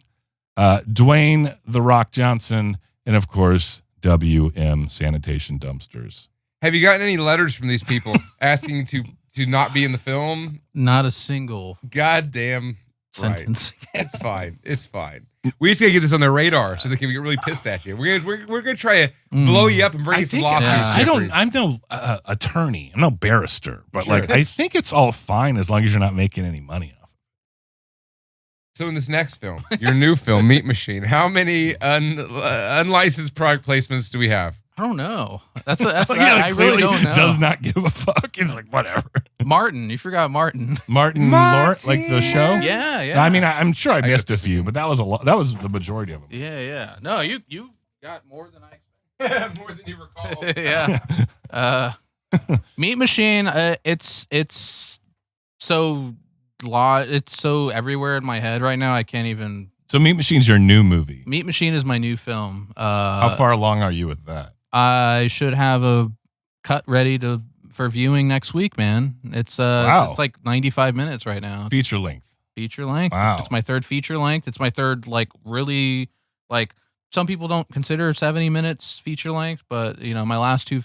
[SPEAKER 1] Dwayne The Rock Johnson, and of course, WM Sanitation Dumpsters.
[SPEAKER 3] Have you gotten any letters from these people asking to not be in the film?
[SPEAKER 2] Not a single
[SPEAKER 3] Goddamn
[SPEAKER 2] sentence.
[SPEAKER 3] Right. It's fine. It's fine. We just gotta get this on their radar so they can get really pissed at you. We're gonna try to blow you up and bring you some lawsuits.
[SPEAKER 1] I'm no attorney. I'm no barrister, but
[SPEAKER 3] Sure.
[SPEAKER 1] I think it's all fine as long as you're not making any money off.
[SPEAKER 3] So in this next film, your new film, Meat Machine, how many unlicensed product placements do we have?
[SPEAKER 2] I don't know. That's
[SPEAKER 1] Yeah,
[SPEAKER 2] I really
[SPEAKER 1] clearly
[SPEAKER 2] don't know.
[SPEAKER 1] Does not give a fuck. He's like, whatever.
[SPEAKER 2] Martin, you forgot Martin.
[SPEAKER 1] Martin Lawrence, like the show.
[SPEAKER 2] Yeah.
[SPEAKER 1] I mean, I'm sure I missed
[SPEAKER 3] got
[SPEAKER 1] a few, but that was a lot. That was the majority of them.
[SPEAKER 2] Yeah. No, you got more than I expected.
[SPEAKER 3] More than you recall.
[SPEAKER 2] Yeah. Meat Machine. It's so It's so everywhere in my head right now. I can't even.
[SPEAKER 1] So Meat Machine's your new movie.
[SPEAKER 2] Meat Machine is my new film.
[SPEAKER 1] How far along are you with that?
[SPEAKER 2] I should have a cut ready for viewing next week, man. It's
[SPEAKER 1] Wow.
[SPEAKER 2] It's like 95 minutes right now.
[SPEAKER 1] Feature length.
[SPEAKER 2] Feature length.
[SPEAKER 1] Wow.
[SPEAKER 2] It's my third feature length. It's my third really some people don't consider 70 minutes feature length, but my last two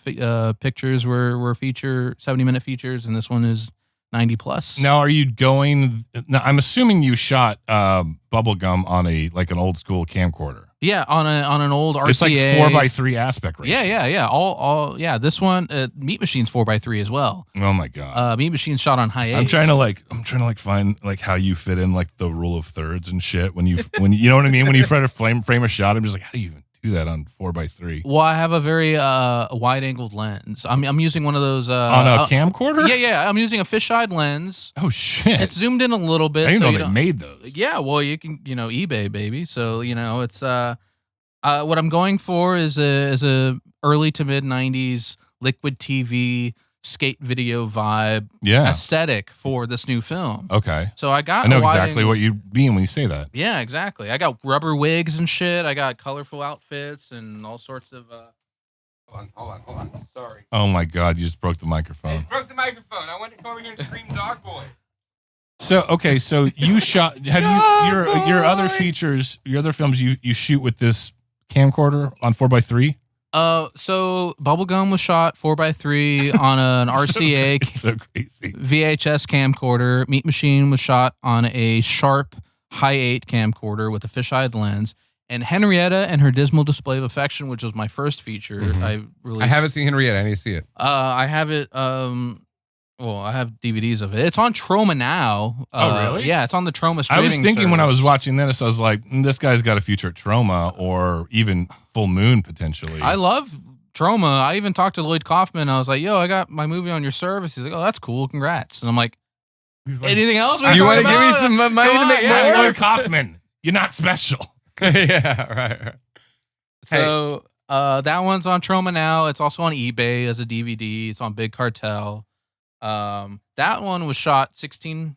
[SPEAKER 2] pictures were 70-minute features, and this one is 90 plus.
[SPEAKER 1] Now, are you going? Now, I'm assuming you shot bubblegum on an old school camcorder.
[SPEAKER 2] Yeah, on an old RCA.
[SPEAKER 1] It's like 4:3 aspect ratio.
[SPEAKER 2] Yeah. All this one Meat Machine's 4:3 as well.
[SPEAKER 1] Oh my god.
[SPEAKER 2] Meat Machine shot on high 8.
[SPEAKER 1] I'm trying to find how you fit in the rule of thirds and shit when you know what I mean, when you try to frame a shot. I'm just like, how do you even do that on 4:3?
[SPEAKER 2] Well, I have a very wide angled lens. I'm using one of those
[SPEAKER 1] on a camcorder.
[SPEAKER 2] Yeah. I'm using a fisheye lens.
[SPEAKER 1] Oh shit!
[SPEAKER 2] It's zoomed in a little bit.
[SPEAKER 1] I didn't know they made those.
[SPEAKER 2] Yeah, well, you can eBay, baby. So it's what I'm going for is a early to mid 90s liquid TV skate video vibe aesthetic for this new film.
[SPEAKER 1] Okay.
[SPEAKER 2] So I
[SPEAKER 1] know exactly what you mean when you say that.
[SPEAKER 2] Yeah, exactly. I got rubber wigs and shit. I got colorful outfits and all sorts of. Hold on. Sorry.
[SPEAKER 1] Oh my god! You just broke the microphone.
[SPEAKER 3] I just broke the microphone. I went to come over here and scream "Dog Boy."
[SPEAKER 1] So you shot. Have you your other features, your other films? You shoot with this camcorder on 4:3.
[SPEAKER 2] So Bubblegum was shot 4:3 on an RCA
[SPEAKER 1] it's so crazy.
[SPEAKER 2] VHS camcorder. Meat Machine was shot on a Sharp high 8 camcorder with a fisheye lens. And Henrietta and Her Dismal Display of Affection, which was my first feature, I released.
[SPEAKER 3] I haven't seen Henrietta. I need to see it.
[SPEAKER 2] I have it. I have DVDs of it. It's on Troma now.
[SPEAKER 1] Oh, really?
[SPEAKER 2] Yeah, it's on the Troma streaming
[SPEAKER 1] I was thinking when I was
[SPEAKER 2] service.
[SPEAKER 1] watching this, I was like, this guy's got a future at Troma or even Full Moon potentially.
[SPEAKER 2] I love Troma. I even talked to Lloyd Kaufman. I was like, yo, I got my movie on your service. He's like, oh, that's cool. Congrats. And I'm like, anything else?
[SPEAKER 3] You want to give me some money to make
[SPEAKER 1] yeah,
[SPEAKER 3] more?
[SPEAKER 1] Lloyd Kaufman, you're not special.
[SPEAKER 3] Yeah, right.
[SPEAKER 2] So that one's on Troma now. It's also on eBay as a DVD. It's on Big Cartel. That one was shot 16:9.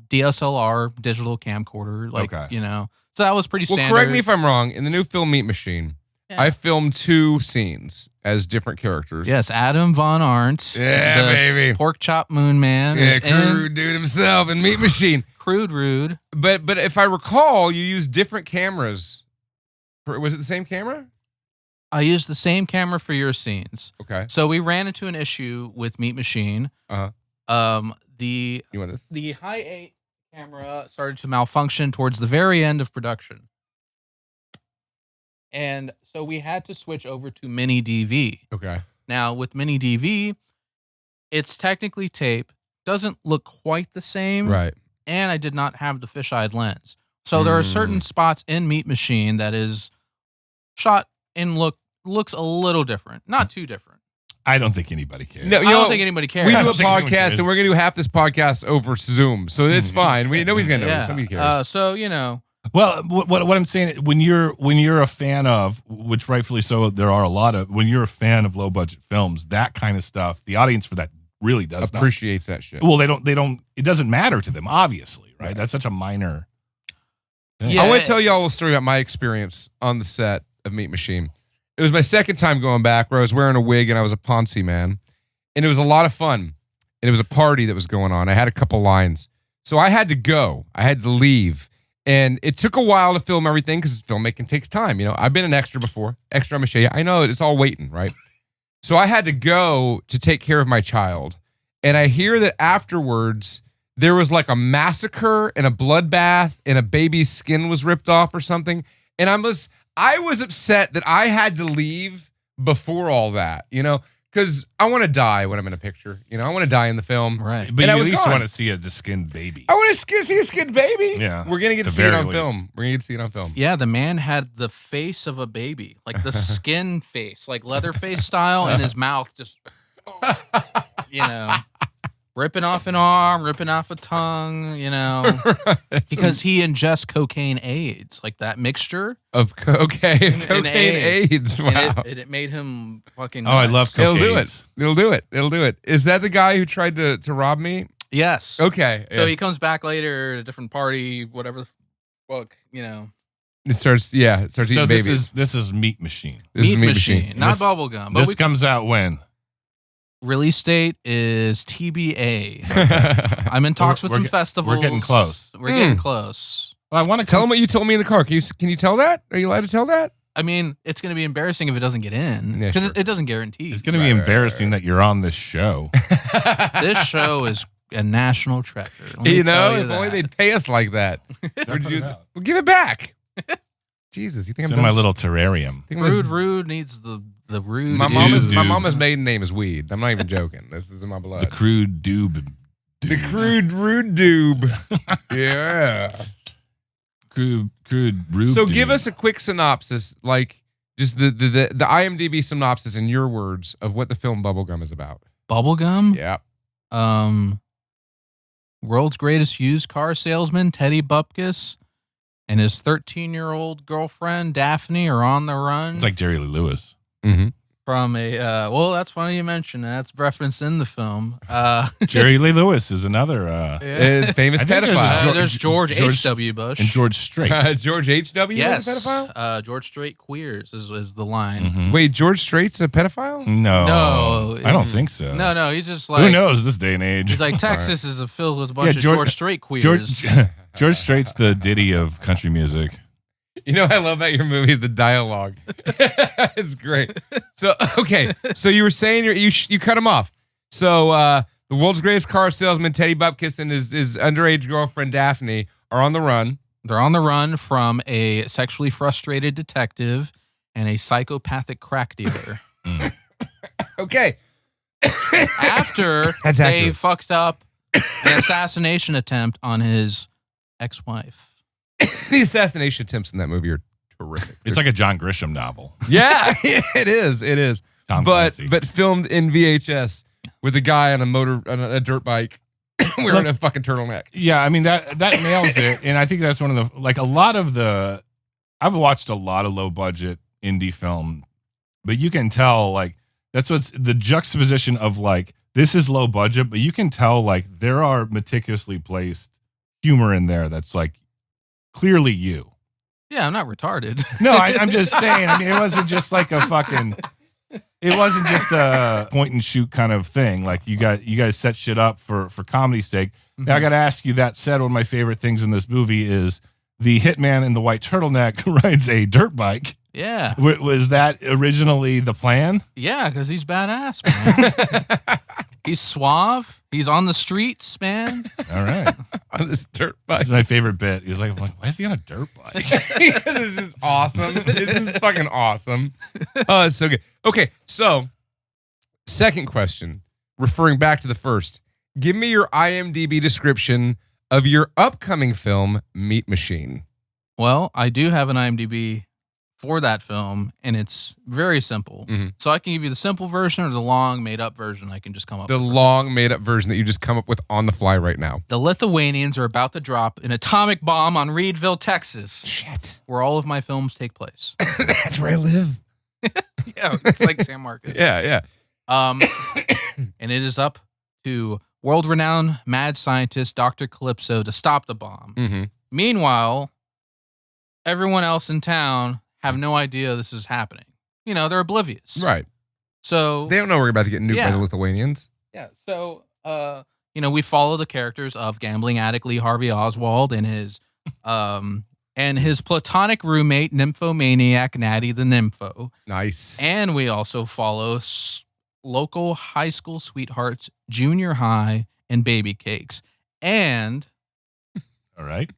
[SPEAKER 2] DSLR digital camcorder. So that was pretty standard.
[SPEAKER 3] Well, correct me if I'm wrong. In the new film Meat Machine, I filmed 2 scenes as different characters.
[SPEAKER 2] Yes, Adam Von Arndt.
[SPEAKER 3] Yeah, baby.
[SPEAKER 2] Pork Chop Moon Man.
[SPEAKER 3] Yeah, crude dude himself in Meat Machine.
[SPEAKER 2] Crude Rude.
[SPEAKER 3] But if I recall, you used different cameras. Was it the same camera?
[SPEAKER 2] I used the same camera for your scenes.
[SPEAKER 3] Okay.
[SPEAKER 2] So we ran into an issue with Meat Machine.
[SPEAKER 3] You
[SPEAKER 2] The
[SPEAKER 3] want this?
[SPEAKER 2] The high 8 camera started to malfunction towards the very end of production. And so we had to switch over to mini DV.
[SPEAKER 3] Okay.
[SPEAKER 2] Now with mini DV, it's technically tape, doesn't look quite the same.
[SPEAKER 3] Right.
[SPEAKER 2] And I did not have the fisheye lens. So there are certain spots in Meat Machine that is shot and looks a little different. Not too different.
[SPEAKER 1] I don't think anybody cares.
[SPEAKER 3] No,
[SPEAKER 2] I don't think anybody cares.
[SPEAKER 3] We do a
[SPEAKER 1] don't think anyone
[SPEAKER 3] podcast,
[SPEAKER 1] cares.
[SPEAKER 3] and we're going to do half this podcast over Zoom. So it's fine. Nobody's going to notice. Nobody cares.
[SPEAKER 2] So,
[SPEAKER 1] Well, what I'm saying, when you're a fan of, which rightfully so, there are a lot of, when you're a fan of low budget films, that kind of stuff, the audience for that really does
[SPEAKER 3] appreciates that shit.
[SPEAKER 1] Well, they don't. It doesn't matter to them, obviously, right? That's such a minor thing.
[SPEAKER 2] Yeah.
[SPEAKER 3] I want to tell you all a story about my experience on the set of Meat Machine. It was my second time going back, where I was wearing a wig and I was a Ponzi man, and it was a lot of fun. And it was a party that was going on. I had a couple lines, so I had to go. I had to leave. And it took a while to film everything because filmmaking takes time. I've been an extra before. Extra, I'm going to show you. I know it's all waiting, right? So I had to go to take care of my child. And I hear that afterwards, there was like a massacre and a bloodbath and a baby's skin was ripped off or something. And I was upset that I had to leave before all that, because I want to die when I'm in a picture. I want to die in the film.
[SPEAKER 2] Right.
[SPEAKER 1] But
[SPEAKER 3] And
[SPEAKER 1] you
[SPEAKER 3] I
[SPEAKER 1] at
[SPEAKER 3] was
[SPEAKER 1] least
[SPEAKER 3] gone.
[SPEAKER 1] want to see a skinned baby.
[SPEAKER 3] I want to see a skinned baby.
[SPEAKER 1] Yeah.
[SPEAKER 3] We're going to get to
[SPEAKER 1] At
[SPEAKER 3] see it
[SPEAKER 1] very
[SPEAKER 3] on
[SPEAKER 1] least.
[SPEAKER 3] film. We're going to get to see it on film.
[SPEAKER 2] Yeah, the man had the face of a baby, like the skin face, like Leatherface style, and his mouth just, ripping off an arm, ripping off a tongue, because he ingests cocaine aids, like that mixture
[SPEAKER 3] of cocaine
[SPEAKER 2] and
[SPEAKER 3] AIDS. Wow.
[SPEAKER 2] And it made him fucking
[SPEAKER 1] Oh, I
[SPEAKER 2] nuts.
[SPEAKER 1] love cocaine.
[SPEAKER 3] It'll do it. Is that the guy who tried to rob me?
[SPEAKER 2] Yes.
[SPEAKER 3] Okay.
[SPEAKER 2] So he comes back later at a different party, whatever the fuck,
[SPEAKER 3] It starts eating babies.
[SPEAKER 1] This is Meat Machine.
[SPEAKER 3] This is
[SPEAKER 2] Meat Machine, not
[SPEAKER 1] This-
[SPEAKER 2] bubblegum. But
[SPEAKER 1] This comes out when?
[SPEAKER 2] release date is TBA. I'm in talks with
[SPEAKER 1] We're
[SPEAKER 2] some
[SPEAKER 1] get-
[SPEAKER 2] festivals.
[SPEAKER 1] we're getting close.
[SPEAKER 2] We're getting close.
[SPEAKER 1] Well, I want to
[SPEAKER 3] Tell him what you told me in the car. Can you tell that? Are you allowed to tell that?
[SPEAKER 2] I mean, it's going to be embarrassing if it doesn't get in
[SPEAKER 3] Yeah,
[SPEAKER 2] because
[SPEAKER 3] sure.
[SPEAKER 2] it doesn't guarantee.
[SPEAKER 1] It's going to be embarrassing that you're on this show.
[SPEAKER 2] This show is a national treasure. Let me tell
[SPEAKER 3] If only
[SPEAKER 2] that.
[SPEAKER 3] they'd pay us like that.
[SPEAKER 1] Put it out.
[SPEAKER 3] Well, give it back. Jesus, you think
[SPEAKER 1] It's
[SPEAKER 3] I'm
[SPEAKER 1] in my
[SPEAKER 3] done?
[SPEAKER 1] little terrarium.
[SPEAKER 3] Think I'm just-
[SPEAKER 2] Rude needs the rude.
[SPEAKER 3] My
[SPEAKER 1] Dude.
[SPEAKER 3] mama's maiden name is Weed. I'm not even joking. This is in my blood.
[SPEAKER 1] The crude doob.
[SPEAKER 3] The crude rude doob. Yeah.
[SPEAKER 1] Crude rude.
[SPEAKER 3] So
[SPEAKER 1] doob.
[SPEAKER 3] give us a quick synopsis, like just the IMDb synopsis in your words of what the film Bubblegum is about.
[SPEAKER 2] Bubblegum.
[SPEAKER 3] Yeah.
[SPEAKER 2] World's greatest used car salesman Teddy Bupkis and his 13-year-old girlfriend Daphne are on the run.
[SPEAKER 1] It's like Jerry Lee Lewis.
[SPEAKER 3] Mm-hmm.
[SPEAKER 2] From a well, that's funny you mentioned that. That's referenced in the film.
[SPEAKER 1] Jerry Lee Lewis is another
[SPEAKER 3] Famous
[SPEAKER 1] I think there's a
[SPEAKER 3] pedophile.
[SPEAKER 2] There's George H.W. Bush.
[SPEAKER 1] and George Strait.
[SPEAKER 3] George H.W.
[SPEAKER 2] Yes,
[SPEAKER 3] is a pedophile?
[SPEAKER 2] George Strait queers is the line.
[SPEAKER 1] Mhm.
[SPEAKER 3] Wait, George Strait's a pedophile?
[SPEAKER 1] No,
[SPEAKER 2] No,
[SPEAKER 1] I don't think so.
[SPEAKER 2] No, he's just like
[SPEAKER 1] Who knows this day and age?
[SPEAKER 2] He's like Texas is filled with a bunch
[SPEAKER 1] Yeah,
[SPEAKER 2] of
[SPEAKER 1] George-
[SPEAKER 2] George Strait queers.
[SPEAKER 1] George Strait's the Diddy of country music.
[SPEAKER 3] You know, I love about your movie the dialogue. It's great. So, okay. So you were saying you cut him off. So the world's greatest car salesman, Teddy Bupkis, and his underage girlfriend, Daphne, are on the run.
[SPEAKER 2] They're on the run from a sexually frustrated detective and a psychopathic crack dealer.
[SPEAKER 3] Okay.
[SPEAKER 2] After
[SPEAKER 3] That's
[SPEAKER 2] they
[SPEAKER 3] accurate.
[SPEAKER 2] fucked up an assassination attempt on his ex-wife.
[SPEAKER 3] The assassination attempts in that movie are terrific.
[SPEAKER 1] It's like a John Grisham novel.
[SPEAKER 3] Yeah, it is. It is.
[SPEAKER 1] Tom
[SPEAKER 3] but
[SPEAKER 1] Clancy.
[SPEAKER 3] but filmed in VHS with a guy on a dirt bike wearing a fucking turtleneck.
[SPEAKER 1] Yeah, I mean that nails it, and I think that's one of the a lot of the. I've watched a lot of low budget indie film, but you can tell that's what's the juxtaposition of this is low budget, but you can tell there are meticulously placed humor in there that's clearly you.
[SPEAKER 2] Yeah, I'm not retarded.
[SPEAKER 1] No, I'm just saying. I mean, it wasn't just it wasn't just a point and shoot kind of thing. You guys set shit up for comedy's sake. Now I got to ask you. That said, one of my favorite things in this movie is the hitman in the white turtleneck rides a dirt bike.
[SPEAKER 2] Yeah.
[SPEAKER 1] Was that originally the plan?
[SPEAKER 2] Yeah, because he's badass, man. He's suave. He's on the streets, man.
[SPEAKER 1] All right.
[SPEAKER 3] On this dirt bike.
[SPEAKER 1] That's my favorite bit. He's like, why is he on a dirt bike?
[SPEAKER 3] This is awesome. This is fucking awesome. Oh, it's so good. Okay, so second question, referring back to the first. Give me your IMDb description of your upcoming film, Meat Machine.
[SPEAKER 2] Well, I do have an IMDb for that film, and it's very simple.
[SPEAKER 3] Mhm.
[SPEAKER 2] So I can give you the simple version or the long made-up version. I can just come up
[SPEAKER 3] The
[SPEAKER 2] with.
[SPEAKER 3] long made-up version that you just come up with on the fly right now.
[SPEAKER 2] The Lithuanians are about to drop an atomic bomb on Reedville, Texas,
[SPEAKER 3] Shit.
[SPEAKER 2] where all of my films take place.
[SPEAKER 3] That's where I live.
[SPEAKER 2] Yeah, it's like San Marcos.
[SPEAKER 3] Yeah.
[SPEAKER 2] And it is up to world-renowned mad scientist Dr. Calypso to stop the bomb.
[SPEAKER 3] Mm-hmm.
[SPEAKER 2] Meanwhile, everyone else in town have no idea this is happening. They're oblivious.
[SPEAKER 3] Right.
[SPEAKER 2] So
[SPEAKER 3] They don't know we're about to get nuked by
[SPEAKER 2] Yeah.
[SPEAKER 3] the Lithuanians.
[SPEAKER 2] yeah. So we follow the characters of gambling addict Lee Harvey Oswald and his platonic roommate nymphomaniac Natty the Nympho,
[SPEAKER 3] Nice.
[SPEAKER 2] and we also follow local high school sweethearts, junior high, and baby cakes, and
[SPEAKER 1] All right.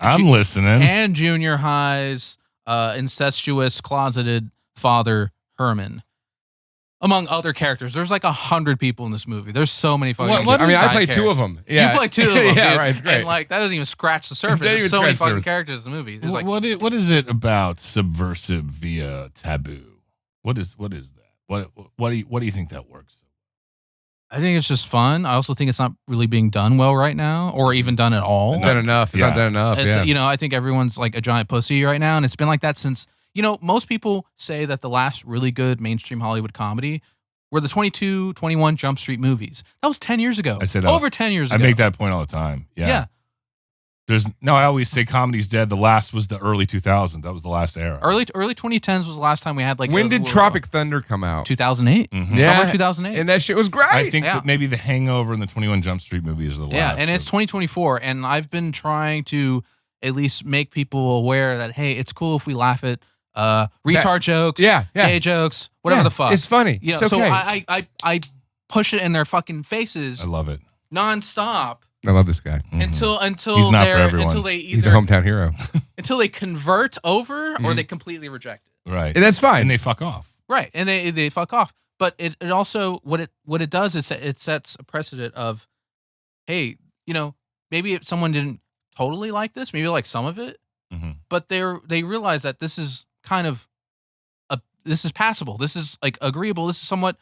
[SPEAKER 2] I'm
[SPEAKER 1] listening.
[SPEAKER 2] and junior high's incestuous closeted father Herman, among other characters. There's 100 people in this movie. There's so many fucking.
[SPEAKER 3] I mean, I
[SPEAKER 2] side
[SPEAKER 3] played two
[SPEAKER 2] characters.
[SPEAKER 3] of them. Yeah.
[SPEAKER 2] You play two of them.
[SPEAKER 3] Yeah,
[SPEAKER 2] dude.
[SPEAKER 3] right. It's great.
[SPEAKER 2] And that doesn't even scratch the surface.
[SPEAKER 3] Doesn't
[SPEAKER 2] There's
[SPEAKER 3] even
[SPEAKER 2] so many
[SPEAKER 3] scratch the
[SPEAKER 2] fucking
[SPEAKER 3] surface.
[SPEAKER 2] characters in the movie. There's
[SPEAKER 1] What is it about subversive via taboo? What is that? What do you think that works?
[SPEAKER 2] I think it's just fun. I also think it's not really being done well right now, or even done at all.
[SPEAKER 3] Not done enough. It's not done enough.
[SPEAKER 2] It's, you know, I think everyone's like a giant pussy right now, and it's been like that since, you know, most people say that the last really good mainstream Hollywood comedy were the 22, 21 Jump Street movies. That was 10 years ago.
[SPEAKER 1] I say that
[SPEAKER 2] over 10 years
[SPEAKER 1] I
[SPEAKER 2] ago.
[SPEAKER 1] make that point all the time. Yeah. I always say comedy's dead. The last was the early 2000s. That was the last era.
[SPEAKER 2] Early 2010s was the last time we had like.
[SPEAKER 3] When did Tropic Thunder come out?
[SPEAKER 2] 2008.
[SPEAKER 1] Mhm.
[SPEAKER 2] Summer 2008.
[SPEAKER 3] And that shit was great.
[SPEAKER 1] I think that maybe The Hangover and the 21 Jump Street movies are the last.
[SPEAKER 2] Yeah, and it's 2024, and I've been trying to at least make people aware that, hey, it's cool if we laugh at retard jokes, gay jokes, whatever the fuck.
[SPEAKER 3] It's funny.
[SPEAKER 2] You know,
[SPEAKER 3] It's okay.
[SPEAKER 2] So I push it in their fucking faces.
[SPEAKER 1] I love it.
[SPEAKER 2] Nonstop.
[SPEAKER 3] I love this guy.
[SPEAKER 2] Until
[SPEAKER 1] He's not for everyone.
[SPEAKER 2] until they
[SPEAKER 3] He's a
[SPEAKER 2] either
[SPEAKER 3] hometown hero.
[SPEAKER 2] until they convert over or they completely reject it.
[SPEAKER 1] Right.
[SPEAKER 3] And that's fine.
[SPEAKER 1] And they fuck off.
[SPEAKER 2] Right, and they fuck off. But it also what it does is it sets a precedent of, hey, you know, maybe if someone didn't totally like this, maybe like some of it, but they realize that this is kind of this is passable. This is like agreeable. This is somewhat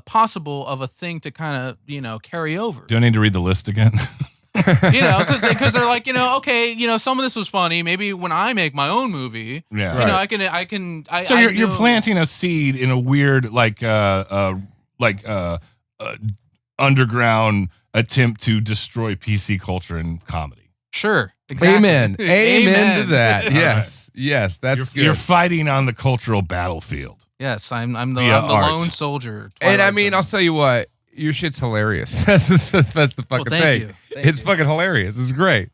[SPEAKER 2] possible of a thing to kind of, you know, carry over.
[SPEAKER 1] Do I need to read the list again?
[SPEAKER 2] You know, because they're like, you know, okay, you know, some of this was funny. Maybe when I make my own movie, you know, I can.
[SPEAKER 1] So you're planting a seed in a weird underground attempt to destroy PC culture and comedy.
[SPEAKER 2] Sure. Exactly.
[SPEAKER 3] Amen. Amen to that. Yes. Yes. That's good.
[SPEAKER 1] You're fighting on the cultural battlefield.
[SPEAKER 2] Yes, I'm the
[SPEAKER 1] Via
[SPEAKER 2] lone
[SPEAKER 1] art.
[SPEAKER 2] soldier.
[SPEAKER 3] And I
[SPEAKER 2] Twilight
[SPEAKER 3] mean,
[SPEAKER 2] Zone.
[SPEAKER 3] I'll tell you what, your shit's hilarious. That's the fucking
[SPEAKER 2] thank
[SPEAKER 3] thing.
[SPEAKER 2] you.
[SPEAKER 3] It's fucking hilarious. It's great.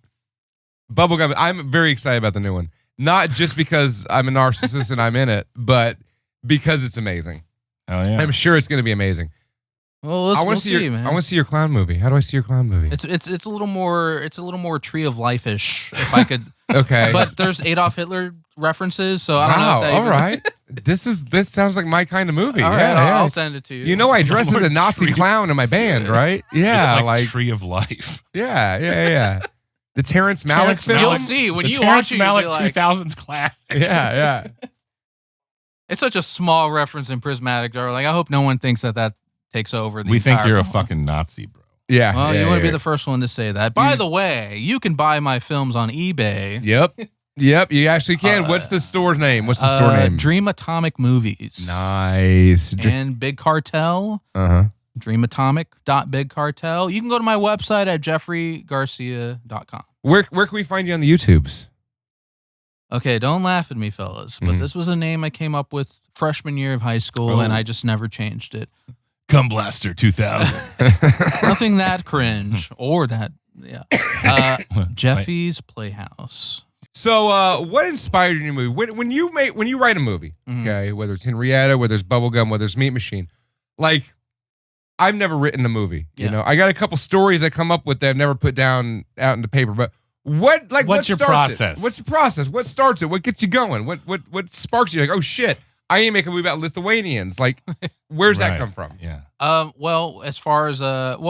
[SPEAKER 3] Bubblegum. I'm very excited about the new one. Not just because I'm a narcissist and I'm in it, but because it's amazing.
[SPEAKER 1] Oh yeah.
[SPEAKER 3] I'm sure it's going to be amazing.
[SPEAKER 2] Well,
[SPEAKER 3] I want to see
[SPEAKER 2] man.
[SPEAKER 3] I want to see your clown movie. How do I see your clown movie?
[SPEAKER 2] It's a little more Tree of Life-ish, if I could.
[SPEAKER 3] Okay.
[SPEAKER 2] But there's Adolf Hitler references, so I don't know.
[SPEAKER 3] Wow.
[SPEAKER 2] If that
[SPEAKER 3] All
[SPEAKER 2] even,
[SPEAKER 3] right. This sounds like my kind of movie.
[SPEAKER 2] All right,
[SPEAKER 3] yeah,
[SPEAKER 2] I'll send it to you.
[SPEAKER 3] You know, I dress as a Nazi clown in my band, right? Yeah,
[SPEAKER 1] It's like Tree of Life.
[SPEAKER 3] yeah. The Terrence Malick
[SPEAKER 1] Terrence
[SPEAKER 3] film.
[SPEAKER 2] You'll see when
[SPEAKER 1] The
[SPEAKER 2] you
[SPEAKER 1] Terrence
[SPEAKER 2] watch it. You'll
[SPEAKER 1] Malick
[SPEAKER 2] be like,
[SPEAKER 1] 2000s classic.
[SPEAKER 3] Yeah.
[SPEAKER 2] it's such a small reference in Prismatic, darling. I hope no one thinks that takes over.
[SPEAKER 1] We think
[SPEAKER 2] entire
[SPEAKER 1] you're a
[SPEAKER 2] film.
[SPEAKER 1] fucking Nazi, bro.
[SPEAKER 3] Yeah.
[SPEAKER 2] Well,
[SPEAKER 3] yeah,
[SPEAKER 2] you want to
[SPEAKER 3] yeah.
[SPEAKER 2] be the first one to say that. By the way, you can buy my films on eBay.
[SPEAKER 3] Yep, you actually can. What's the store name? What's the store name?
[SPEAKER 2] Dream Atomic Movies.
[SPEAKER 3] Nice.
[SPEAKER 2] And Big Cartel. DreamAtomic.BigCartel. You can go to my website at jeffreygarcia.com.
[SPEAKER 3] Where can we find you on the YouTubes?
[SPEAKER 2] Okay, don't laugh at me, fellas, but this was a name I came up with freshman year of high school, and I just never changed it.
[SPEAKER 1] Cum Blaster 2000.
[SPEAKER 2] Nothing that cringe or that, Jeffy's Playhouse.
[SPEAKER 3] So, what inspired your movie? When you write a movie, okay, whether it's Henrietta, whether it's Bubblegum, whether it's Meat Machine, like, I've never written a movie. You know, I got a couple stories I come up with that I've never put down out into paper. But what's
[SPEAKER 1] your
[SPEAKER 3] starts
[SPEAKER 1] process?
[SPEAKER 3] It? What's your process? What starts it? What gets you going? What sparks you? Like, oh shit, I ain't making a movie about Lithuanians. Like, where's that come from?
[SPEAKER 1] Yeah.
[SPEAKER 2] Well, as far as let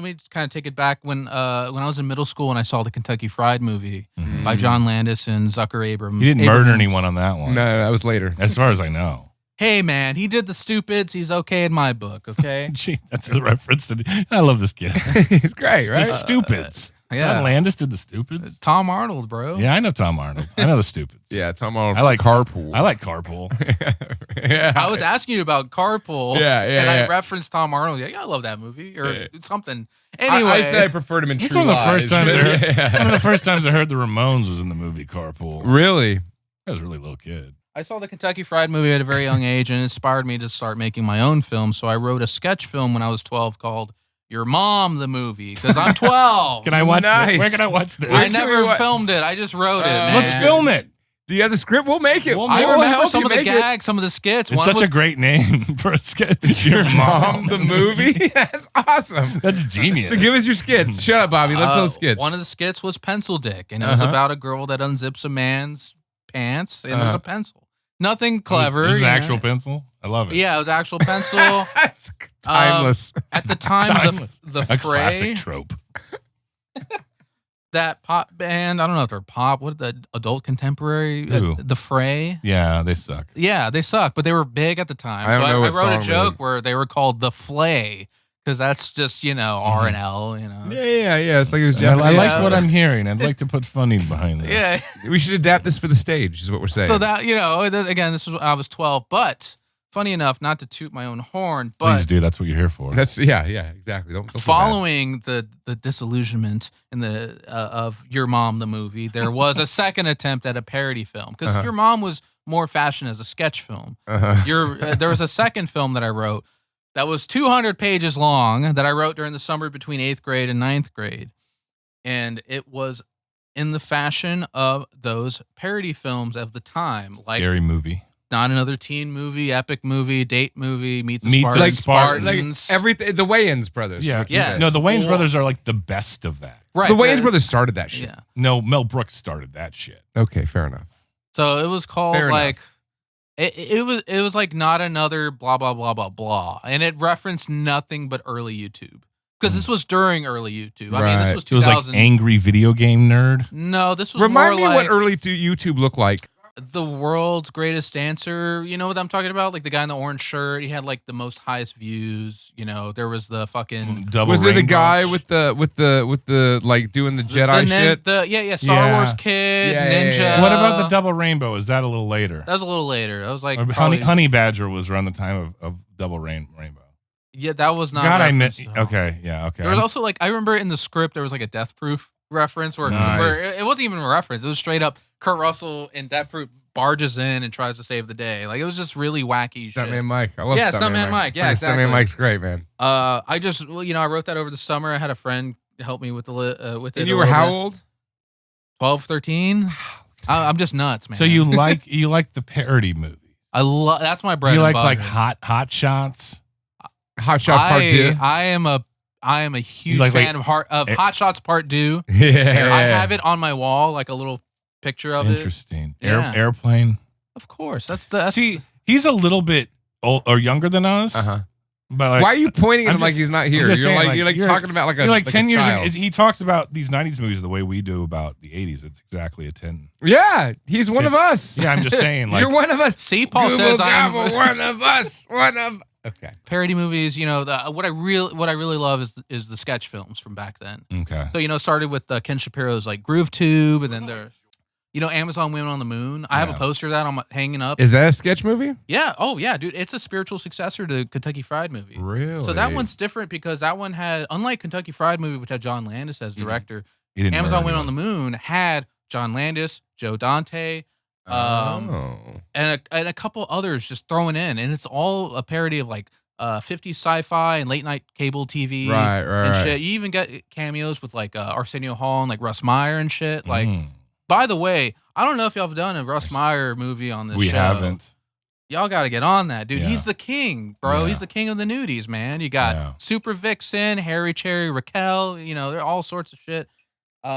[SPEAKER 2] me kind of take it back when I was in middle school and I saw the Kentucky Fried movie by John Landis and Zucker Abrams.
[SPEAKER 1] You didn't murder anyone on that one.
[SPEAKER 3] No, that was later.
[SPEAKER 1] As far as I know.
[SPEAKER 2] Hey man, he did the stupids. He's okay in my book. Okay.
[SPEAKER 1] Gee, that's the reference. I love this kid.
[SPEAKER 3] He's great, right?
[SPEAKER 1] The Stupids.
[SPEAKER 2] Yeah.
[SPEAKER 1] John Landis did the Stupids.
[SPEAKER 2] Tom Arnold, bro.
[SPEAKER 1] Yeah, I know Tom Arnold. I know the Stupids.
[SPEAKER 3] Yeah, Tom Arnold.
[SPEAKER 1] I like
[SPEAKER 3] Carpool.
[SPEAKER 1] I like Carpool.
[SPEAKER 3] Yeah.
[SPEAKER 2] I was asking you about Carpool.
[SPEAKER 3] Yeah,
[SPEAKER 2] And I
[SPEAKER 3] yeah.
[SPEAKER 2] referenced Tom Arnold. Yeah, I love that movie or something.
[SPEAKER 3] I
[SPEAKER 2] Anyway,
[SPEAKER 3] said I preferred him in
[SPEAKER 1] That's
[SPEAKER 3] True
[SPEAKER 1] one of the
[SPEAKER 3] Lies.
[SPEAKER 1] first times I heard.
[SPEAKER 3] Yeah.
[SPEAKER 1] One of the first times I heard the Ramones was in the movie Carpool.
[SPEAKER 3] Really?
[SPEAKER 1] I was a really little kid.
[SPEAKER 2] I saw the Kentucky Fried movie at a very young age and it inspired me to start making my own film. So I wrote a sketch film when I was 12 called Your Mom the Movie because I'm 12.
[SPEAKER 1] Can I watch
[SPEAKER 3] Nice.
[SPEAKER 1] this? Where can I watch this?
[SPEAKER 2] I never filmed it. I just wrote it. Man.
[SPEAKER 1] Let's film it.
[SPEAKER 3] Do you have the script? We'll make it.
[SPEAKER 2] I
[SPEAKER 3] We'll
[SPEAKER 2] remember
[SPEAKER 3] help
[SPEAKER 2] some
[SPEAKER 3] you
[SPEAKER 2] of the
[SPEAKER 3] make it.
[SPEAKER 2] gags, some of the skits.
[SPEAKER 1] It's
[SPEAKER 2] One
[SPEAKER 1] such
[SPEAKER 2] was
[SPEAKER 1] a great name for a sketch. Your Mom
[SPEAKER 3] the movie? That's awesome.
[SPEAKER 1] That's genius.
[SPEAKER 3] So give us your skits. Shut up, Bobby. Let's tell the skits.
[SPEAKER 2] One of the skits was Pencil Dick, and it was about a girl that unzips a man's pants, and there's a pencil. Nothing clever.
[SPEAKER 1] It was an
[SPEAKER 2] you know.
[SPEAKER 1] actual pencil. I love it.
[SPEAKER 2] Yeah, it was actual pencil.
[SPEAKER 3] That's timeless.
[SPEAKER 2] At the time,
[SPEAKER 1] Timeless.
[SPEAKER 2] the
[SPEAKER 1] A
[SPEAKER 2] Fray,
[SPEAKER 1] classic trope.
[SPEAKER 2] that pop band, I don't know if they're pop, what the adult contemporary,
[SPEAKER 1] Who?
[SPEAKER 2] the Fray.
[SPEAKER 1] Yeah, they suck.
[SPEAKER 2] Yeah, they suck, but they were big at the time.
[SPEAKER 3] I don't know
[SPEAKER 2] I
[SPEAKER 3] what
[SPEAKER 2] wrote a
[SPEAKER 3] song
[SPEAKER 2] joke
[SPEAKER 3] really.
[SPEAKER 2] where they were called the Flay because that's just R and L.
[SPEAKER 3] Yeah. It's like it was
[SPEAKER 1] I
[SPEAKER 3] Japanese.
[SPEAKER 1] like what I'm hearing. I'd like to put funny behind this.
[SPEAKER 2] Yeah.
[SPEAKER 3] We should adapt this for the stage, is what we're saying.
[SPEAKER 2] So that again, this was when I was 12. But funny enough, not to toot my own horn, but
[SPEAKER 1] Please do. That's what you're here for.
[SPEAKER 3] That's exactly. Don't feel
[SPEAKER 2] following the disillusionment in the of Your Mom the movie, there was a second attempt at a parody film because Your Mom was more fashioned as a sketch film. There was a second film that I wrote that was 200 pages long that I wrote during the summer between 8th grade and 9th grade, and it was in the fashion of those parody films of the time, like
[SPEAKER 1] Scary Movie.
[SPEAKER 2] Not Another Teen Movie, Epic Movie, Date Movie, Meet the
[SPEAKER 1] Spartans.
[SPEAKER 2] Spartans.
[SPEAKER 3] Like everything, the Wayans brothers.
[SPEAKER 1] Yeah.
[SPEAKER 2] Yes.
[SPEAKER 1] No, the Wayans brothers are like the best of that.
[SPEAKER 2] Right.
[SPEAKER 3] The Wayans brothers started that shit.
[SPEAKER 2] Yeah.
[SPEAKER 1] No, Mel Brooks started that shit.
[SPEAKER 3] Okay, fair enough.
[SPEAKER 2] So it was called
[SPEAKER 3] Fair
[SPEAKER 2] like it was like Not Another blah blah blah blah blah, and it referenced nothing but early YouTube because this was during early YouTube. I mean, this was
[SPEAKER 1] It was
[SPEAKER 2] 2000.
[SPEAKER 1] like Angry Video Game Nerd.
[SPEAKER 2] No, this was
[SPEAKER 3] Remind
[SPEAKER 2] more
[SPEAKER 3] me
[SPEAKER 2] like
[SPEAKER 3] what early YouTube looked like.
[SPEAKER 2] The World's Greatest Dancer. You know what I'm talking about? Like the guy in the orange shirt. He had like the most highest views. There was the fucking.
[SPEAKER 1] Double
[SPEAKER 3] Was it the
[SPEAKER 1] Rainbow.
[SPEAKER 3] guy with the like doing the Jedi shit?
[SPEAKER 2] Star Wars kid, ninja.
[SPEAKER 3] yeah.
[SPEAKER 1] What about the Double Rainbow? Is that a little later?
[SPEAKER 2] That was a little later. That was like
[SPEAKER 1] Or
[SPEAKER 2] probably-
[SPEAKER 1] Honey Badger was around the time of Double Rainbow.
[SPEAKER 2] Yeah, that was not.
[SPEAKER 1] God, I
[SPEAKER 2] referenced,
[SPEAKER 1] meant.
[SPEAKER 2] no.
[SPEAKER 1] Okay, yeah, okay.
[SPEAKER 2] There was also like I remember in the script there was like a Death Proof reference where
[SPEAKER 1] Nice.
[SPEAKER 2] it wasn't even a reference. It was straight up Kurt Russell in Death Proof barges in and tries to save the day. Like it was just really wacky shit.
[SPEAKER 3] Stuntman Mike. I love
[SPEAKER 2] Stuntman Mike. Yeah, exactly.
[SPEAKER 3] Stuntman Mike's great, man.
[SPEAKER 2] I just I wrote that over the summer. I had a friend help me with the with it.
[SPEAKER 3] And you were how old?
[SPEAKER 2] 12, 13. I'm just nuts, man.
[SPEAKER 1] So you like the parody movies?
[SPEAKER 2] I love that's my bread.
[SPEAKER 1] You
[SPEAKER 2] and
[SPEAKER 1] like
[SPEAKER 2] butter.
[SPEAKER 1] Hot Shots?
[SPEAKER 3] Hot Shots Part 2.
[SPEAKER 2] I am a huge
[SPEAKER 1] like-
[SPEAKER 2] fan of Hot Shots Part 2.
[SPEAKER 3] Yeah.
[SPEAKER 2] I have it on my wall, like a little picture of it.
[SPEAKER 1] Interesting.
[SPEAKER 2] Yeah.
[SPEAKER 1] Airplane.
[SPEAKER 2] Of course, that's
[SPEAKER 1] See, he's a little bit old or younger than us. But like,
[SPEAKER 3] Why are you pointing at
[SPEAKER 1] I'm
[SPEAKER 3] him like
[SPEAKER 1] just-
[SPEAKER 3] he's not
[SPEAKER 1] I'm
[SPEAKER 3] here?
[SPEAKER 1] just
[SPEAKER 3] You're
[SPEAKER 1] saying,
[SPEAKER 3] like
[SPEAKER 1] you're
[SPEAKER 3] talking about like a
[SPEAKER 1] you're like
[SPEAKER 3] like
[SPEAKER 1] 10
[SPEAKER 3] a
[SPEAKER 1] years
[SPEAKER 3] child.
[SPEAKER 1] ago. He talks about these 90s movies the way we do about the 80s. It's exactly a 10.
[SPEAKER 3] Yeah, he's one of us.
[SPEAKER 1] Yeah, I'm just saying. Like,
[SPEAKER 3] You're one of us.
[SPEAKER 2] See, Paul
[SPEAKER 3] Google
[SPEAKER 2] says
[SPEAKER 3] Gobble,
[SPEAKER 2] I'm
[SPEAKER 3] one of us. One of. Okay.
[SPEAKER 2] parody movies. What I really love is the sketch films from back then.
[SPEAKER 1] okay.
[SPEAKER 2] So it started with Ken Shapiro's like Groove Tube, and then there's Amazon Women on the Moon. I have a poster of that I'm hanging up.
[SPEAKER 3] Is that a sketch movie?
[SPEAKER 2] Yeah. Oh yeah, dude. It's a spiritual successor to Kentucky Fried Movie.
[SPEAKER 3] Really?
[SPEAKER 2] So that one's different because that one had, unlike Kentucky Fried Movie, which had John Landis as director,
[SPEAKER 1] He didn't
[SPEAKER 2] Amazon
[SPEAKER 1] murder
[SPEAKER 2] Women on
[SPEAKER 1] anyone.
[SPEAKER 2] the Moon had John Landis, Joe Dante, and a couple others just thrown in, and it's all a parody of like 50s sci-fi and late night cable TV
[SPEAKER 3] Right.
[SPEAKER 2] and shit. You even get cameos with like Arsenio Hall and like Russ Meyer and shit. Like, by the way, I don't know if y'all have done a Russ Meyer movie on this show.
[SPEAKER 1] We haven't.
[SPEAKER 2] Y'all got to get on that, dude.
[SPEAKER 1] Yeah.
[SPEAKER 2] He's the king, bro.
[SPEAKER 1] Yeah.
[SPEAKER 2] He's the king of the nudies, man. You got
[SPEAKER 1] Yeah.
[SPEAKER 2] Super Vixen, Harry Cherry Raquel. They're all sorts of shit.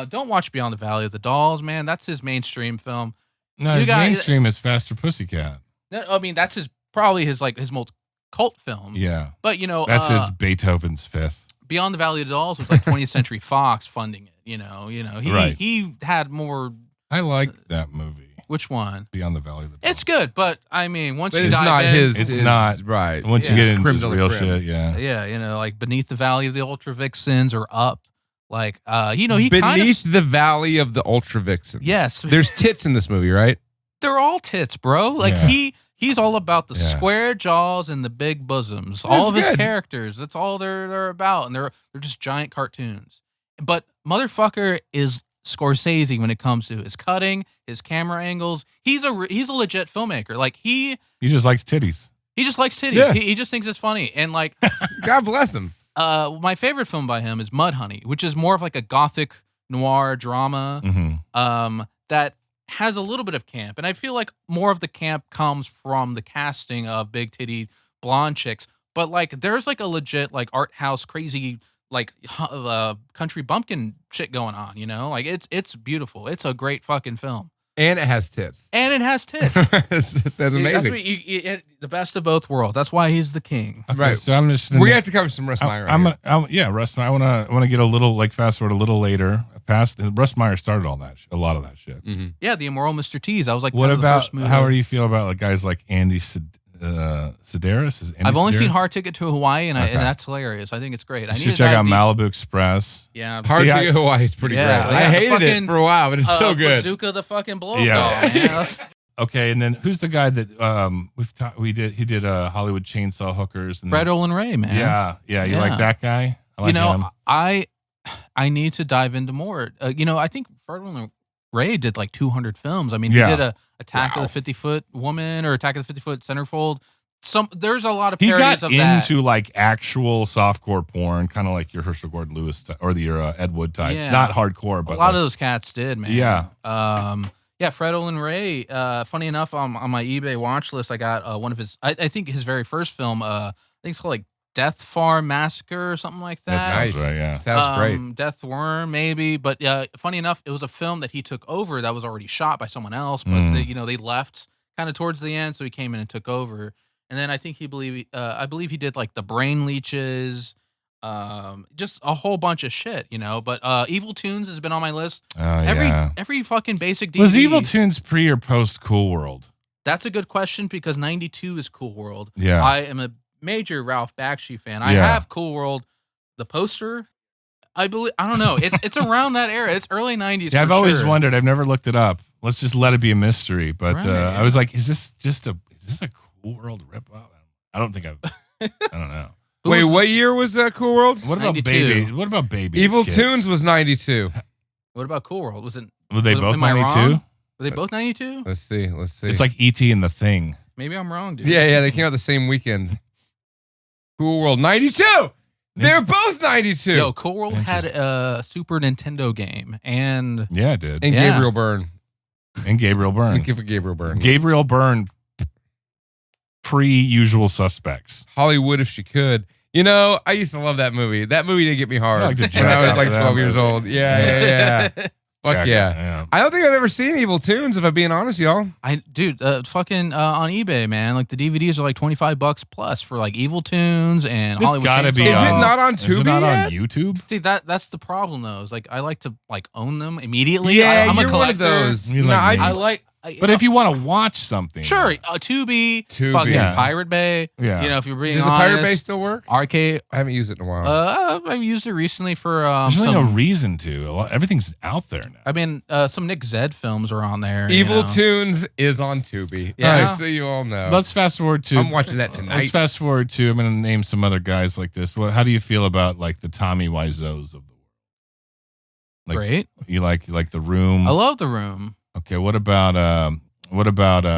[SPEAKER 2] Don't watch Beyond the Valley of the Dolls, man. That's his mainstream film.
[SPEAKER 1] No,
[SPEAKER 2] You
[SPEAKER 1] his
[SPEAKER 2] got-
[SPEAKER 1] mainstream is Faster Pussycat.
[SPEAKER 2] No, I mean, that's probably his most cult film.
[SPEAKER 1] Yeah.
[SPEAKER 2] But
[SPEAKER 1] That's his Beethoven's Fifth.
[SPEAKER 2] Beyond the Valley of the Dolls was like 20th Century Fox funding it. He
[SPEAKER 1] Right.
[SPEAKER 2] he had more.
[SPEAKER 1] I like that movie.
[SPEAKER 2] Which one?
[SPEAKER 1] Beyond the Valley of the Dolls.
[SPEAKER 2] It's good, but I mean, once
[SPEAKER 3] But
[SPEAKER 2] you
[SPEAKER 3] it's
[SPEAKER 2] dive
[SPEAKER 3] not
[SPEAKER 2] in,
[SPEAKER 3] his.
[SPEAKER 1] It's not.
[SPEAKER 3] right.
[SPEAKER 1] Once
[SPEAKER 2] Yeah.
[SPEAKER 1] you get
[SPEAKER 3] It's
[SPEAKER 1] into
[SPEAKER 3] creme
[SPEAKER 1] his
[SPEAKER 3] de la
[SPEAKER 1] real
[SPEAKER 3] creme.
[SPEAKER 1] shit, yeah.
[SPEAKER 2] Yeah, like Beneath the Valley of the Ultra Vixens or Up. Like, he kind
[SPEAKER 3] Beneath
[SPEAKER 2] of.
[SPEAKER 3] the Valley of the Ultra Vixens.
[SPEAKER 2] Yes.
[SPEAKER 3] There's tits in this movie, right?
[SPEAKER 2] They're all tits, bro. Like
[SPEAKER 1] Yeah.
[SPEAKER 2] he's all about the
[SPEAKER 1] Yeah.
[SPEAKER 2] square jaws and the big bosoms. All of his
[SPEAKER 3] good.
[SPEAKER 2] characters. That's all they're about, and they're just giant cartoons. But motherfucker is Scorsese when it comes to his cutting, his camera angles. He's a legit filmmaker. Like he
[SPEAKER 1] He just likes titties.
[SPEAKER 2] just likes titties.
[SPEAKER 3] Yeah.
[SPEAKER 2] He just thinks it's funny. And like
[SPEAKER 3] God bless him.
[SPEAKER 2] my favorite film by him is Mudhoney, which is more of like a gothic noir drama.
[SPEAKER 1] Mm-hmm.
[SPEAKER 2] That has a little bit of camp, and I feel like more of the camp comes from the casting of big titty blonde chicks. But like, there's like a legit like art house crazy like country bumpkin shit going on. Like it's beautiful. It's a great fucking film,
[SPEAKER 3] And it has tits.
[SPEAKER 2] and it has tits.
[SPEAKER 3] That's
[SPEAKER 2] That's
[SPEAKER 3] amazing.
[SPEAKER 2] what the best of both worlds. That's why he's the king.
[SPEAKER 1] Okay,
[SPEAKER 3] Right.
[SPEAKER 1] so I'm just.
[SPEAKER 3] We're gonna have to cover some Russ Meyer.
[SPEAKER 1] Russ Meyer. I want to get a little like fast forward a little later. Russ Meyer started all that, a lot of that shit.
[SPEAKER 2] Yeah, The Immoral Mr. T's. I was like,
[SPEAKER 1] What
[SPEAKER 2] kind of the
[SPEAKER 1] about
[SPEAKER 2] first movie.
[SPEAKER 1] how do you feel about like guys like Andy Sedaris? Is Andy
[SPEAKER 2] I've only
[SPEAKER 1] Sedaris?
[SPEAKER 2] seen Hard Ticket to Hawaii, and
[SPEAKER 1] Okay.
[SPEAKER 2] and that's hilarious. I think it's great. I
[SPEAKER 1] You
[SPEAKER 2] need
[SPEAKER 1] should
[SPEAKER 2] to
[SPEAKER 1] check out
[SPEAKER 2] dive deep.
[SPEAKER 1] Malibu Express.
[SPEAKER 2] Yeah,
[SPEAKER 3] Hard
[SPEAKER 1] See,
[SPEAKER 3] to
[SPEAKER 1] I-
[SPEAKER 3] Get Hawaii is pretty
[SPEAKER 2] Yeah,
[SPEAKER 3] great.
[SPEAKER 2] yeah,
[SPEAKER 3] I
[SPEAKER 2] the
[SPEAKER 3] hated
[SPEAKER 2] fucking,
[SPEAKER 3] it for a while, but it's so good.
[SPEAKER 2] Bazooka the fucking blow
[SPEAKER 1] Yeah.
[SPEAKER 2] doll, man.
[SPEAKER 1] Okay, and then who's the guy that he did Hollywood Chainsaw Hookers? And
[SPEAKER 2] Fred Olin Ray, man.
[SPEAKER 1] Yeah. You
[SPEAKER 2] Yeah.
[SPEAKER 1] like that guy? I like him.
[SPEAKER 2] I need to dive into more. I think Fred Olin Ray did like 200 films. I mean,
[SPEAKER 1] Yeah.
[SPEAKER 2] he did Attack of the 50-Foot Woman or Attack of the 50-Foot Centerfold. There's a lot of
[SPEAKER 1] He
[SPEAKER 2] parodies
[SPEAKER 1] got
[SPEAKER 2] of that.
[SPEAKER 1] into like actual softcore porn, kind of like your Herschel Gordon Lewis or your Ed Wood types.
[SPEAKER 2] Yeah.
[SPEAKER 1] Not hardcore, but
[SPEAKER 2] A lot of those cats did, man.
[SPEAKER 1] Yeah.
[SPEAKER 2] Fred Olin Ray. Funny enough, on my eBay watch list, I got one of his. I think his very first film. I think it's called like Death Farm Massacre or something like that.
[SPEAKER 1] That sounds right. Yeah.
[SPEAKER 3] Sounds great.
[SPEAKER 2] Death Worm, maybe. But funny enough, it was a film that he took over that was already shot by someone else. But they left kind of towards the end, so he came in and took over. And then I think I believe he did like the Brain Leeches, just a whole bunch of shit, But Evil Tunes has been on my list. Every fucking basic DVD.
[SPEAKER 1] Was Evil Tunes pre or post Cool World?
[SPEAKER 2] That's a good question because 92 is Cool World.
[SPEAKER 1] Yeah.
[SPEAKER 2] I am a major Ralph Bakshi fan. I
[SPEAKER 1] Yeah.
[SPEAKER 2] have Cool World, the poster. I don't know. It's around that era. It's early 90s.
[SPEAKER 1] Yeah, I've
[SPEAKER 2] for
[SPEAKER 1] always
[SPEAKER 2] sure.
[SPEAKER 1] wondered. I've never looked it up. Let's just let it be a mystery. But
[SPEAKER 2] Right.
[SPEAKER 1] I was like, is this a Cool World ripoff? I don't think I don't know.
[SPEAKER 3] Wait, what year was Cool World?
[SPEAKER 1] What about
[SPEAKER 2] 92.
[SPEAKER 1] Baby? What about Baby?
[SPEAKER 3] Evil Tunes was 92.
[SPEAKER 2] What about Cool World?
[SPEAKER 1] Were they both
[SPEAKER 2] am I
[SPEAKER 1] 92?
[SPEAKER 2] wrong? Were they both 92?
[SPEAKER 3] Let's see.
[SPEAKER 1] It's like E.T. and the Thing.
[SPEAKER 2] Maybe I'm wrong, dude.
[SPEAKER 3] Yeah, they came out the same weekend. Cool World 92. They're both 92.
[SPEAKER 2] Yo, Cool World had a Super Nintendo game, and
[SPEAKER 1] Yeah, it did.
[SPEAKER 3] and
[SPEAKER 2] Yeah.
[SPEAKER 3] Gabriel Byrne.
[SPEAKER 1] And Gabriel Byrne.
[SPEAKER 3] Looking for Gabriel Byrne.
[SPEAKER 1] Gabriel Byrne pre-Usual Suspects.
[SPEAKER 3] Hollywood if she could. I used to love that movie. That movie did get me hard
[SPEAKER 1] I like to
[SPEAKER 3] when
[SPEAKER 1] jack
[SPEAKER 3] I was
[SPEAKER 1] off
[SPEAKER 3] like
[SPEAKER 1] to that
[SPEAKER 3] 12 years
[SPEAKER 1] movie.
[SPEAKER 3] old. Yeah. Fuck
[SPEAKER 1] Check it,
[SPEAKER 3] yeah. I don't think I've ever seen Evil Tunes, if I'm being honest, y'all.
[SPEAKER 2] fucking on eBay, man. Like the DVDs are like $25 plus for like Evil Tunes and
[SPEAKER 1] It's
[SPEAKER 2] Hollywood
[SPEAKER 1] gotta be
[SPEAKER 2] Chainsaw.
[SPEAKER 3] Is it
[SPEAKER 1] on-
[SPEAKER 3] not on
[SPEAKER 1] Is it
[SPEAKER 3] Tubi
[SPEAKER 1] not
[SPEAKER 3] yet?
[SPEAKER 1] on YouTube?
[SPEAKER 2] See, that's the problem though. Is like I like to like own them immediately.
[SPEAKER 3] Yeah,
[SPEAKER 2] I'm a
[SPEAKER 3] you're one of
[SPEAKER 2] collector.
[SPEAKER 3] those.
[SPEAKER 1] You
[SPEAKER 3] No,
[SPEAKER 1] like me.
[SPEAKER 2] I like.
[SPEAKER 1] But if you want to watch something,
[SPEAKER 2] Sure, Tubi,
[SPEAKER 3] Tubi.
[SPEAKER 2] fucking
[SPEAKER 1] Yeah.
[SPEAKER 2] Pirate Bay.
[SPEAKER 1] Yeah.
[SPEAKER 2] If you're being
[SPEAKER 3] Does the
[SPEAKER 2] honest,
[SPEAKER 3] Pirate Bay still work?
[SPEAKER 2] Arcade.
[SPEAKER 3] I haven't used it in a while.
[SPEAKER 2] I've used it recently for
[SPEAKER 1] there's really no
[SPEAKER 2] some.
[SPEAKER 1] reason to. Everything's out there now.
[SPEAKER 2] I mean, some Nick Zed films are on there.
[SPEAKER 3] Evil Tunes is on Tubi.
[SPEAKER 2] Yeah.
[SPEAKER 3] Just so you all know.
[SPEAKER 1] Let's fast forward to.
[SPEAKER 3] I'm watching that
[SPEAKER 1] Let's
[SPEAKER 3] tonight.
[SPEAKER 1] fast forward to. I'm going to name some other guys like this. Well, how do you feel about like the Tommy Wiseaus of the world? Like,
[SPEAKER 2] Great.
[SPEAKER 1] You like The Room?
[SPEAKER 2] I love The Room.
[SPEAKER 1] Okay, what about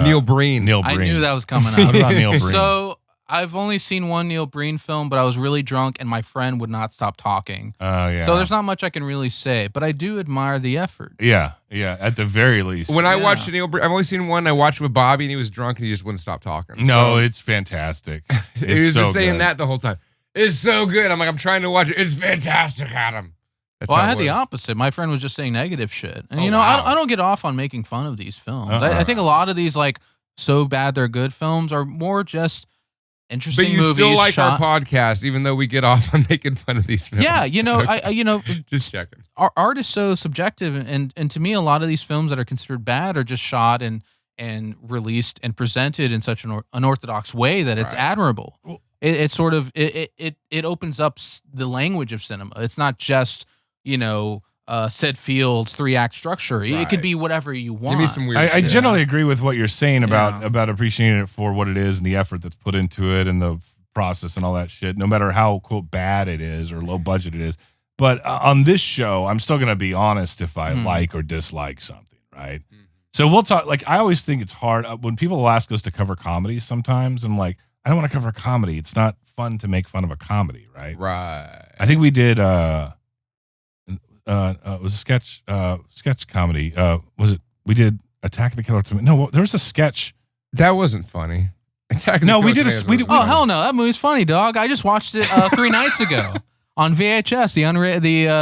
[SPEAKER 3] Neil Breen.
[SPEAKER 1] Neil Breen.
[SPEAKER 2] I knew that was coming
[SPEAKER 1] What
[SPEAKER 2] up.
[SPEAKER 1] about Neil Breen?
[SPEAKER 2] So I've only seen one Neil Breen film, but I was really drunk and my friend would not stop talking.
[SPEAKER 1] Oh yeah.
[SPEAKER 2] So there's not much I can really say, but I do admire the effort.
[SPEAKER 1] Yeah. At the very least.
[SPEAKER 3] When I
[SPEAKER 2] Yeah.
[SPEAKER 3] watched Neil Breen, I've only seen one. I watched it with Bobby, and he was drunk, and he just wouldn't stop talking.
[SPEAKER 1] No,
[SPEAKER 3] So,
[SPEAKER 1] it's fantastic.
[SPEAKER 3] he
[SPEAKER 1] It's
[SPEAKER 3] was
[SPEAKER 1] so
[SPEAKER 3] just saying
[SPEAKER 1] good.
[SPEAKER 3] that the whole time. It's so good. I'm like, I'm trying to watch it. It's fantastic, Adam. That's
[SPEAKER 2] Well,
[SPEAKER 3] how
[SPEAKER 2] I
[SPEAKER 3] it
[SPEAKER 2] had the
[SPEAKER 3] was.
[SPEAKER 2] opposite. My friend was just saying negative shit. And,
[SPEAKER 3] Oh,
[SPEAKER 2] I
[SPEAKER 3] wow.
[SPEAKER 2] don't get off on making fun of these films.
[SPEAKER 1] Uh-uh.
[SPEAKER 2] I think a lot of these, like, so bad they're good films are more just interesting
[SPEAKER 3] But you
[SPEAKER 2] movies.
[SPEAKER 3] still like
[SPEAKER 2] shot.
[SPEAKER 3] our podcast, even though we get off on making fun of these films.
[SPEAKER 2] Yeah,
[SPEAKER 3] Okay. Just checking.
[SPEAKER 2] art is so subjective. And to me, a lot of these films that are considered bad are just shot and released and presented in such an unorthodox way that it's
[SPEAKER 3] Right.
[SPEAKER 2] admirable. It sort of it opens up the language of cinema. It's not just Sid Field's 3-act structure. It could
[SPEAKER 3] Right.
[SPEAKER 2] be whatever you want.
[SPEAKER 3] Give me some weird
[SPEAKER 1] I
[SPEAKER 3] shit.
[SPEAKER 1] generally agree with what you're saying
[SPEAKER 2] Yeah.
[SPEAKER 1] about appreciating it for what it is and the effort that's put into it and the process and all that shit, no matter how quote bad it is or low budget it is. But on this show, I'm still going to be honest if I like or dislike something, right? So we'll talk. Like, I always think it's hard when people ask us to cover comedies sometimes. I'm like, I don't want to cover a comedy. It's not fun to make fun of a comedy, right?
[SPEAKER 3] Right.
[SPEAKER 1] I think we did it was a sketch comedy. Was it? We did Attack of the Killer Tomatoes. No, there was a sketch.
[SPEAKER 3] That wasn't funny. Attack of the
[SPEAKER 1] No, we
[SPEAKER 3] Killer
[SPEAKER 1] did a-
[SPEAKER 3] Tomatoes
[SPEAKER 1] we
[SPEAKER 3] was
[SPEAKER 1] did-
[SPEAKER 2] Oh
[SPEAKER 3] funny.
[SPEAKER 2] hell no, that movie's funny, dog. I just watched it 3 nights ago on VHS.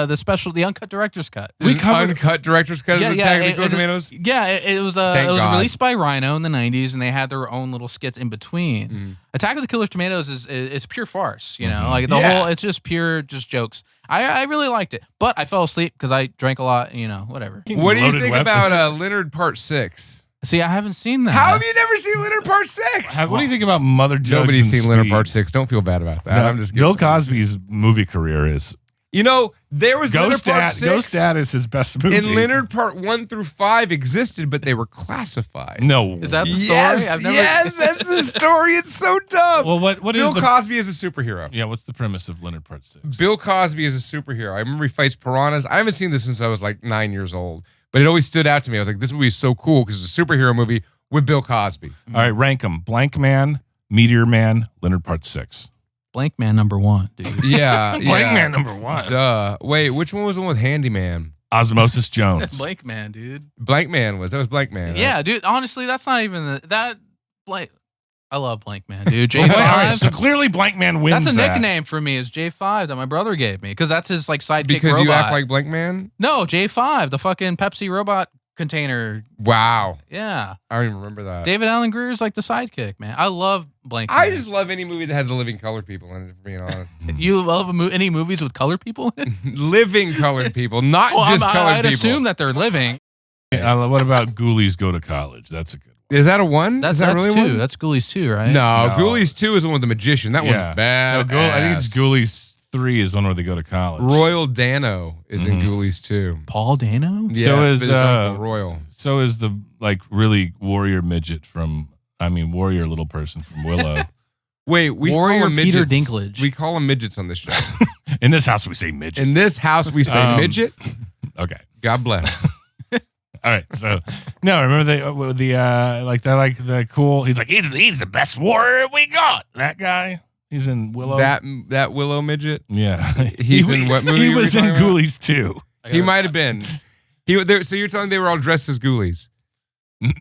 [SPEAKER 2] The special, the uncut director's cut.
[SPEAKER 3] There's
[SPEAKER 1] We
[SPEAKER 3] an
[SPEAKER 1] covered-
[SPEAKER 3] uncut director's cut of Attack of the Killer Tomatoes.
[SPEAKER 2] Yeah, it was
[SPEAKER 3] Thank
[SPEAKER 2] it was
[SPEAKER 3] God.
[SPEAKER 2] released by Rhino in the 90s, and they had their own little skits in between.
[SPEAKER 3] Mm.
[SPEAKER 2] Attack of the Killer Tomatoes is pure farce, like the
[SPEAKER 3] Yeah.
[SPEAKER 2] whole. It's just pure jokes. I really liked it, but I fell asleep because I drank a lot. Whatever.
[SPEAKER 3] What do you
[SPEAKER 1] Loaded
[SPEAKER 3] think
[SPEAKER 1] weapon.
[SPEAKER 3] about Leonard Part 6?
[SPEAKER 2] See, I haven't seen that.
[SPEAKER 3] How have you never seen Leonard Part 6?
[SPEAKER 1] What do you think about Mother Jugs?
[SPEAKER 3] Nobody's
[SPEAKER 1] and
[SPEAKER 3] seen Leonard
[SPEAKER 1] Speed?
[SPEAKER 3] Part 6. Don't feel bad about that.
[SPEAKER 1] No,
[SPEAKER 3] I'm just
[SPEAKER 1] Bill
[SPEAKER 3] kidding.
[SPEAKER 1] Cosby's movie career is
[SPEAKER 3] You know, there was Leonard Part 6.
[SPEAKER 1] Ghost Dad is his best movie.
[SPEAKER 3] And Leonard Part 1 through 5 existed, but they were classified.
[SPEAKER 1] No.
[SPEAKER 2] Is that the story?
[SPEAKER 3] Yes, yes, that's the story. It's so dumb.
[SPEAKER 1] Well, what
[SPEAKER 3] Bill
[SPEAKER 1] is the
[SPEAKER 3] Cosby is a superhero.
[SPEAKER 1] Yeah, what's the premise of Leonard Part 6?
[SPEAKER 3] Bill Cosby is a superhero. I remember he fights piranhas. I haven't seen this since I was like 9 years old, but it always stood out to me. I was like, this movie is so cool because it's a superhero movie with Bill Cosby.
[SPEAKER 1] All right, rank them. Blank Man, Meteor Man, Leonard Part 6.
[SPEAKER 2] Blank Man #1, dude.
[SPEAKER 3] Yeah.
[SPEAKER 1] Blank Man #1.
[SPEAKER 3] Duh. Wait, which one was the one with Handyman?
[SPEAKER 1] Osmosis Jones.
[SPEAKER 2] Blank Man, dude.
[SPEAKER 3] Blank Man was. That was Blank Man. Right?
[SPEAKER 2] Yeah, dude. Honestly, that's not even that blank. I love Blank Man, dude.
[SPEAKER 1] All right,
[SPEAKER 2] J5.
[SPEAKER 1] so clearly Blank Man wins.
[SPEAKER 2] That's a
[SPEAKER 1] that.
[SPEAKER 2] nickname for me. Is J5 that my brother gave me because that's his like sidekick
[SPEAKER 3] Because
[SPEAKER 2] robot.
[SPEAKER 3] you act like Blank Man?
[SPEAKER 2] No, J5, the fucking Pepsi robot container.
[SPEAKER 3] Wow.
[SPEAKER 2] Yeah,
[SPEAKER 3] I don't even remember that.
[SPEAKER 2] David Allen Greer's like the sidekick, man. I love Blank Man.
[SPEAKER 3] I just love any movie that has the living colored people in it, for being honest.
[SPEAKER 2] You love any movies with colored people in it?
[SPEAKER 3] Living colored people, not just colored
[SPEAKER 2] I'd
[SPEAKER 3] people.
[SPEAKER 2] assume that they're living.
[SPEAKER 1] What about Ghoulies Go to College? That's a good one.
[SPEAKER 3] Is that a one?
[SPEAKER 2] That's
[SPEAKER 3] Is that really
[SPEAKER 2] 2.
[SPEAKER 3] one?
[SPEAKER 2] That's Ghoulies 2, right?
[SPEAKER 3] No,
[SPEAKER 1] No.
[SPEAKER 3] Ghoulies 2 is the one with the magician. That
[SPEAKER 1] Yeah.
[SPEAKER 3] one's bad.
[SPEAKER 1] No, I think it's Ghoulies 3 is one where they go to college.
[SPEAKER 3] Royal Dano is in
[SPEAKER 1] Mhm.
[SPEAKER 3] Ghoulies 2.
[SPEAKER 2] Paul Dano.
[SPEAKER 3] Yeah,
[SPEAKER 1] So
[SPEAKER 3] it's
[SPEAKER 1] is,
[SPEAKER 3] his Uncle Royal.
[SPEAKER 1] So is the like really warrior midget warrior little person from Willow.
[SPEAKER 3] Wait, we
[SPEAKER 2] Warrior
[SPEAKER 3] call him
[SPEAKER 2] Peter
[SPEAKER 3] midgets.
[SPEAKER 2] Dinklage.
[SPEAKER 3] We call him midgets on this show.
[SPEAKER 1] In this house, we say midget.
[SPEAKER 3] In this house, we say midget.
[SPEAKER 1] Okay.
[SPEAKER 3] God bless.
[SPEAKER 1] All right. So no, remember the cool. He's like he's the best warrior we got. That guy. He's in Willow.
[SPEAKER 3] That Willow midget.
[SPEAKER 1] Yeah.
[SPEAKER 3] He's in what movie?
[SPEAKER 1] He
[SPEAKER 3] were we
[SPEAKER 1] was in
[SPEAKER 3] talking about?
[SPEAKER 1] Ghoulies too.
[SPEAKER 3] He might have been. So you're telling me they were all dressed as ghoulies?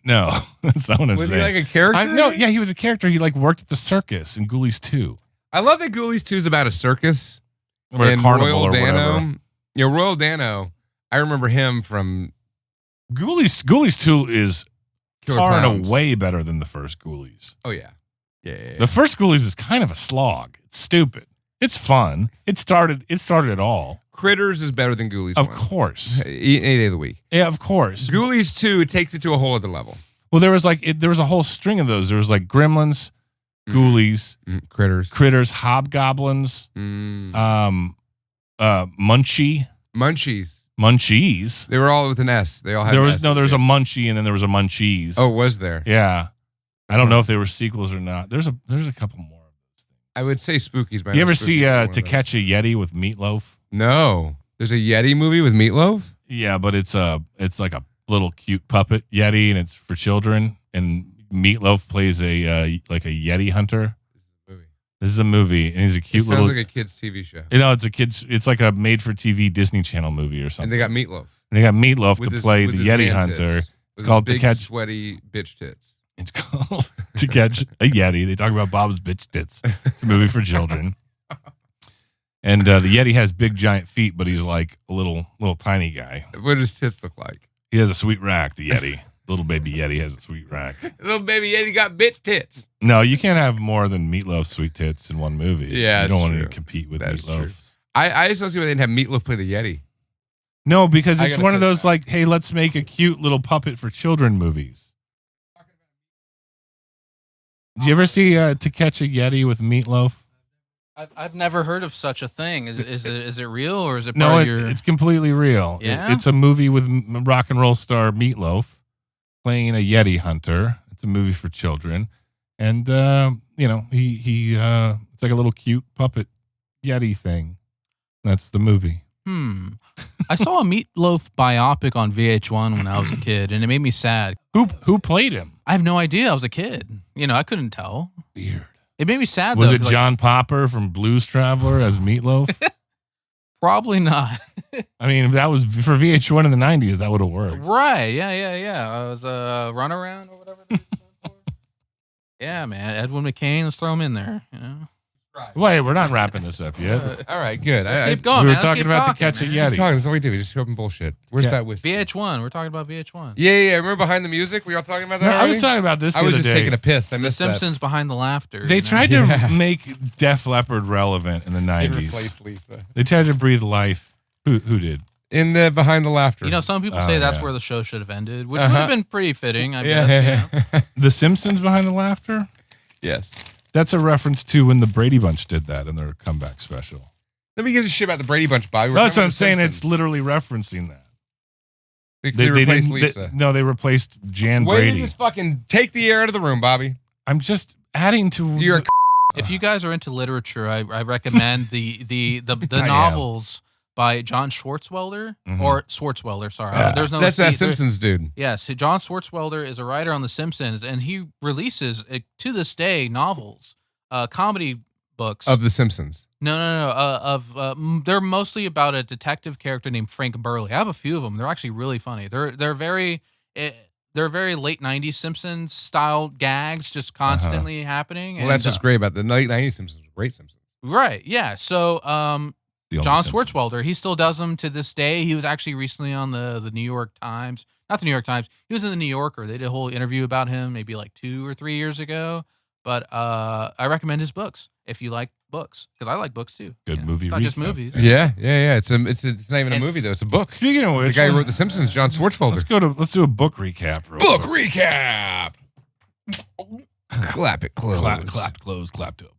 [SPEAKER 1] No, that's not what I'm
[SPEAKER 3] Was
[SPEAKER 1] saying.
[SPEAKER 3] he like a character?
[SPEAKER 1] No, yeah, he was a character. He like worked at the circus in Ghoulies 2.
[SPEAKER 3] I love that Ghoulies 2 is about a circus.
[SPEAKER 1] Or a
[SPEAKER 3] and
[SPEAKER 1] carnival
[SPEAKER 3] Royal
[SPEAKER 1] or
[SPEAKER 3] Dano.
[SPEAKER 1] whatever.
[SPEAKER 3] Yeah, Royal Dano. I remember him from
[SPEAKER 1] Ghoulies 2 is
[SPEAKER 3] Killer
[SPEAKER 1] far and
[SPEAKER 3] Clowns.
[SPEAKER 1] away better than the first Ghoulies.
[SPEAKER 3] Oh yeah. Yeah.
[SPEAKER 1] The first Ghoulies is kind of a slog. It's stupid. It's fun. It started it all.
[SPEAKER 3] Critters is better than Ghoulies
[SPEAKER 1] Of
[SPEAKER 3] 1.
[SPEAKER 1] course.
[SPEAKER 3] Any day of the week.
[SPEAKER 1] Yeah, of course.
[SPEAKER 3] Ghoulies 2 takes it to a whole other level.
[SPEAKER 1] Well, there was a whole string of those. There was like Gremlins, Ghoulies, Critters, Hobgoblins, Munchies. Munchies.
[SPEAKER 3] They were all with an S. They all had
[SPEAKER 1] There
[SPEAKER 3] an
[SPEAKER 1] was
[SPEAKER 3] S
[SPEAKER 1] no,
[SPEAKER 3] at
[SPEAKER 1] there was
[SPEAKER 3] the
[SPEAKER 1] a
[SPEAKER 3] end.
[SPEAKER 1] Munchie and then there was a Munchies.
[SPEAKER 3] Oh, was there?
[SPEAKER 1] Yeah. I don't know if they were sequels or not. There's a couple more of those things.
[SPEAKER 3] I would say Spookies. But I
[SPEAKER 1] You
[SPEAKER 3] know
[SPEAKER 1] ever
[SPEAKER 3] Spookies
[SPEAKER 1] see
[SPEAKER 3] is one of
[SPEAKER 1] To
[SPEAKER 3] those.
[SPEAKER 1] Catch a Yeti with Meatloaf?
[SPEAKER 3] No. There's a Yeti movie with Meatloaf?
[SPEAKER 1] Yeah, but it's like a little cute puppet Yeti and it's for children. And Meatloaf plays a Yeti hunter. This is a movie, and he's a
[SPEAKER 3] It
[SPEAKER 1] cute
[SPEAKER 3] sounds
[SPEAKER 1] little.
[SPEAKER 3] like a kid's TV show.
[SPEAKER 1] It's like a made-for-TV Disney Channel movie or
[SPEAKER 3] And
[SPEAKER 1] something.
[SPEAKER 3] they got Meatloaf.
[SPEAKER 1] And they got Meatloaf
[SPEAKER 3] With
[SPEAKER 1] to
[SPEAKER 3] his-
[SPEAKER 1] play
[SPEAKER 3] with
[SPEAKER 1] the
[SPEAKER 3] his
[SPEAKER 1] Yeti
[SPEAKER 3] man
[SPEAKER 1] hunter.
[SPEAKER 3] tits.
[SPEAKER 1] It's
[SPEAKER 3] With
[SPEAKER 1] called
[SPEAKER 3] his
[SPEAKER 1] To
[SPEAKER 3] big,
[SPEAKER 1] Catch.
[SPEAKER 3] sweaty bitch tits.
[SPEAKER 1] It's called To Catch a Yeti. They talk about Bob's bitch tits. It's a movie for children. And the Yeti has big giant feet, but he's like a little tiny guy.
[SPEAKER 3] What does tits look like?
[SPEAKER 1] He has a sweet rack. The Yeti, little baby Yeti, has a sweet rack.
[SPEAKER 3] Little baby Yeti got bitch tits.
[SPEAKER 1] No, you can't have more than Meatloaf's sweet tits in one movie.
[SPEAKER 3] Yeah,
[SPEAKER 1] you don't
[SPEAKER 3] that's
[SPEAKER 1] want to
[SPEAKER 3] true.
[SPEAKER 1] compete with
[SPEAKER 3] That's
[SPEAKER 1] Meatloaf.
[SPEAKER 3] true. I just don't see why they didn't have Meatloaf play the Yeti.
[SPEAKER 1] No, because
[SPEAKER 3] I
[SPEAKER 1] it's
[SPEAKER 3] gotta
[SPEAKER 1] one of
[SPEAKER 3] piss
[SPEAKER 1] those
[SPEAKER 3] now.
[SPEAKER 1] like, hey, let's make a cute little puppet for children movies. Did you ever see To Catch a Yeti with Meatloaf?
[SPEAKER 2] I've never heard of such a thing. Is it real or is it
[SPEAKER 1] No,
[SPEAKER 2] part of your?
[SPEAKER 1] it's completely real.
[SPEAKER 2] Yeah?
[SPEAKER 1] It's a movie with rock and roll star Meatloaf playing a Yeti hunter. It's a movie for children, and he it's like a little cute puppet Yeti thing. That's the movie.
[SPEAKER 2] I saw a Meatloaf biopic on VH1 when I was a kid, and it made me sad.
[SPEAKER 1] Who played him?
[SPEAKER 2] I have no idea. I was a kid. I couldn't tell.
[SPEAKER 1] Weird.
[SPEAKER 2] It made me sad.
[SPEAKER 1] Was
[SPEAKER 2] though,
[SPEAKER 1] it
[SPEAKER 2] 'cause,
[SPEAKER 1] John Popper from Blues Traveler as Meatloaf?
[SPEAKER 2] Probably not.
[SPEAKER 1] I mean, if that was for VH1 in the 90s, that would have worked.
[SPEAKER 2] Right? Yeah. I was a runaround or whatever. Yeah, man. Edwin McCain. Let's throw him in there.
[SPEAKER 1] Wait, we're not wrapping this up yet.
[SPEAKER 3] All right, good.
[SPEAKER 2] Let's keep going.
[SPEAKER 1] We were
[SPEAKER 2] man. Let's
[SPEAKER 1] talking
[SPEAKER 2] keep
[SPEAKER 1] about
[SPEAKER 2] talking,
[SPEAKER 1] To Catch a
[SPEAKER 2] man.
[SPEAKER 1] Yeti.
[SPEAKER 3] That's what we do. We just open bullshit. Where's
[SPEAKER 1] Yeah.
[SPEAKER 3] that whiskey?
[SPEAKER 2] VH1. We're talking about VH1.
[SPEAKER 3] Yeah. Remember behind the music? We all talking about that?
[SPEAKER 1] No, I was
[SPEAKER 3] already?
[SPEAKER 1] talking about this.
[SPEAKER 3] I
[SPEAKER 1] the
[SPEAKER 3] was
[SPEAKER 1] other
[SPEAKER 3] just
[SPEAKER 1] day.
[SPEAKER 3] taking a piss. I
[SPEAKER 2] The
[SPEAKER 3] missed
[SPEAKER 2] Simpsons behind the laughter.
[SPEAKER 1] They
[SPEAKER 2] you know?
[SPEAKER 1] tried
[SPEAKER 3] Yeah.
[SPEAKER 1] to make Def Leppard relevant in the
[SPEAKER 3] that. They
[SPEAKER 1] 90s.
[SPEAKER 3] replaced Lisa.
[SPEAKER 1] They tried to breathe life. Who did?
[SPEAKER 3] in the Behind the Laughter.
[SPEAKER 2] You know, some people say that's where the show should have ended, which would have been pretty fitting, I guess. You know?
[SPEAKER 1] The Simpsons Behind the Laughter?
[SPEAKER 3] Yes.
[SPEAKER 1] That's a reference to when the Brady Bunch did that in their comeback special.
[SPEAKER 3] Nobody gives a shit about the Brady Bunch, Bobby.
[SPEAKER 1] That's what I'm saying. It's literally referencing that.
[SPEAKER 3] They replaced Lisa.
[SPEAKER 1] No, they replaced Jan
[SPEAKER 3] Way
[SPEAKER 1] Brady.
[SPEAKER 3] to just fucking take the air out of the room, Bobby.
[SPEAKER 1] I'm just adding to.
[SPEAKER 3] You're
[SPEAKER 2] If you guys are into literature, I recommend the novels by John Swartzwelder or Swartzwelder. Sorry, there's no.
[SPEAKER 3] That's that Simpsons dude.
[SPEAKER 2] Yes, John Swartzwelder is a writer on The Simpsons, and he releases to this day novels, comedy books
[SPEAKER 3] Of The Simpsons.
[SPEAKER 2] No. They're mostly about a detective character named Frank Burley. I have a few of them. They're actually really funny. They're very late '90s Simpsons style gags, just constantly happening.
[SPEAKER 3] Well, that's what's great about the late '90s Simpsons. Great Simpsons.
[SPEAKER 2] Right. Yeah. So, John Swartzwelder, he still does them to this day. He was actually recently on the New York Times. Not the New York Times. He was in the New Yorker. They did a whole interview about him maybe like 2 or 3 years ago. But I recommend his books if you like books, because I like books too.
[SPEAKER 1] Good movie.
[SPEAKER 2] Not just movies.
[SPEAKER 3] Yeah. It's not even a movie though. It's a book.
[SPEAKER 1] Speaking of which,
[SPEAKER 3] the guy who wrote The Simpsons, John Swartzwelder.
[SPEAKER 1] Let's do a book recap.
[SPEAKER 3] Book recap. Clap it closed.
[SPEAKER 1] Clap closed. Clapped open.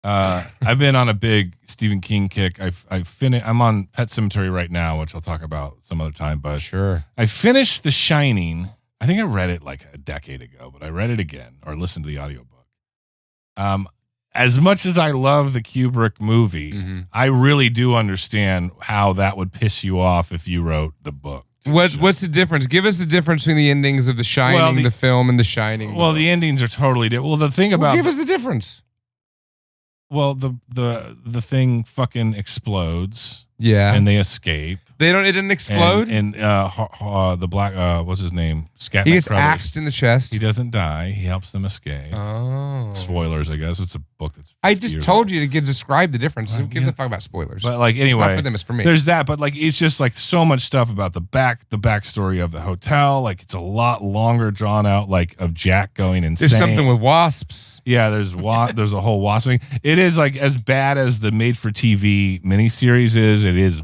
[SPEAKER 1] I've been on a big Stephen King kick. I'm on Pet Sematary right now, which I'll talk about some other time. But
[SPEAKER 3] sure,
[SPEAKER 1] I finished The Shining. I think I read it like a decade ago, but I read it again or listened to the audiobook. As much as I love the Kubrick movie, I really do understand how that would piss you off if you wrote the book.
[SPEAKER 3] What's the difference? Give us the difference between the endings of The Shining, the film, and The Shining.
[SPEAKER 1] Well, the endings are totally different. Well, the thing about
[SPEAKER 3] give us the difference.
[SPEAKER 1] Well, the thing fucking explodes.
[SPEAKER 3] Yeah,
[SPEAKER 1] and they escape.
[SPEAKER 3] It didn't explode.
[SPEAKER 1] And the black what's his name? Scatman
[SPEAKER 3] He gets
[SPEAKER 1] Crothers.
[SPEAKER 3] axed in the chest.
[SPEAKER 1] He doesn't die. He helps them escape.
[SPEAKER 3] Oh,
[SPEAKER 1] spoilers! I guess it's a book that's.
[SPEAKER 3] I just told you to describe the difference. Who gives a fuck about spoilers?
[SPEAKER 1] But like anyway,
[SPEAKER 3] it's not for them. It's for me.
[SPEAKER 1] There's that, but like it's just like so much stuff about the backstory of the hotel. Like it's a lot longer, drawn out. Like of Jack going insane.
[SPEAKER 3] There's something with wasps.
[SPEAKER 1] Yeah, there's a whole wasp thing. It is like as bad as the made-for-TV miniseries is. It is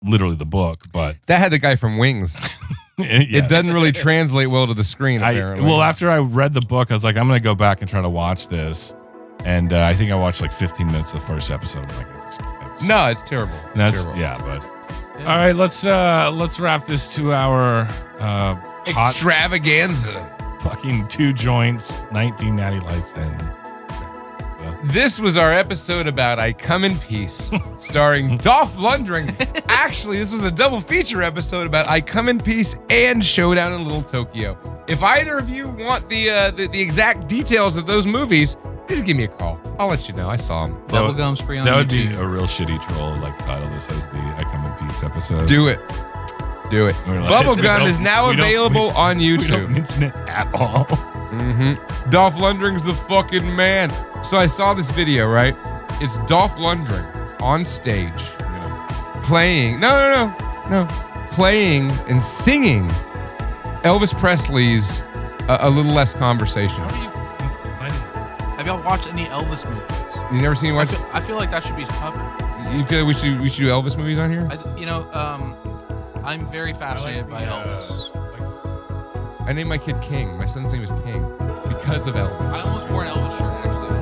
[SPEAKER 1] literally the book, but
[SPEAKER 3] that had the guy from Wings. It doesn't really translate well to the screen. Apparently,
[SPEAKER 1] after I read the book, I was like, I'm gonna go back and try to watch this, and I think I watched like 15 minutes of the first episode. I'm like,
[SPEAKER 3] no, it's terrible.
[SPEAKER 1] Terrible. Yeah, but all right, let's wrap this 2-hour
[SPEAKER 3] extravaganza.
[SPEAKER 1] Fucking 2 joints, 1990 lights, and.
[SPEAKER 3] This was our episode about I Come in Peace, starring Dolph Lundgren. Actually, this was a double feature episode about I Come in Peace and Showdown in Little Tokyo. If either of you want the exact details of those movies, just give me a call. I'll let you know. I saw them.
[SPEAKER 2] Bubblegum's free on YouTube.
[SPEAKER 1] That would be a real shitty troll title that says the I Come in Peace episode.
[SPEAKER 3] Do it. Like, Bubblegum is now available on YouTube.
[SPEAKER 1] We don't mention it at all.
[SPEAKER 3] Dolph Lundgren's the fucking man. So I saw this video, right? It's Dolph Lundgren on stage playing. No. Playing and singing Elvis Presley's A Little Less Conversation.
[SPEAKER 2] Have y'all watched any Elvis movies?
[SPEAKER 3] You never seen one?
[SPEAKER 2] I feel like that should be covered.
[SPEAKER 3] You feel like we should do Elvis movies on here?
[SPEAKER 2] I'm very fascinated by Elvis.
[SPEAKER 3] I named my kid King. My son's name is King because of Elvis.
[SPEAKER 2] I almost wore an Elvis shirt, actually.